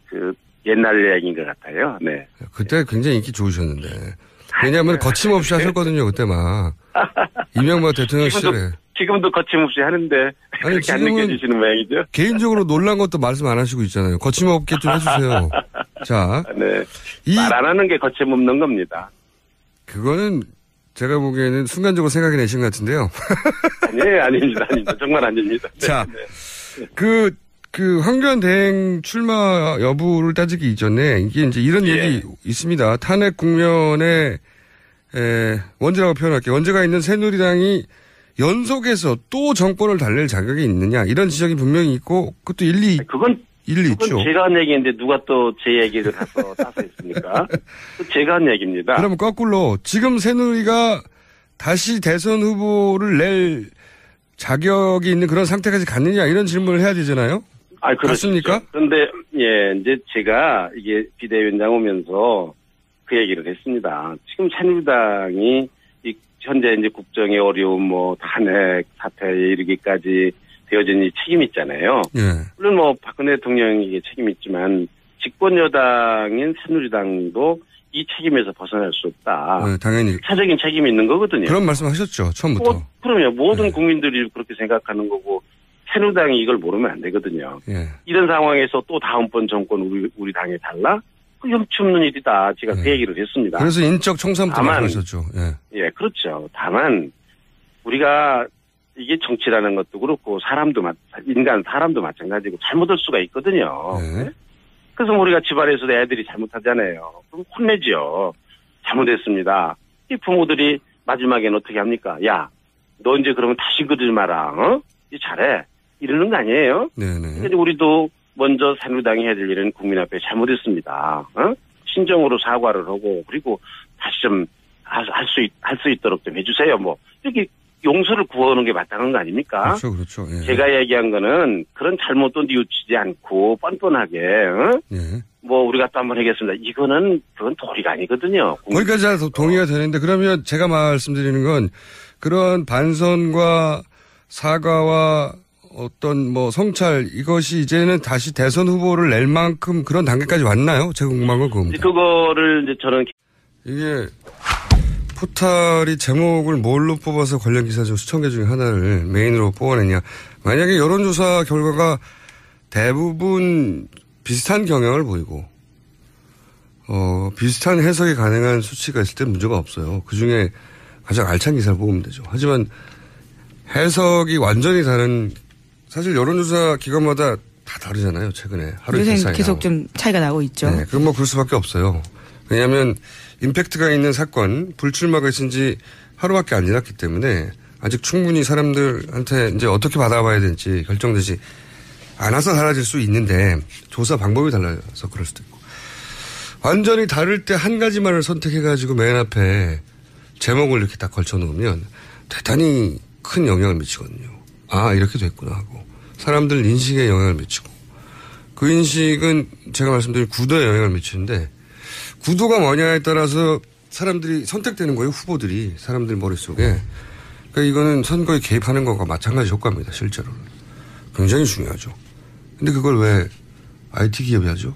그 옛날 얘기인 것 같아요. 네. 그때 굉장히 인기 좋으셨는데. 왜냐하면 거침없이 하셨거든요, 그때 막. 이명박 대통령 시절에. 지금도 거침없이 하는데. 아니, 그렇게 안 느껴지시는 모양이죠? 개인적으로 놀란 것도 말씀 안 하시고 있잖아요. 거침없게 좀 해주세요. 자. 네. 말 안 하는 게 거침없는 겁니다. 그거는 제가 보기에는 순간적으로 생각이 내신 것 같은데요. 아니에요, 아닙니다. 정말 아닙니다. 네. 자. 황교안 대행 출마 여부를 따지기 이전에 이게 이제 이런 예. 얘기 있습니다. 탄핵 국면에 원죄라고 표현할게요. 원죄가 있는 새누리당이 연속해서 또 정권을 달랠 자격이 있느냐 이런 지적이 분명히 있고 그것도 일리 있죠. 제가 한 얘기인데 누가 또 제 얘기를 따서 했습니까? 제가 한 얘기입니다. 그럼 거꾸로 지금 새누리가 다시 대선 후보를 낼 자격이 있는 그런 상태까지 갔느냐 이런 질문을 해야 되잖아요. 그렇습니까? 그런데 예 이제 제가 이게 비대위원장 오면서 그 얘기를 했습니다. 지금 새누리당이 현재 이제 국정의 어려움, 뭐 탄핵 사태에 이르기까지 되어진 이 책임이 있잖아요. 예. 물론 뭐 박근혜 대통령에게 책임이 있지만 집권 여당인 새누리당도 이 책임에서 벗어날 수 없다. 네, 당연히. 차적인 책임이 있는 거거든요. 그런 말씀하셨죠, 처음부터. 그럼요. 모든 네. 국민들이 그렇게 생각하는 거고 새누리당이 이걸 모르면 안 되거든요. 예. 이런 상황에서 또 다음번 정권 우리 당에 달라? 그 염치 없는 일이다. 제가 그 얘기를 했습니다. 그래서 인적 청산부터 말씀하셨죠. 예, 그렇죠. 다만 우리가 이게 정치라는 것도 그렇고 사람도 마찬가지고 잘못할 수가 있거든요. 네. 그래서 우리가 집안에서 애들이 잘못하잖아요. 그럼 혼내죠. 잘못했습니다. 이 부모들이 마지막에는 어떻게 합니까? 야, 너 이제 그러면 다시 그러지 마라. 이제 잘해. 이러는 거 아니에요? 네네. 그러니까 우리도 먼저 새누리당이 해야 될 일은 국민 앞에 잘못했습니다. 신정으로 사과를 하고 그리고 다시 좀 할 수 있도록 좀 해주세요. 뭐 이렇게 용서를 구하는 게 마땅한 거 아닙니까? 그렇죠. 예. 제가 얘기한 거는 그런 잘못도 뉘우치지 않고 뻔뻔하게 예. 뭐 우리가 또 한번 하겠습니다. 그건 도리가 아니거든요. 거기까지 동의가 되는데 그러면 제가 말씀드리는 건 그런 반성과 사과와 어떤 뭐 성찰 이것이 이제는 다시 대선 후보를 낼 만큼 그런 단계까지 왔나요? 제가 궁금한 건 그겁니다. 그거를 이제 저는 이게 포탈이 제목을 뭘로 뽑아서 관련 기사 중 수천 개 중에 하나를 메인으로 뽑아내냐. 만약에 여론조사 결과가 대부분 비슷한 경향을 보이고 비슷한 해석이 가능한 수치가 있을 때 문제가 없어요. 그중에 가장 알찬 기사를 뽑으면 되죠. 하지만 해석이 완전히 다른 사실 여론조사 기관마다 다 다르잖아요. 최근에 하루 이틀 사이에 계속 좀 차이가 나고 있죠. 네, 그럼 뭐 그럴 수밖에 없어요. 왜냐하면 임팩트가 있는 사건 불출마가 있은 지 하루밖에 안 지났기 때문에 아직 충분히 사람들한테 이제 어떻게 받아봐야 될지 결정되지 않아서 달라질 수 있는데 조사 방법이 달라서 그럴 수도 있고 완전히 다를 때 한 가지만을 선택해가지고 맨 앞에 제목을 이렇게 딱 걸쳐놓으면 대단히 큰 영향을 미치거든요. 아 이렇게 됐구나 하고 사람들 인식에 영향을 미치고 그 인식은 제가 말씀드린 구도에 영향을 미치는데 구도가 뭐냐에 따라서 사람들이 선택되는 거예요. 후보들이 사람들 머릿속에. 그러니까 이거는 선거에 개입하는 것과 마찬가지 효과입니다. 실제로는. 굉장히 중요하죠. 근데 그걸 왜 IT 기업이 하죠?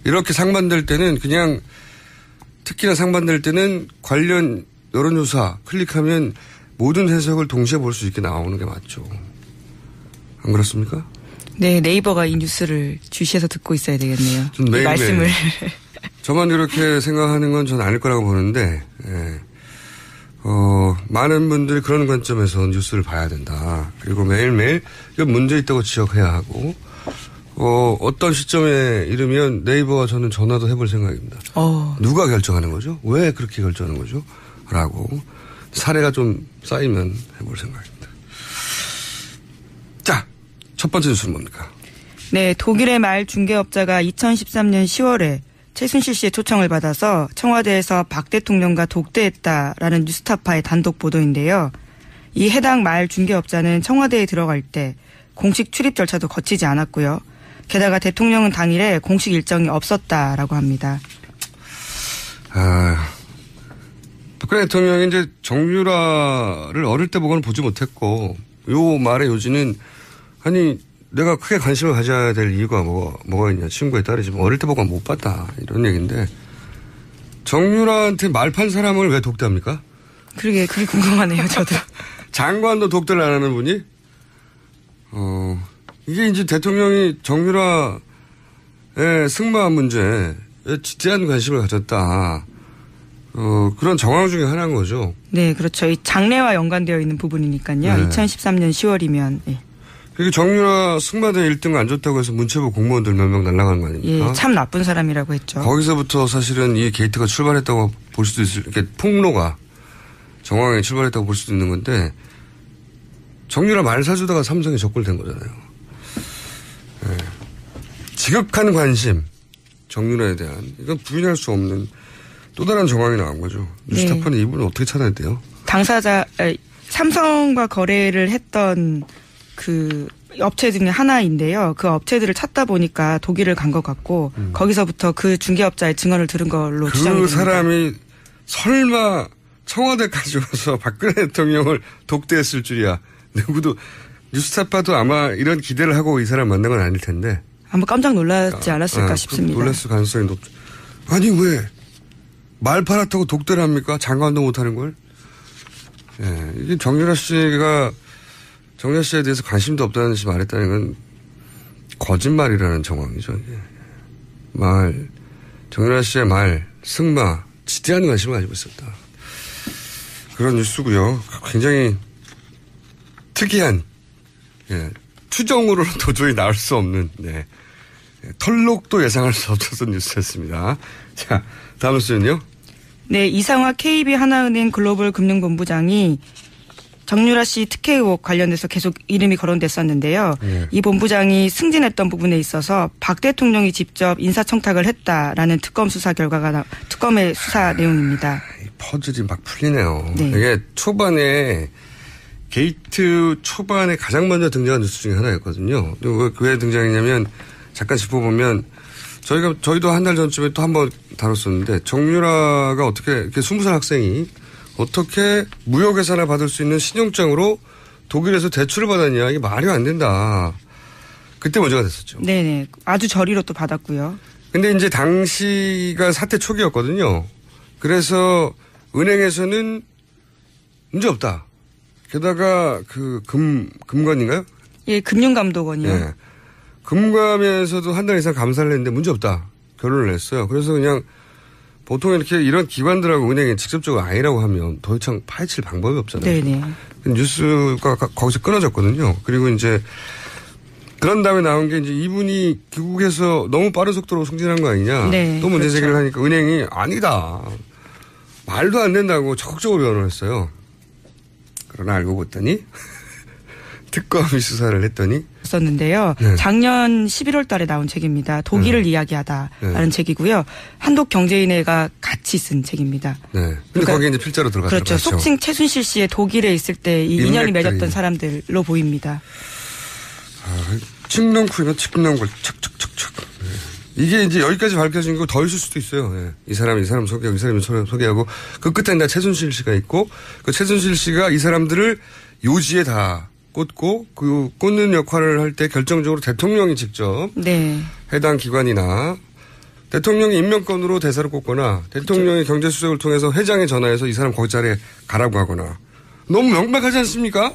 이렇게 상반될 때는 그냥 특히나 상반될 때는 관련 여론조사 클릭하면 모든 해석을 동시에 볼 수 있게 나오는 게 맞죠. 안 그렇습니까? 네, 네이버가 이 뉴스를 주시해서 듣고 있어야 되겠네요. 이 말씀을. 저만 이렇게 생각하는 건 전 아닐 거라고 보는데, 예. 많은 분들이 그런 관점에서 뉴스를 봐야 된다. 그리고 매일매일 이건 문제 있다고 지적해야 하고, 어떤 시점에 이르면 네이버와 저는 전화도 해볼 생각입니다. 누가 결정하는 거죠? 왜 그렇게 결정하는 거죠? 라고. 사례가 좀 쌓이면 해볼 생각입니다. 자, 첫 번째 뉴스는 뭡니까? 네, 독일의 말 중개업자가 2013년 10월에 최순실 씨의 초청을 받아서 청와대에서 박 대통령과 독대했다라는 뉴스타파의 단독 보도인데요. 이 해당 말 중개업자는 청와대에 들어갈 때 공식 출입 절차도 거치지 않았고요. 게다가 대통령은 당일에 공식 일정이 없었다라고 합니다. 박근혜 대통령이 이제 정유라를 어릴 때 보고는 보지 못했고, 요 말의 요지는, 아니, 내가 크게 관심을 가져야 될 이유가 뭐가 있냐. 친구에 따르지만 어릴 때 보고 못 봤다. 이런 얘기인데, 정유라한테 말 판 사람을 왜 독대합니까? 그게 궁금하네요, 저도. 장관도 독대를 안 하는 분이? 이게 이제 대통령이 정유라의 승마 문제에 지대한 관심을 가졌다. 그런 정황 중에 하나인 거죠. 네, 그렇죠. 이 장래와 연관되어 있는 부분이니까요. 네. 2013년 10월이면. 네. 그게 정유라 승마대 1등 안 좋다고 해서 문체부 공무원들 몇 명 날아간 거 아닙니까? 예, 참 나쁜 사람이라고 했죠. 거기서부터 사실은 이 게이트가 출발했다고 볼 수도 있을, 이렇게 폭로가 정황에 출발했다고 볼 수도 있는 건데, 정유라 말 사주다가 삼성에 적골된 거잖아요. 네. 지극한 관심, 정유라에 대한, 이건 부인할 수 없는 또 다른 정황이 나온 거죠. 뉴스타파는 네. 이분을 어떻게 찾아야 돼요? 삼성과 거래를 했던 그 업체 중에 하나인데요. 그 업체들을 찾다 보니까 독일을 간 것 같고 거기서부터 그 중개업자의 증언을 들은 걸로 추정이 됩니다. 그 사람이 설마 청와대까지 와서 박근혜 대통령을 독대했을 줄이야. 누구도 뉴스타파도 아마 이런 기대를 하고 이 사람 만난 건 아닐 텐데. 아마 깜짝 놀랐지 않았을까 싶습니다. 놀랐을 가능성이 높죠. 아니 왜 말 팔았다고 독대를 합니까? 장관도 못하는 걸. 예, 이게 정유라 씨에 대해서 관심도 없다는 듯이 말했다는 건 거짓말이라는 정황이죠. 정유라 씨의 말, 승마, 지대한 관심을 가지고 있었다. 그런 뉴스고요. 굉장히 특이한, 추정으로는 도저히 나올 수 없는, 털록도 예상할 수 없었던 뉴스였습니다. 자, 다음 뉴스는요? 네, 이상화 KB하나은행 글로벌 금융본부장이 정유라 씨 특혜 의혹 관련해서 계속 이름이 거론됐었는데요. 이 본부장이 승진했던 부분에 있어서 박 대통령이 직접 인사청탁을 했다라는 특검의 수사 내용입니다. 이 퍼즐이 막 풀리네요. 네. 이게 게이트 초반에 가장 먼저 등장한 뉴스 중에 하나였거든요. 왜 등장했냐면 잠깐 짚어보면 저희도 한 달 전쯤에 또 한 번 다뤘었는데 정유라가 어떻게 이렇게 20살 학생이 어떻게 무효 계산을 받을 수 있는 신용장으로 독일에서 대출을 받았냐. 이게 말이 안 된다. 그때 문제가 됐었죠. 네네. 아주 저리로 또 받았고요. 근데 이제 당시가 사태 초기였거든요. 그래서 은행에서는 문제 없다. 게다가 금관인가요? 예, 금융감독원이요. 예. 금감에서도 한 달 이상 감사를 했는데 문제 없다. 결론을 냈어요. 그래서 그냥 보통 이렇게 이런 기관들하고 은행에 직접적으로 아니라고 하면 더 이상 파헤칠 방법이 없잖아요. 네네. 뉴스가 거기서 끊어졌거든요. 그리고 이제 그런 다음에 나온 게 이제 이분이 귀국해서 너무 빠른 속도로 승진한 거 아니냐. 네, 또 문제 제기를 그렇죠. 하니까 은행이 아니다. 말도 안 된다고 적극적으로 변호했어요. 그러나 알고 봤더니 특검이 수사를 했더니 썼는데요. 네. 작년 11월 달에 나온 책입니다. 독일을 이야기하다라는 책이고요. 한독경제인회가 같이 쓴 책입니다. 네. 근데 그러니까 거기에 이제 필자로 들어갔죠. 그렇죠. 속칭 최순실 씨의 독일에 있을 때 이 인연이 맺었던 사람들로 보입니다. 칙농쿨이나 칙농쿨 척척척척. 이게 이제 여기까지 밝혀진 거 더 있을 수도 있어요. 네. 이 사람 소개하고 이 사람 소개하고 그 끝에 이제 최순실 씨가 있고 그 최순실 씨가 이 사람들을 요지에 다 꽂고 그 꽂는 역할을 할 때 결정적으로 대통령이 직접 해당 기관이나 대통령이 임명권으로 대사를 꼽거나 대통령이 그렇죠. 경제수석을 통해서 회장에 전화해서 이 사람 거기 자리에 가라고 하거나 너무 명백하지 않습니까?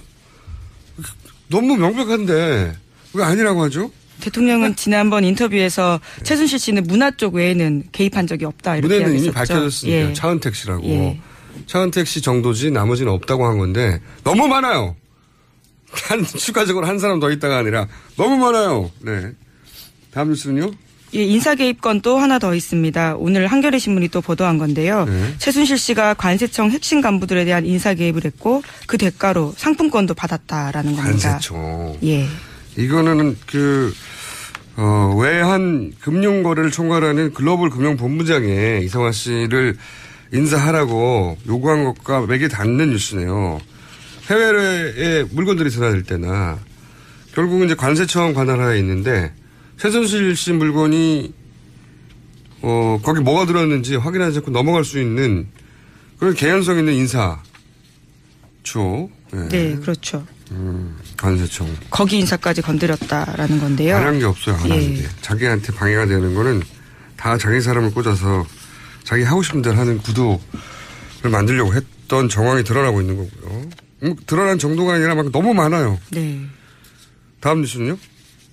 너무 명백한데 왜 아니라고 하죠? 대통령은 지난번 인터뷰에서 최순실 씨는 문화 쪽 외에는 개입한 적이 없다 이렇게 문제는 이야기했었죠. 이미 밝혀졌으니까 차은택 씨라고. 차은택 씨 정도지 나머지는 없다고 한 건데 너무 많아요. 추가적으로 한 사람 더 있다가 아니라 너무 많아요. 네. 다음 뉴스는요? 예, 인사 개입 건 또 하나 더 있습니다. 오늘 한겨레 신문이 또 보도한 건데요. 최순실 씨가 관세청 핵심 간부들에 대한 인사 개입을 했고 그 대가로 상품권도 받았다라는 겁니다. 관세청. 예. 이거는 외환 금융거래를 총괄하는 글로벌 금융본부장에 이성화 씨를 인사하라고 요구한 것과 맥이 닿는 뉴스네요. 해외에 물건들이 전화될 때나 결국은 이제 관세청 관할하에 있는데 최순실 씨 물건이 거기 뭐가 들었는지 확인하지 않고 넘어갈 수 있는 그런 개연성 있는 인사초. 네, 그렇죠. 관세청. 거기 인사까지 건드렸다라는 건데요. 안 한 게 없어요. 안 하는데. 자기한테 방해가 되는 거는 다 자기 사람을 꽂아서 자기 하고 싶은 대로 하는 구도를 만들려고 했던 정황이 드러나고 있는 거고요. 드러난 정도가 아니라 막 너무 많아요. 네. 다음 뉴스는요?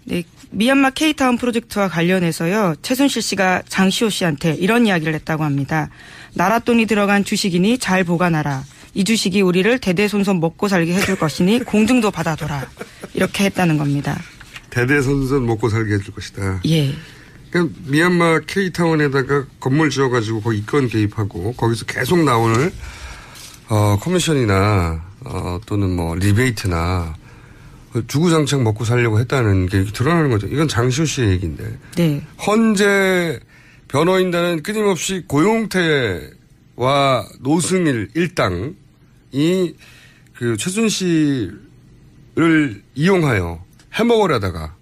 네. 미얀마 K타운 프로젝트와 관련해서요. 최순실 씨가 장시호 씨한테 이런 이야기를 했다고 합니다. 나라 돈이 들어간 주식이니 잘 보관하라. 이 주식이 우리를 대대손손 먹고 살게 해줄 것이니 공증도 받아둬라. 이렇게 했다는 겁니다. 대대손손 먹고 살게 해줄 것이다. 예. 그러니까 미얀마 K타운에다가 건물 지어가지고 거기 이권 개입하고 거기서 계속 나오는 커미션이나 또는 뭐 리베이트나 주구장창 먹고 살려고 했다는 게 드러나는 거죠. 이건 장시호 씨의 얘기인데. 네. 헌재 변호인단은 끊임없이 고용태와 노승일 일당이 그 최순실을 이용하여 해먹으려다가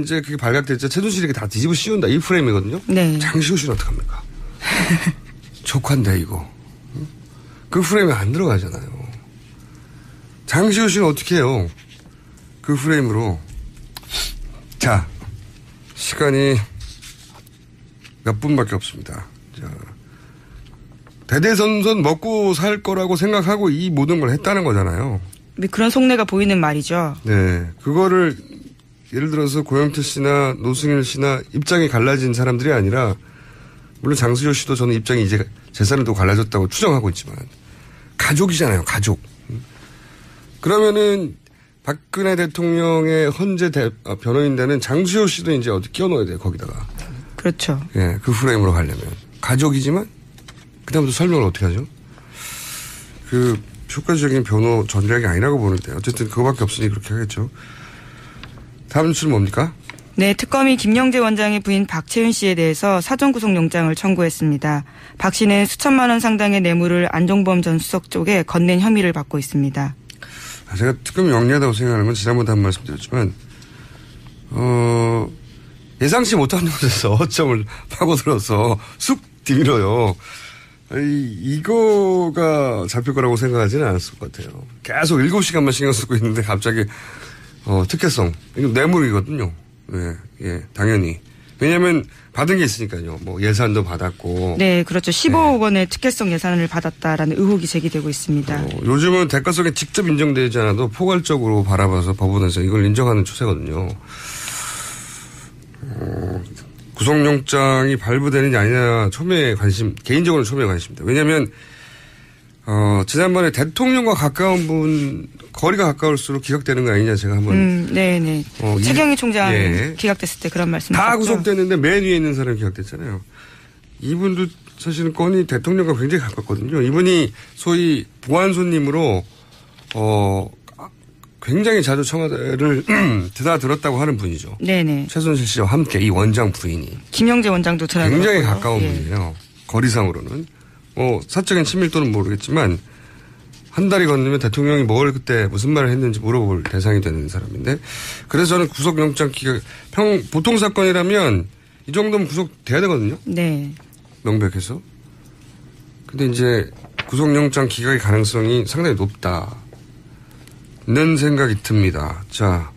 이제 그게 발각됐죠. 최순실에게 다 뒤집어 씌운다. 이 프레임이거든요. 네. 장시호 씨는 어떡합니까? 족한데 이거. 그 프레임에 안 들어가잖아요. 장시호 씨는 어떻게 해요? 그 프레임으로. 자, 시간이 몇 분밖에 없습니다. 자, 대대손손 먹고 살 거라고 생각하고 이 모든 걸 했다는 거잖아요. 그런 속내가 보이는 말이죠. 네. 그거를 예를 들어서 고영태 씨나 노승일 씨나 입장이 갈라진 사람들이 아니라 물론 장시호 씨도 저는 입장이 이제 재산을 또 갈라졌다고 추정하고 있지만 가족이잖아요. 가족. 그러면은 박근혜 대통령의 헌재 변호인단은 장시호 씨도 이제 어디 끼워넣어야 돼요. 거기다가. 그렇죠. 예, 그 프레임으로 가려면. 가족이지만 그다음부터 설명을 어떻게 하죠? 그 효과적인 변호 전략이 아니라고 보는데 어쨌든 그거밖에 없으니 그렇게 하겠죠. 다음 뉴스는 뭡니까? 네, 특검이 김영재 원장의 부인 박채윤 씨에 대해서 사전 구속영장을 청구했습니다. 박 씨는 수천만 원 상당의 뇌물을 안종범 전 수석 쪽에 건넨 혐의를 받고 있습니다. 제가 특검이 영리하다고 생각하는 건 지난번에 한 말씀드렸지만 예상치 못한 곳에서 허점을 파고들어서 쑥 뒤밀어요. 이거가 잡힐 거라고 생각하지는 않았을 것 같아요. 계속 7시간만 신경 쓰고 있는데 갑자기 특혜성. 이거 뇌물이거든요. 예, 당연히. 왜냐하면 받은 게 있으니까요. 뭐 예산도 받았고. 네, 그렇죠. 15억 원의 특혜성 예산을 받았다라는 의혹이 제기되고 있습니다. 요즘은 대가성에 직접 인정되지 않아도 포괄적으로 바라봐서 법원에서 이걸 인정하는 추세거든요. 구속영장이 발부되느냐 아니냐 개인적으로 초미의 관심입니다. 왜냐하면 지난번에 대통령과 가까운 분 거리가 가까울수록 기각되는 거 아니냐 제가 한번. 네네. 최경희 총장 기각됐을 때 그런 말씀. 다 구속됐는데 맨 위에 있는 사람이 기각됐잖아요. 이분도 사실은 건이 대통령과 굉장히 가깝거든요. 이분이 소위 보안 손님으로 굉장히 자주 청와대를 드나들었다고 하는 분이죠. 네네. 최순실 씨와 함께 이 원장 부인이. 김영재 원장도 드나들었고요. 굉장히 가까운 분이에요. 거리상으로는. 사적인 친밀도는 모르겠지만 한 달이 건너면 대통령이 뭘 그때 무슨 말을 했는지 물어볼 대상이 되는 사람인데 그래서 저는 구속영장 기각 보통 사건이라면 이 정도면 구속돼야 되거든요. 네. 명백해서. 근데 이제 구속영장 기각의 가능성이 상당히 높다는 생각이 듭니다. 자,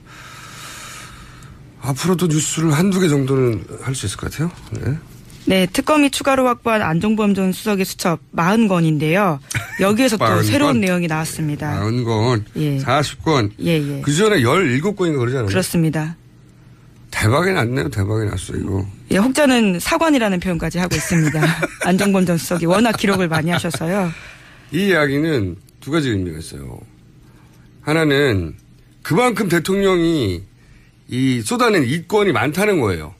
앞으로도 뉴스를 한두 개 정도는 할 수 있을 것 같아요. 네. 네, 특검이 추가로 확보한 안종범 전 수석의 수첩 40건인데요. 여기에서 또 새로운 내용이 나왔습니다. 40건, 예. 40건. 예. 그 전에 17건인가 그러잖아요. 그렇습니다. 대박이 났네요. 대박이 났어 이거. 예, 혹자는 사관이라는 표현까지 하고 있습니다. 안종범 전 수석이 워낙 기록을 많이 하셔서요. 이 이야기는 두 가지 의미가 있어요. 하나는 그만큼 대통령이 쏟아낸 이권이 많다는 거예요.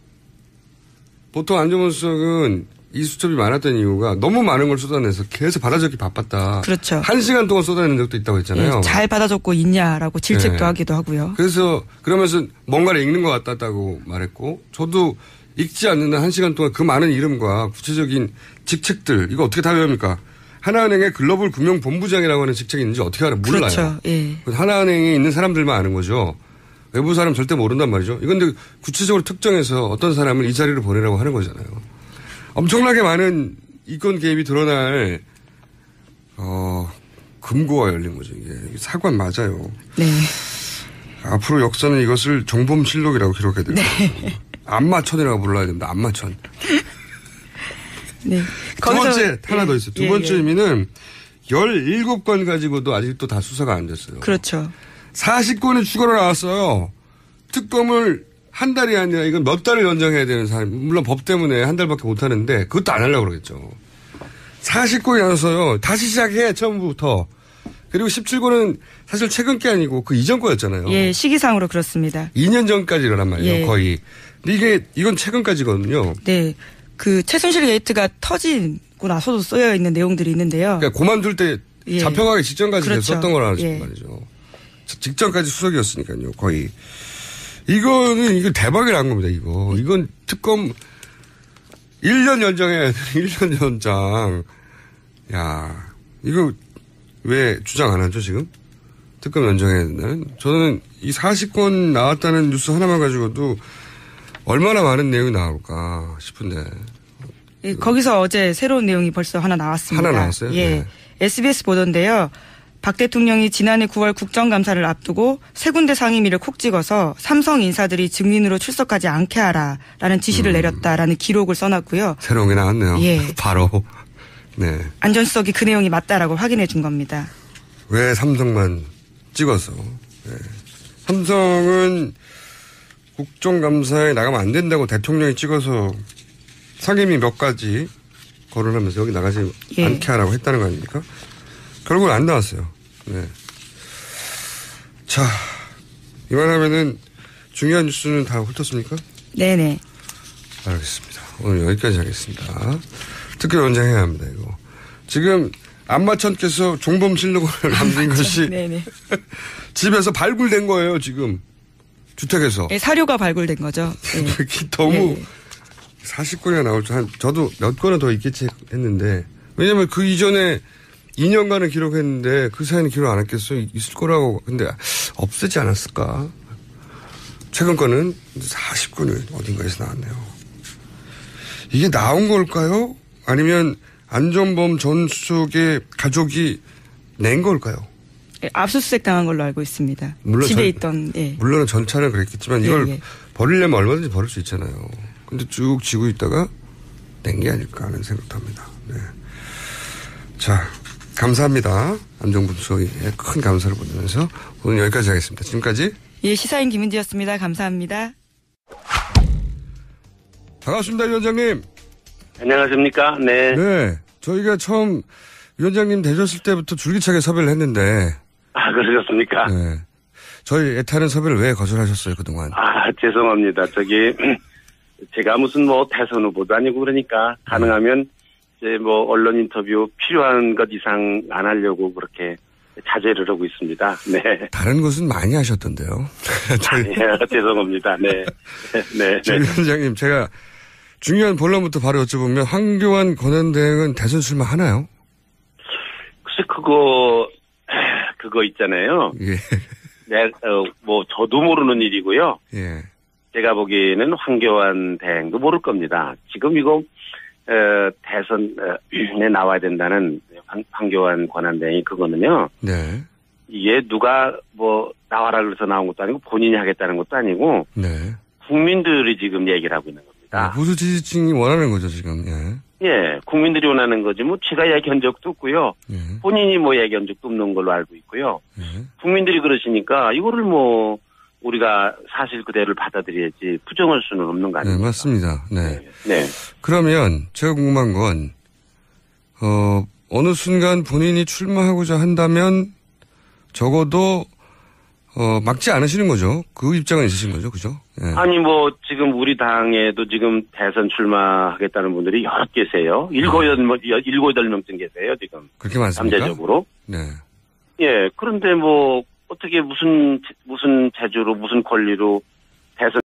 보통 안종범 수석은 이 수첩이 많았던 이유가 너무 많은 걸 쏟아내서 계속 받아적기 바빴다. 그렇죠. 1시간 동안 쏟아낸 적도 있다고 했잖아요. 예, 잘 받아적고 있냐라고 질책도 네. 하기도 하고요. 그래서 그러면서 뭔가를 읽는 것 같다고 말했고 저도 읽지 않는 한 1시간 동안 그 많은 이름과 구체적인 직책들 이거 어떻게 다 외웁니까? 하나은행의 글로벌 금융본부장이라고 하는 직책이 있는지 어떻게 알아요? 몰라요. 그렇죠. 예. 하나은행에 있는 사람들만 아는 거죠. 외부 사람 절대 모른단 말이죠. 이건 근데 구체적으로 특정해서 어떤 사람을 이 자리로 보내라고 하는 거잖아요. 엄청나게 많은 이권 개입이 드러날 금고가 열린 거죠. 이게 사관 맞아요. 네. 앞으로 역사는 이것을 정범실록이라고 기록해야 됩니다. 네. 안마천이라고 불러야 됩니다. 안마천. 네. 두 번째 하나 더 있어요. 두 번째 예. 의미는 17건 가지고도 아직도 다 수사가 안 됐어요. 그렇죠. 40건이 추가로 나왔어요. 특검을 한 달이 아니라 이건 몇 달을 연장해야 되는 사람. 물론 법 때문에 한 달밖에 못 하는데 그것도 안 하려고 그러겠죠. 40건이 나왔어요. 다시 시작해 처음부터. 그리고 17건은 사실 최근 게 아니고 그 이전 거였잖아요. 예, 시기상으로 그렇습니다. 2년 전까지 일어난 말이에요. 예. 거의. 근데 이건 최근까지거든요. 네. 그 최순실 게이트가 터지고 나서도 쓰여 있는 내용들이 있는데요. 그러니까 고만둘 때 예. 잡혀가기 직전까지 그렇죠. 계속 썼던 거라는 예. 말이죠. 직전까지 수석이었으니까요. 거의. 이거 대박이 난 겁니다. 이건 특검 1년 연장해야 돼. 1년 연장. 야, 이거 왜 주장 안 하죠 지금? 특검 연장해야 된다는. 저는 이 40건 나왔다는 뉴스 하나만 가지고도 얼마나 많은 내용이 나올까 싶은데. 예, 거기서 어제 새로운 내용이 벌써 하나 나왔습니다. 하나 나왔어요? 예. 네. SBS 보도인데요. 박 대통령이 지난해 9월 국정감사를 앞두고 세 군데 상임위를 콕 찍어서 삼성 인사들이 증인으로 출석하지 않게 하라라는 지시를 내렸다라는 기록을 써놨고요. 새로운 게 나왔네요. 예. 바로. 네. 안전수석이 그 내용이 맞다라고 확인해 준 겁니다. 왜 삼성만 찍어서. 네. 삼성은 국정감사에 나가면 안 된다고 대통령이 찍어서 상임위 몇 가지 거론하면서 여기 나가지 예. 않게 하라고 했다는 거 아닙니까? 결국은 안 나왔어요. 네. 자, 이만하면은 중요한 뉴스는 다 훑었습니까? 네네. 알겠습니다. 오늘 여기까지 하겠습니다. 특별 연장해야 합니다, 이거. 지금 안마천께서 종범실록을 남긴 것이 네네. 집에서 발굴된 거예요, 지금. 주택에서. 예, 사료가 발굴된 거죠. 예. 너무 예. 40건이나 나올 줄 저도 몇 건은 더 있겠지 했는데 왜냐면 그 이전에 2년간은 기록했는데 그 사이는 기록 안 했겠어 있을 거라고. 근데 없애지 않았을까. 최근 거는 40건이 어딘가에서 나왔네요. 이게 나온 걸까요? 아니면 안전범 전 수석의 가족이 낸 걸까요? 예, 압수수색 당한 걸로 알고 있습니다. 물론 집에 있던. 예. 물론 전차는 그랬겠지만 이걸 예, 예. 버리려면 얼마든지 버릴 수 있잖아요. 근데 쭉 지고 있다가 낸 게 아닐까 하는 생각도 합니다. 네. 자, 감사합니다. 안정분 수석에 큰 감사를 보내면서 오늘 여기까지 하겠습니다. 지금까지. 예, 시사인 김은지였습니다. 감사합니다. 반갑습니다, 위원장님. 안녕하십니까? 네. 네. 저희가 처음 위원장님 되셨을 때부터 줄기차게 섭외를 했는데. 아, 그러셨습니까? 네. 저희 애타는 섭외를 왜 거절하셨어요, 그동안? 아, 죄송합니다. 제가 무슨 대선 후보도 아니고 그러니까 가능하면 이제 언론 인터뷰 필요한 것 이상 안 하려고 그렇게 자제를 하고 있습니다. 네. 다른 것은 많이 하셨던데요. 예, 죄송합니다. 네. 네. 네. 위원장님, 제가 중요한 본론부터 바로 여쭤보면 황교안 권한대행은 대선 출마하나요? 글쎄, 그거 있잖아요. 예. 저도 모르는 일이고요. 예. 제가 보기에는 황교안 대행도 모를 겁니다. 지금 이거, 대선에 나와야 된다는 황교안 권한대행이 그거는요. 네. 이게 누가 나와라 그래서 나온 것도 아니고 본인이 하겠다는 것도 아니고. 네. 국민들이 지금 얘기를 하고 있는 겁니다. 보수 지지층이 원하는 거죠, 지금. 예. 예, 국민들이 원하는 거지. 제가 얘기한 적도 없고요. 예. 본인이 얘기한 적도 없는 걸로 알고 있고요. 예. 국민들이 그러시니까 이거를 우리가 사실 그대로 받아들여야지 부정할 수는 없는 거 아닙니까? 네, 맞습니다. 네. 네. 그러면 제가 궁금한 건, 어느 순간 본인이 출마하고자 한다면 적어도, 막지 않으시는 거죠. 그 입장은 있으신 거죠. 그죠? 예. 아니, 지금 우리 당에도 지금 대선 출마하겠다는 분들이 여러 계세요. 7-8명쯤 계세요, 지금. 그렇게 많습니까? 잠재적으로. 네. 예, 그런데 어떻게 무슨 재주로, 무슨 권리로